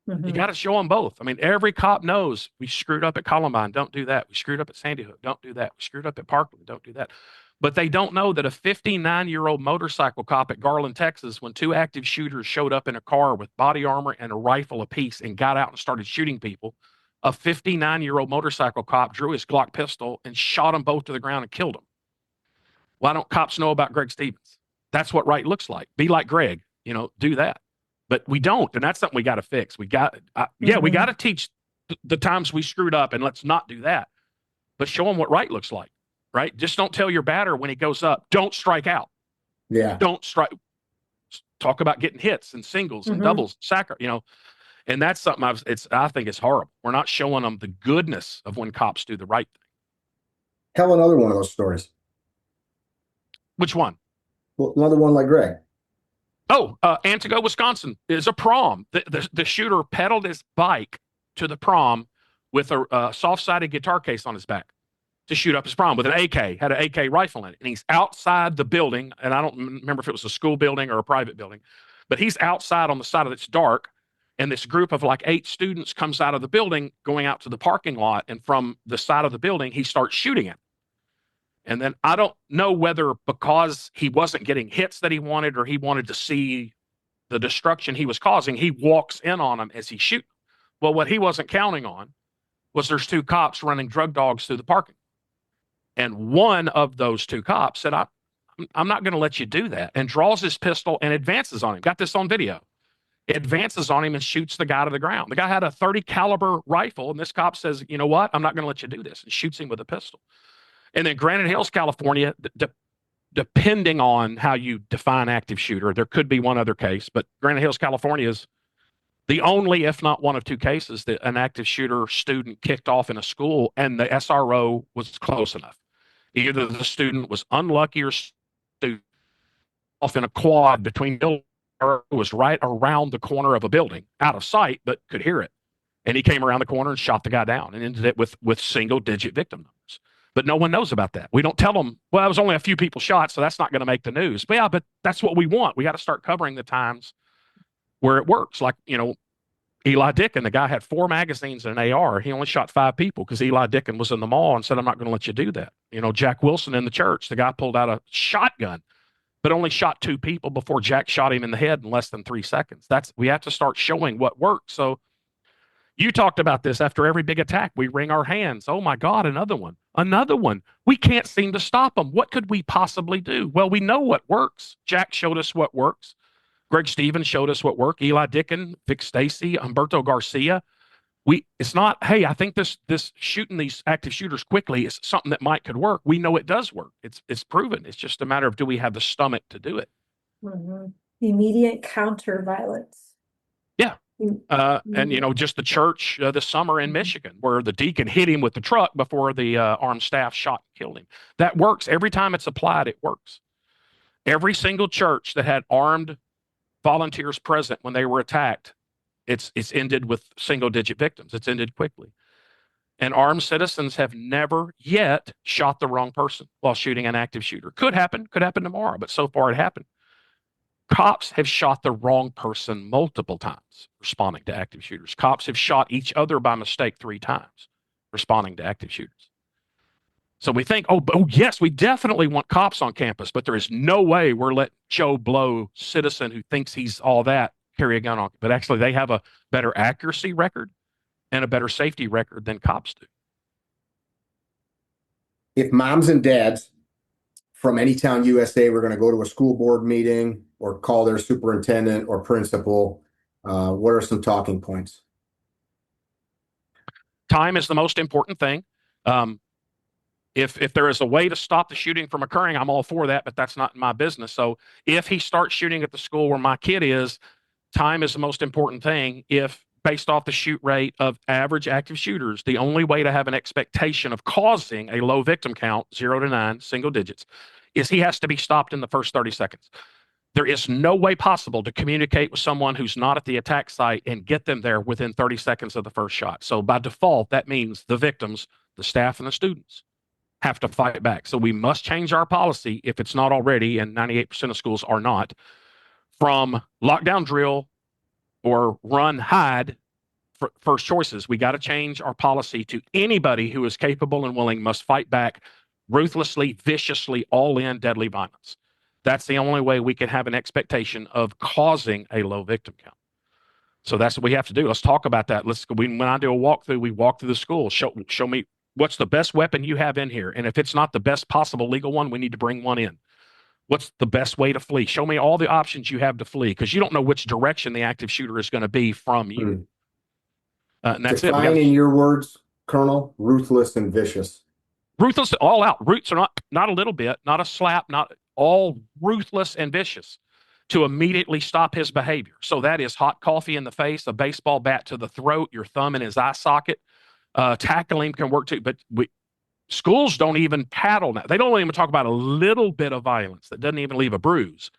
Mm-hmm. You got to show them both. I mean, every cop knows we screwed up at Columbine. Don't do that. We screwed up at Sandy Hook. Don't do that. We screwed up at Parkland. Don't do that. But they don't know that a 59-year-old motorcycle cop at Garland, Texas, when two active shooters showed up in a car with body armor and a rifle apiece and got out and started shooting people, a 59-year-old motorcycle cop drew his Glock pistol and shot them both to the ground and killed them. Why don't cops know about Greg Stevens? That's what right looks like. Be like Greg, do that. But we don't, and that's something we got to fix. We got to teach the times we screwed up, and let's not do that. But show them what right looks like, right? Just don't tell your batter when he goes up, don't strike out. Yeah. Don't strike. Talk about getting hits and singles and doubles, and that's something I think it's horrible. We're not showing them the goodness of when cops do the right thing. Tell another one of those stories. Which one? Well, another one like Greg. Oh, Antigo, Wisconsin is a prom. The shooter pedaled his bike to the prom with a soft-sided guitar case on his back to shoot up his prom with an AK, had an AK rifle in it. And he's outside the building, and I don't remember if it was a school building or a private building, but he's outside on the side of it's dark, and this group of like 8 students comes out of the building going out to the parking lot, and from the side of the building, he starts shooting it. And then I don't know whether because he wasn't getting hits that he wanted or he wanted to see the destruction he was causing, he walks in on him as he shoots. Well, what he wasn't counting on was there's 2 cops running drug dogs through the parking. And one of those 2 cops said, I'm not going to let you do that, and draws his pistol and advances on him. Got this on video. Advances on him and shoots the guy to the ground. The guy had a 30 caliber rifle, and this cop says, you know what? I'm not going to let you do this, and shoots him with a pistol. And then Granite Hills, California, depending on how you define active shooter, there could be one other case, but Granite Hills, California is the only, if not one of two cases, that an active shooter student kicked off in a school and the SRO was close enough. Either the student was unlucky or student off in a quad between buildings, or was right around the corner of a building, out of sight, but could hear it. And he came around the corner and shot the guy down and ended it with single-digit victim numbers. But no one knows about that. We don't tell them, well, it was only a few people shot, so that's not going to make the news. But yeah, but that's what we want. We got to start covering the times where it works. Like, Eli Dickin, the guy had 4 magazines and an AR. He only shot 5 people because Eli Dickin was in the mall and said, I'm not going to let you do that. Jack Wilson in the church, the guy pulled out a shotgun, but only shot 2 people before Jack shot him in the head in less than 3 seconds. We have to start showing what works. So you talked about this. After every big attack, we wring our hands. Oh my God, another one. We can't seem to stop them. What could we possibly do? Well, we know what works. Jack showed us what works. Greg Stevens showed us what worked. Eli Dickin, Vic Stacy, Humberto Garcia. It's not, hey, I think this shooting these active shooters quickly is something that could work. We know it does work. It's proven. It's just a matter of, do we have the stomach to do it? Mm-hmm. Immediate counter violence. Yeah. And just the church this summer in Michigan, where the deacon hit him with the truck before the armed staff shot and killed him. That works. Every time it's applied, it works. Every single church that had armed volunteers present when they were attacked, it's ended with single-digit victims. It's ended quickly. And armed citizens have never yet shot the wrong person while shooting an active shooter. Could happen tomorrow, but so far it happened. Cops have shot the wrong person multiple times responding to active shooters. Cops have shot each other by mistake 3 times responding to active shooters. So we think, oh yes, we definitely want cops on campus, but there is no way we're letting Joe Blow, citizen who thinks he's all that, carry a gun on. But actually, they have a better accuracy record and a better safety record than cops do. If moms and dads from any town USA were going to go to a school board meeting or call their superintendent or principal, what are some talking points? Time is the most important thing. If there is a way to stop the shooting from occurring, I'm all for that, but that's not my business. So if he starts shooting at the school where my kid is, time is the most important thing. If based off the shoot rate of average active shooters, the only way to have an expectation of causing a low victim count, 0 to 9, single digits, is he has to be stopped in the first 30 seconds. There is no way possible to communicate with someone who's not at the attack site and get them there within 30 seconds of the first shot. So by default, that means the victims, the staff, and the students have to fight back. So we must change our policy, if it's not already, and 98% of schools are not, from lockdown drill or run hide for first choices. We got to change our policy to anybody who is capable and willing must fight back ruthlessly, viciously, all in deadly violence. That's the only way we can have an expectation of causing a low victim count. So that's what we have to do. Let's talk about that. When I do a walkthrough, we walk through the school. Show me what's the best weapon you have in here. And if it's not the best possible legal one, we need to bring one in. What's the best way to flee? Show me all the options you have to flee, because you don't know which direction the active shooter is going to be from you. And that's Define in your words, Colonel, ruthless and vicious. Ruthless, all out. Roots are not a little bit, not a slap, not all ruthless and vicious to immediately stop his behavior. So that is hot coffee in the face, a baseball bat to the throat, your thumb in his eye socket. Tackling can work too, but schools don't even paddle now. They don't even talk about a little bit of violence that doesn't even leave a bruise.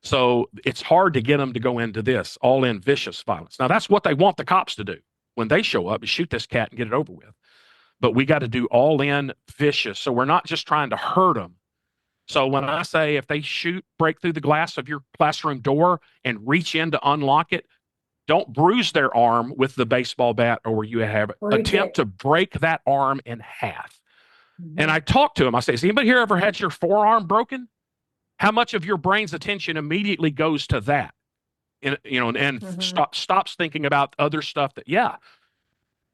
So it's hard to get them to go into this all-in vicious violence. Now, that's what they want the cops to do when they show up, is shoot this cat and get it over with. But we got to do all-in vicious. So we're not just trying to hurt them. So when I say if they break through the glass of your classroom door and reach in to unlock it, don't bruise their arm with the baseball bat or where you have it. Attempt to break that arm in half. Mm-hmm. And I talked to him. I say, has anybody here ever had your forearm broken? How much of your brain's attention immediately goes to that? And stops thinking about other stuff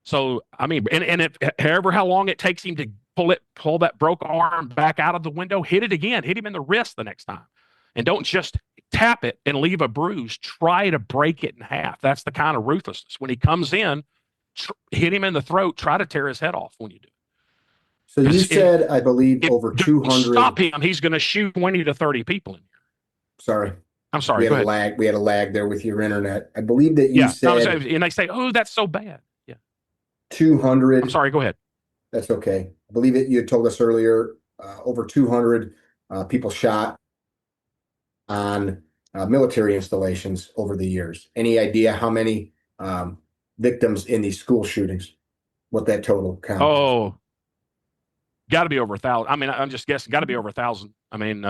So, I mean, however how long it takes him to pull that broke arm back out of the window, hit it again, hit him in the wrist the next time. And don't just tap it and leave a bruise. Try to break it in half. That's the kind of ruthlessness. When he comes in, hit him in the throat, try to tear his head off when you do. So you 'Cause said, I believe, if over you stop 200. him, he's going to shoot 20 to 30 people in here. Sorry, I'm we sorry. had Go a ahead. lag. We had a lag there with your internet. I believe that you Yeah. No, said and they say, oh, that's so bad. Yeah. I'm 200. sorry. Go ahead. That's okay. I believe that you had told us earlier, over 200 people shot on military installations over the years. Any idea how many victims in these school shootings? What that total count is? Oh, got to be over 1,000. I mean, I'm just guessing. Got to be over 1,000. I mean,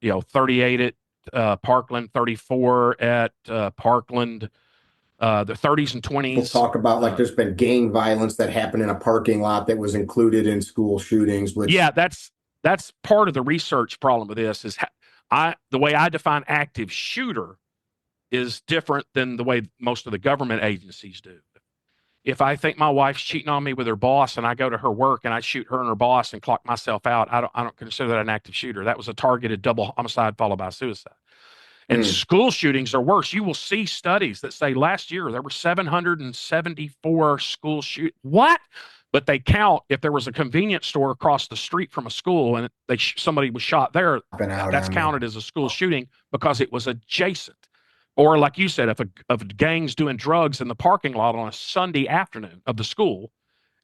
38 at Parkland, 34 at Parkland, the 30s and People 20s. talk about like there's been gang violence that happened in a parking lot that was included in school shootings, Yeah, which that's part of the research problem with this is the way I define active shooter is different than the way most of the government agencies do. If I think my wife's cheating on me with her boss and I go to her work and I shoot her and her boss and clock myself out, I don't consider that an active shooter. That was a targeted double homicide followed by suicide. And school shootings are worse. You will see studies that say last year there were 774 school shoot. What? But they count if there was a convenience store across the street from a school and somebody was shot there. That's counted as a school shooting because it was adjacent. Or like you said, if a gang's doing drugs in the parking lot on a Sunday afternoon of the school,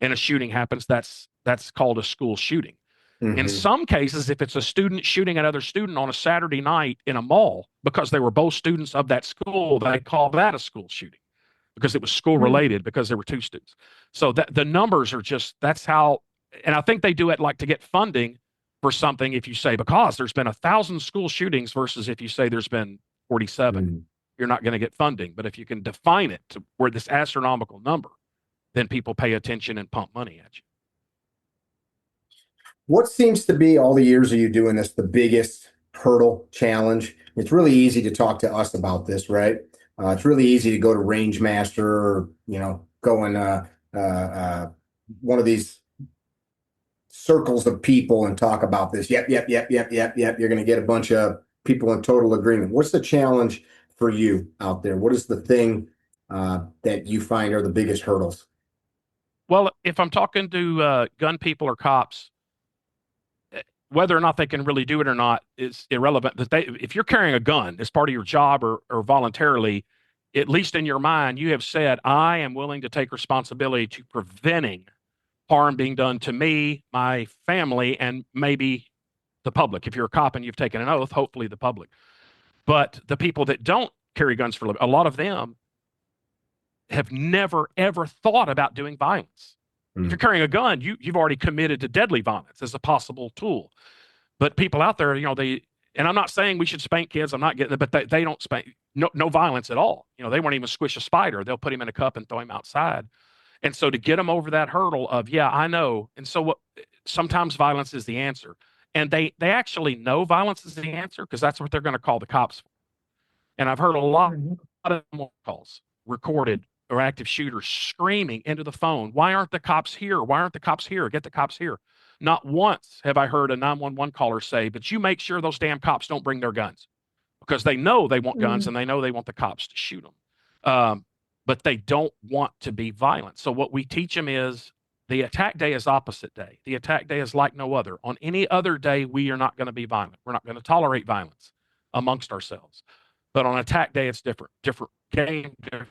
and a shooting happens, that's called a school shooting. In some cases, if it's a student shooting another student on a Saturday night in a mall because they were both students of that school, they call that a school shooting because it was school related because there were two students. So that the numbers are just that's how, and I think they do it like to get funding for something. If you say because there's been 1,000 school shootings versus if you say there's been 47, you're not going to get funding. But if you can define it to where this astronomical number, then people pay attention and pump money at you. What seems to be all the years of you doing this, the biggest hurdle challenge? It's really easy to talk to us about this, right? It's really easy to go to Range Master or, go in one of these circles of people and talk about this. Yep. You're going to get a bunch of people in total agreement. What's the challenge for you out there? What is the thing that you find are the biggest hurdles? Well, if I'm talking to gun people or cops, whether or not they can really do it or not is irrelevant. If you're carrying a gun as part of your job or voluntarily, at least in your mind, you have said, I am willing to take responsibility to preventing harm being done to me, my family, and maybe the public. If you're a cop and you've taken an oath, hopefully the public. But the people that don't carry guns for a living, a lot of them have never, ever thought about doing violence. If you're carrying a gun, you've already committed to deadly violence as a possible tool. But people out there, and I'm not saying we should spank kids. I'm not getting it, but they don't spank. No violence at all. They won't even squish a spider. They'll put him in a cup and throw him outside. And so to get them over that hurdle of, yeah, I know. And so sometimes violence is the answer. And they actually know violence is the answer because that's what they're going to call the cops for. And I've heard a lot of calls recorded or active shooters screaming into the phone, why aren't the cops here? Why aren't the cops here? Get the cops here. Not once have I heard a 911 caller say, but you make sure those damn cops don't bring their guns because they know they want guns and they know they want the cops to shoot them. But they don't want to be violent. So what we teach them is the attack day is opposite day. The attack day is like no other. On any other day, we are not going to be violent. We're not going to tolerate violence amongst ourselves. But on attack day, it's different. Different game, different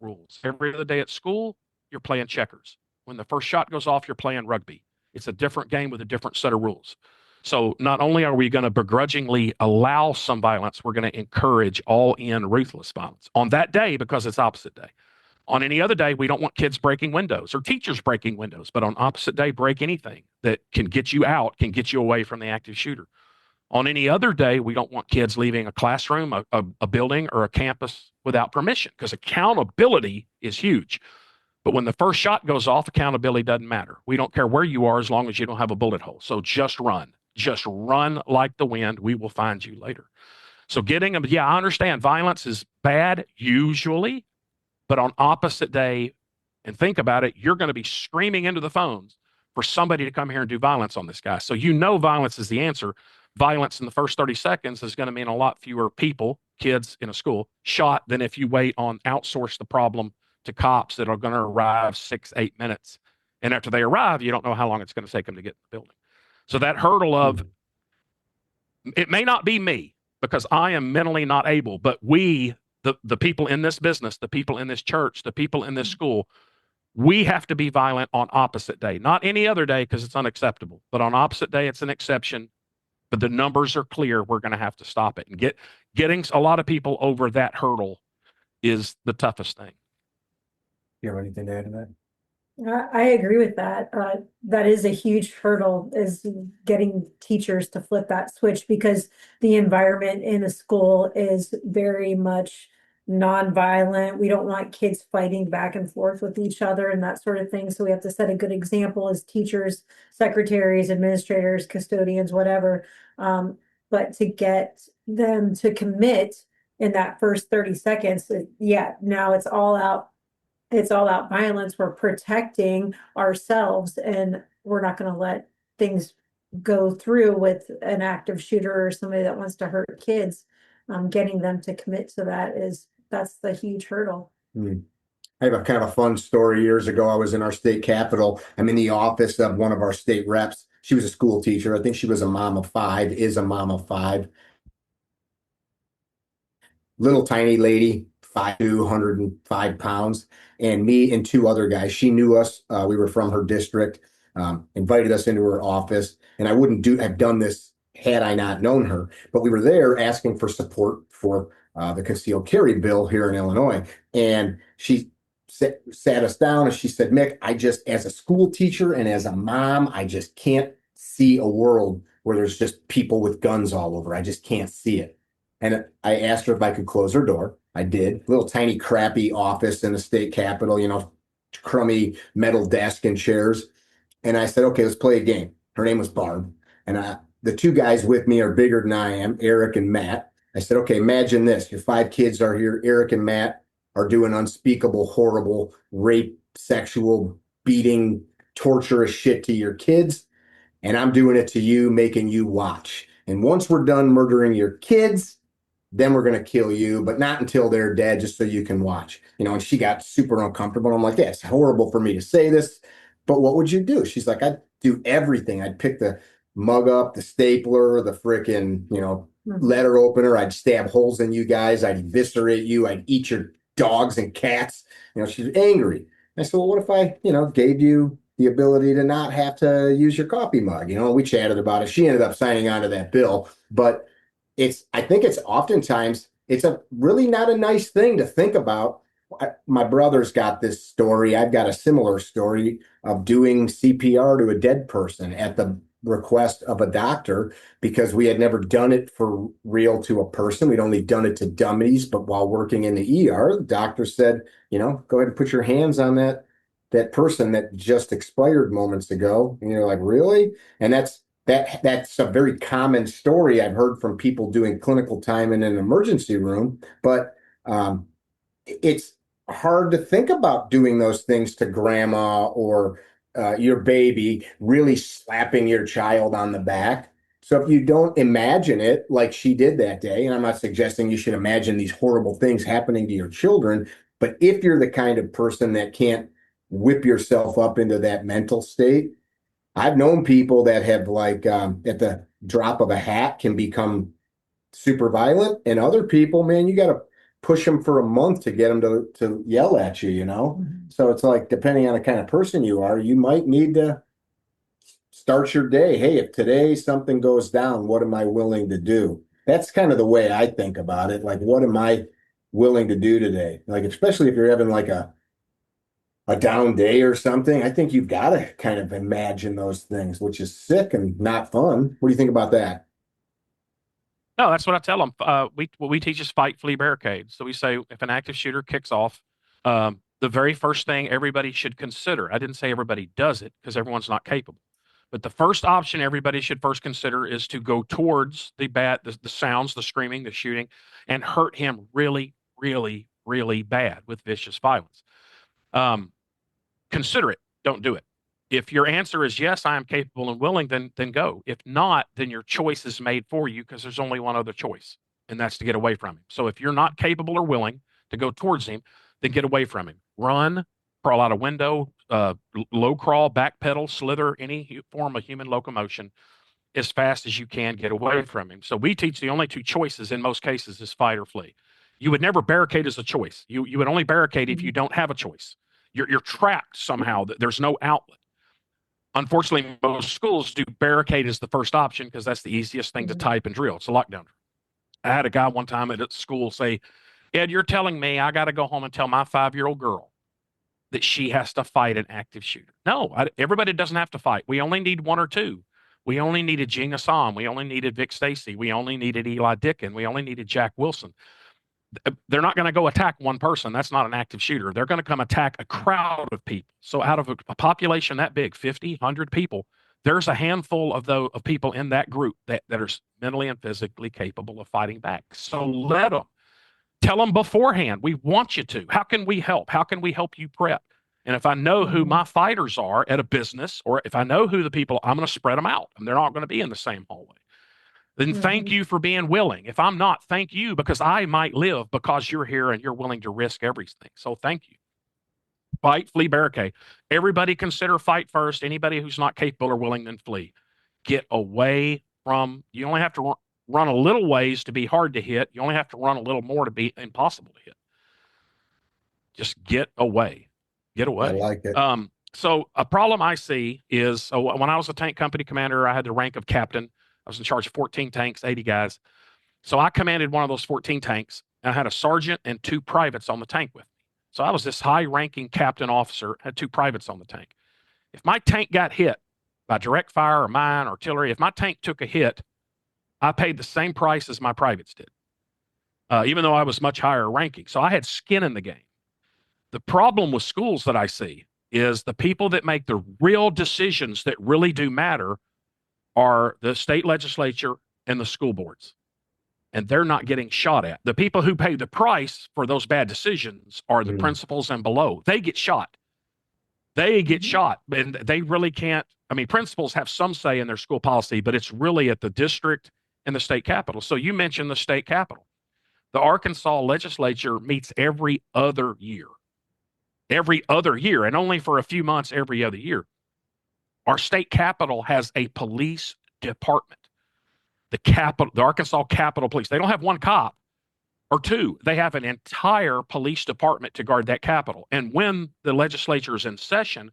rules. Every other day at school, you're playing checkers. When the first shot goes off, you're playing rugby. It's a different game with a different set of rules. So not only are we going to begrudgingly allow some violence, we're going to encourage all-in ruthless violence on that day because it's opposite day. On any other day, we don't want kids breaking windows or teachers breaking windows, but on opposite day, break anything that can get you out, can get you away from the active shooter. On any other day, we don't want kids leaving a classroom, a building, or a campus without permission because accountability is huge. But when the first shot goes off, accountability doesn't matter. We don't care where you are as long as you don't have a bullet hole. So just run. Just run like the wind. We will find you later. So getting them, yeah, I understand violence is bad usually, but on opposite day, and think about it, you're going to be screaming into the phones for somebody to come here and do violence on this guy. So violence is the answer. Violence in the first 30 seconds is going to mean a lot fewer people, kids in a school, shot than if you wait on outsource the problem to cops that are going to arrive 6-8 minutes And after they arrive, you don't know how long it's going to take them to get in the building. So that hurdle of, it may not be me because I am mentally not able, but we, the people in this business, the people in this church, the people in this school, we have to be violent on opposite day, not any other day because it's unacceptable, but on opposite day, it's an exception. But the numbers are clear. We're going to have to stop it, and getting a lot of people over that hurdle is the toughest thing. You have anything to add to that? I agree with that. That is a huge hurdle, is getting teachers to flip that switch, because the environment in a school is very much nonviolent. We don't want kids fighting back and forth with each other and that sort of thing. So we have to set a good example as teachers, secretaries, administrators, custodians, whatever. But to get them to commit in that first 30 seconds, now it's all out violence. We're protecting ourselves, and we're not going to let things go through with an active shooter or somebody that wants to hurt kids. Getting them to commit to that's the huge hurdle. I have a kind of a fun story. Years ago, I was in our state capitol. I'm in the office of one of our state reps. She was a school teacher. I think she was a mom of five, is a mom of five. Little tiny lady, 5'2", 105 pounds, and me and two other guys. She knew us. We were from her district, invited us into her office, and I wouldn't have done this had I not known her. But we were there asking for support for the concealed carry bill here in Illinois. And she sat us down and she said, Mick, as a school teacher and as a mom, I just can't see a world where there's just people with guns all over. I just can't see it. And I asked her if I could close her door. I did. Little tiny crappy office in the state capitol, crummy metal desk and chairs. And I said, okay, let's play a game. Her name was Barb. And the two guys with me are bigger than I am, Eric and Matt. I said, okay, imagine this. Your five kids are here. Eric and Matt are doing unspeakable, horrible, rape, sexual, beating, torturous shit to your kids. And I'm doing it to you, making you watch. And once we're done murdering your kids, then we're going to kill you, but not until they're dead, just so you can watch. And she got super uncomfortable. I'm like, yeah, it's horrible for me to say this, but what would you do? She's like, I'd do everything. I'd pick the mug up, the stapler, the frickin', letter opener. I'd stab holes in you guys. I'd eviscerate you. I'd eat your dogs and cats. She's angry. I said, well, what if I, gave you the ability to not have to use your coffee mug? We chatted about it. She ended up signing on to that bill, but I think it's oftentimes, it's a really not a nice thing to think about. My brother's got this story. I've got a similar story of doing CPR to a dead person at the request of a doctor, because we had never done it for real to a person. We'd only done it to dummies. But while working in the ER, the doctor said, go ahead and put your hands on that person that just expired moments ago. And you're like, really? And that's a very common story I've heard from people doing clinical time in an emergency room. But it's hard to think about doing those things to grandma or your baby, really slapping your child on the back. So if you don't imagine it like she did that day, and I'm not suggesting you should imagine these horrible things happening to your children, but if you're the kind of person that can't whip yourself up into that mental state, I've known people that have at the drop of a hat can become super violent, and other people, man, you got to push them for a month to get them to yell at you, So it's like, depending on the kind of person you are, you might need to start your day. Hey, if today something goes down, what am I willing to do? That's kind of the way I think about it. Like, what am I willing to do today? Like, especially if you're having a down day or something, I think you've got to kind of imagine those things, which is sick and not fun. What do you think about that? No, that's what I tell them. What we teach is fight, flee, barricade. So we say if an active shooter kicks off, the very first thing everybody should consider, I didn't say everybody does it because everyone's not capable, but the first option everybody should first consider is to go towards the sounds, the screaming, the shooting, and hurt him really, really, really bad with vicious violence. Consider it. Don't do it. If your answer is yes, I am capable and willing, then go. If not, then your choice is made for you, because there's only one other choice, and that's to get away from him. So if you're not capable or willing to go towards him, then get away from him. Run, crawl out a window, low crawl, backpedal, slither, any form of human locomotion as fast as you can get away from him. So we teach the only two choices in most cases is fight or flee. You would never barricade as a choice. You would only barricade if you don't have a choice. You're trapped somehow. There's no outlet. Unfortunately, most schools do barricade as the first option because that's the easiest thing to type and drill. It's a lockdown. I had a guy one time at a school say, Ed, you're telling me I got to go home and tell my 5-year-old girl that she has to fight an active shooter. No, everybody doesn't have to fight. We only need one or two. We only needed Jing Assam. We only needed Vic Stacy. We only needed Eli Dickin. We only needed Jack Wilson. They're not going to go attack one person. That's not an active shooter. They're going to come attack a crowd of people. So out of a population that big, 50, 100 people, there's a handful of people in that group that are mentally and physically capable of fighting back. So let them. Tell them beforehand. We want you to. How can we help? How can we help you prep? And if I know who my fighters are at a business, or if I know who the people, I'm going to spread them out. And they're not going to be in the same hallway. Then thank you for being willing. If I'm not, thank you, because I might live because you're here and you're willing to risk everything. So thank you. Fight, flee, barricade. Everybody consider fight first. Anybody who's not capable or willing, then flee. Get away from, you only have to run a little ways to be hard to hit. You only have to run a little more to be impossible to hit. Just get away. Get away. I like it. So a problem I see is when I was a tank company commander, I had the rank of captain. I was in charge of 14 tanks, 80 guys. So I commanded one of those 14 tanks, and I had a sergeant and 2 privates on the tank with me. So I was this high-ranking captain officer, had 2 privates on the tank. If my tank got hit by direct fire or mine, artillery, if my tank took a hit, I paid the same price as my privates did, even though I was much higher ranking. So I had skin in the game. The problem with schools that I see is the people that make the real decisions that really do matter are the state legislature and the school boards. And they're not getting shot at. The people who pay the price for those bad decisions are the principals and below. They get shot. They get shot, and they really can't. I mean, principals have some say in their school policy, but it's really at the district and the state capitol. So you mentioned the state capitol. The Arkansas legislature meets every other year, and only for a few months every other year. Our state capitol has a police department. The Arkansas Capitol Police. They don't have 1 cop or 2. They have an entire police department to guard that capitol. And when the legislature is in session,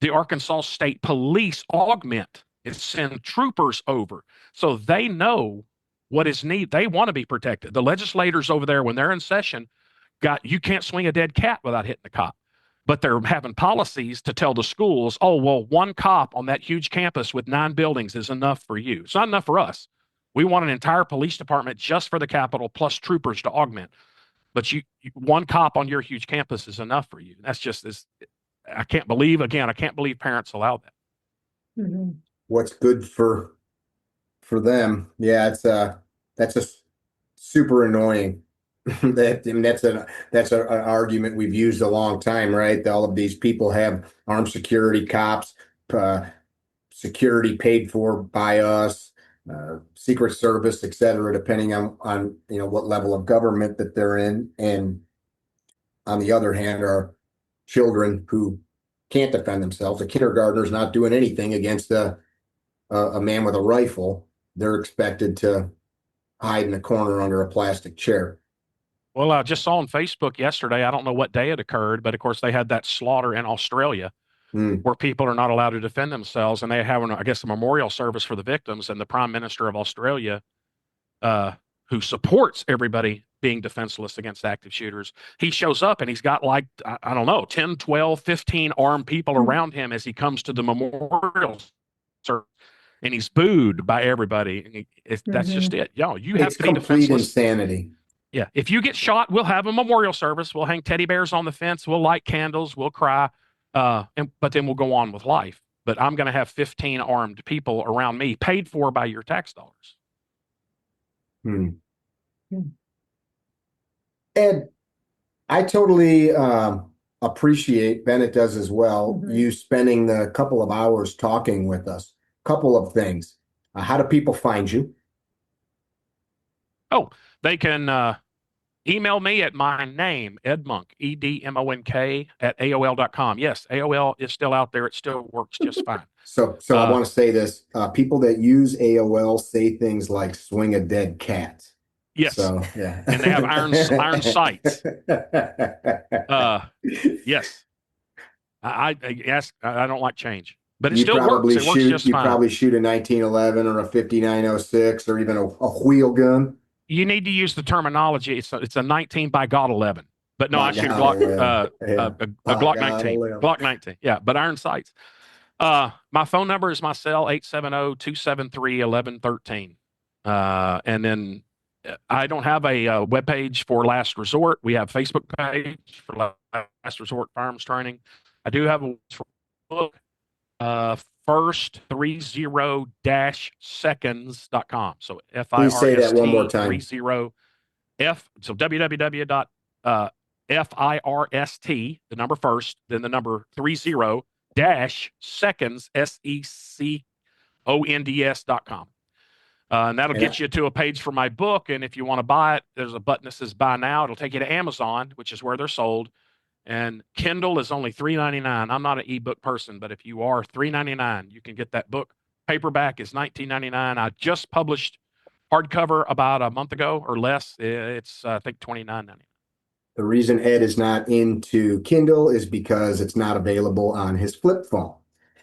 the Arkansas State Police augment and send troopers over. So they know what is needed. They want to be protected. The legislators over there, when they're in session, you can't swing a dead cat without hitting a cop. But they're having policies to tell the schools, oh, well, 1 cop on that huge campus with 9 buildings is enough for you. It's not enough for us. We want an entire police department just for the Capitol plus troopers to augment. But 1 cop on your huge campus is enough for you. That's just this. I can't believe parents allow that. What's good for them? Yeah, that's a super annoying. That's an argument we've used a long time, right? All of these people have armed security cops, security paid for by us, Secret Service, et cetera, depending on what level of government that they're in. And on the other hand, are children who can't defend themselves. A kindergartner's not doing anything against a man with a rifle. They're expected to hide in a corner under a plastic chair. Well, I just saw on Facebook yesterday, I don't know what day it occurred, but of course they had that slaughter in Australia where people are not allowed to defend themselves. And they have, I guess, a memorial service for the victims. And the Prime Minister of Australia, who supports everybody being defenseless against active shooters, he shows up and he's got like, I don't know, 10, 12, 15 armed people around him as he comes to the memorial service. And he's booed by everybody. That's just it. You have to be defenseless. Complete insanity. Yeah. If you get shot, we'll have a memorial service. We'll hang teddy bears on the fence. We'll light candles. We'll cry. But then we'll go on with life. But I'm going to have 15 armed people around me paid for by your tax dollars. Ed, I totally appreciate, Bennett does as well, you spending the couple of hours talking with us. Couple of things. How do people find you? Oh, they can email me at my name, Ed Monk, EDMONK at AOL.com. Yes, AOL is still out there. It still works just fine. So I want to say this. People that use AOL say things like swing a dead cat. Yes. So, yeah. And they have iron sights. Yes. Yes, I don't like change. But it still works. It works just fine. You probably shoot a 1911 or a 5906 or even a wheel gun. You need to use the terminology. It's a 19 by God 11. But no, I shoot a Glock, a Glock 19. Glock 19. Yeah, but iron sights. My phone number is my cell, 870-273-1113. And then I don't have a webpage for Last Resort. We have Facebook page for Last Resort Firearms Training. I do have a book, first30-seconds.com. So Please say that one more time. 30 so www.first, the number first, then the number 30-seconds, seconds.com. And that'll get you to a page for my book. And if you want to buy it, there's a button that says buy now. It'll take you to Amazon, which is where they're sold. And Kindle is only $3.99. I'm not an ebook person, but if you are, $3.99, you can get that book. Paperback is $19.99. I just published hardcover about a month ago or less. It's I think $29.99. The reason Ed is not into Kindle is because it's not available on his flip phone.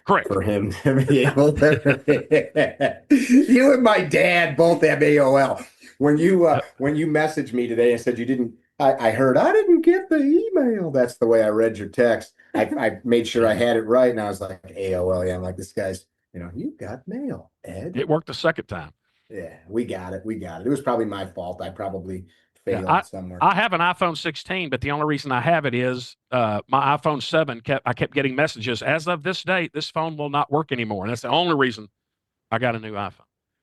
Correct. For him to be able to. You and my dad both have AOL. When you messaged me today and said you didn't, I heard I didn't get the email. That's the way I read your text. I made sure I had it right, and I was like, AOL. Yeah, I'm like, this guy's, you got mail, Ed. It worked the second time. Yeah, we got it. It was probably my fault. I probably failed somewhere. I have an iPhone 16, but the only reason I have it is my iPhone 7 I kept getting messages. As of this date, this phone will not work anymore. And that's the only reason I got a new iPhone.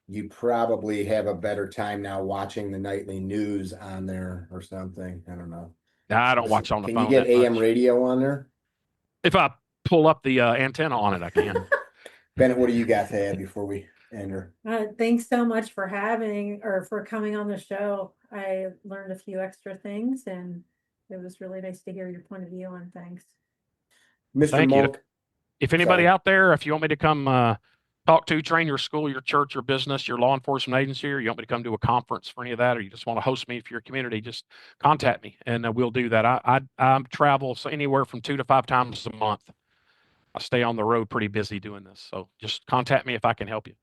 You probably have a better time now watching the nightly news on there or something. I don't know. I don't watch on the phone. Can you get AM radio on there? If I pull up the antenna on it, I can. Bennett, what do you got to add before we end her? Thanks so much for for coming on the show. I learned a few extra things, and it was really nice to hear your point of view on things. Mr. Monk. If anybody out there, if you want me to come talk to, train your school, your church, your business, your law enforcement agency, or you want me to come to a conference for any of that, or you just want to host me for your community, just contact me and we'll do that. I travel anywhere from 2 to 5 times a month. I stay on the road pretty busy doing this. So just contact me if I can help you.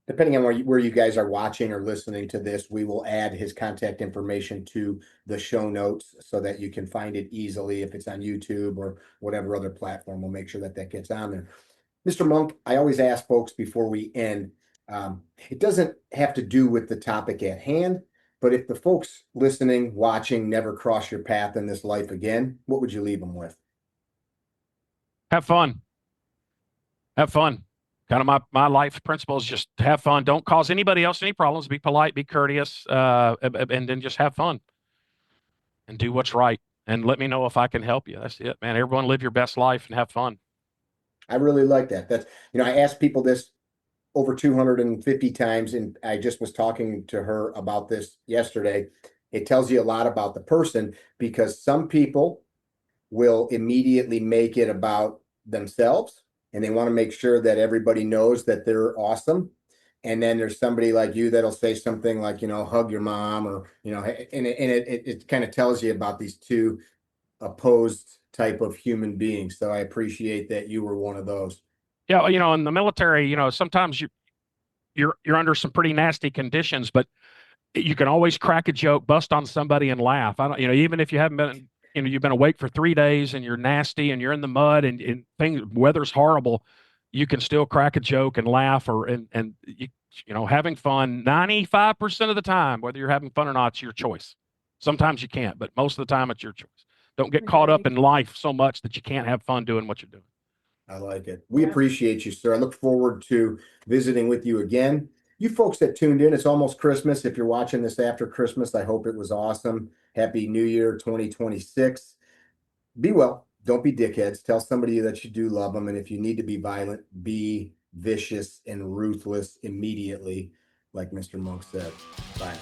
Depending on where you guys are watching or listening to this, we will add his contact information to the show notes so that you can find it easily. If it's on YouTube or whatever other platform, we'll make sure that gets on there. Mr. Monk, I always ask folks before we end, it doesn't have to do with the topic at hand, but if the folks listening, watching, never cross your path in this life again, what would you leave them with? Have fun. Have fun. Kind of my life principle is just have fun. Don't cause anybody else any problems. Be polite, be courteous, and then just have fun and do what's right. And let me know if I can help you. That's it, man. Everyone live your best life and have fun. I really like that. That's, I asked people this over 250 times, and I just was talking to her about this yesterday. It tells you a lot about the person, because some people will immediately make it about themselves, and they want to make sure that everybody knows that they're awesome. And then there's somebody like you that'll say something like, hug your mom, or, and it kind of tells you about these two opposed type of human beings. So I appreciate that you were one of those. Yeah, in the military, sometimes you're under some pretty nasty conditions, but you can always crack a joke, bust on somebody, and laugh. Even if you haven't been, you've been awake for 3 days and you're nasty and you're in the mud and weather's horrible, you can still crack a joke and laugh, having fun 95% of the time, whether you're having fun or not, it's your choice. Sometimes you can't, but most of the time it's your choice. Don't get caught up in life so much that you can't have fun doing what you're doing. I like it. We appreciate you, sir. I look forward to visiting with you again. You folks that tuned in, it's almost Christmas. If you're watching this after Christmas, I hope it was awesome. Happy New Year 2026. Be well. Don't be dickheads. Tell somebody that you do love them. And if you need to be violent, be vicious and ruthless immediately, like Mr. Monk said. Bye.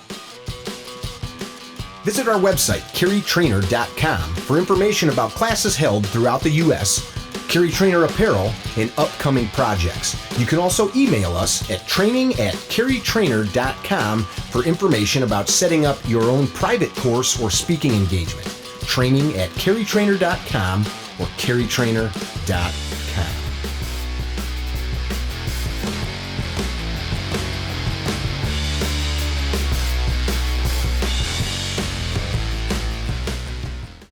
Visit our website, carrytrainer.com, for information about classes held throughout the U.S., Carry Trainer apparel, and upcoming projects. You can also email us at training@carrytrainer.com for information about setting up your own private course or speaking engagement. Training@carrytrainer.com or carrytrainer.com.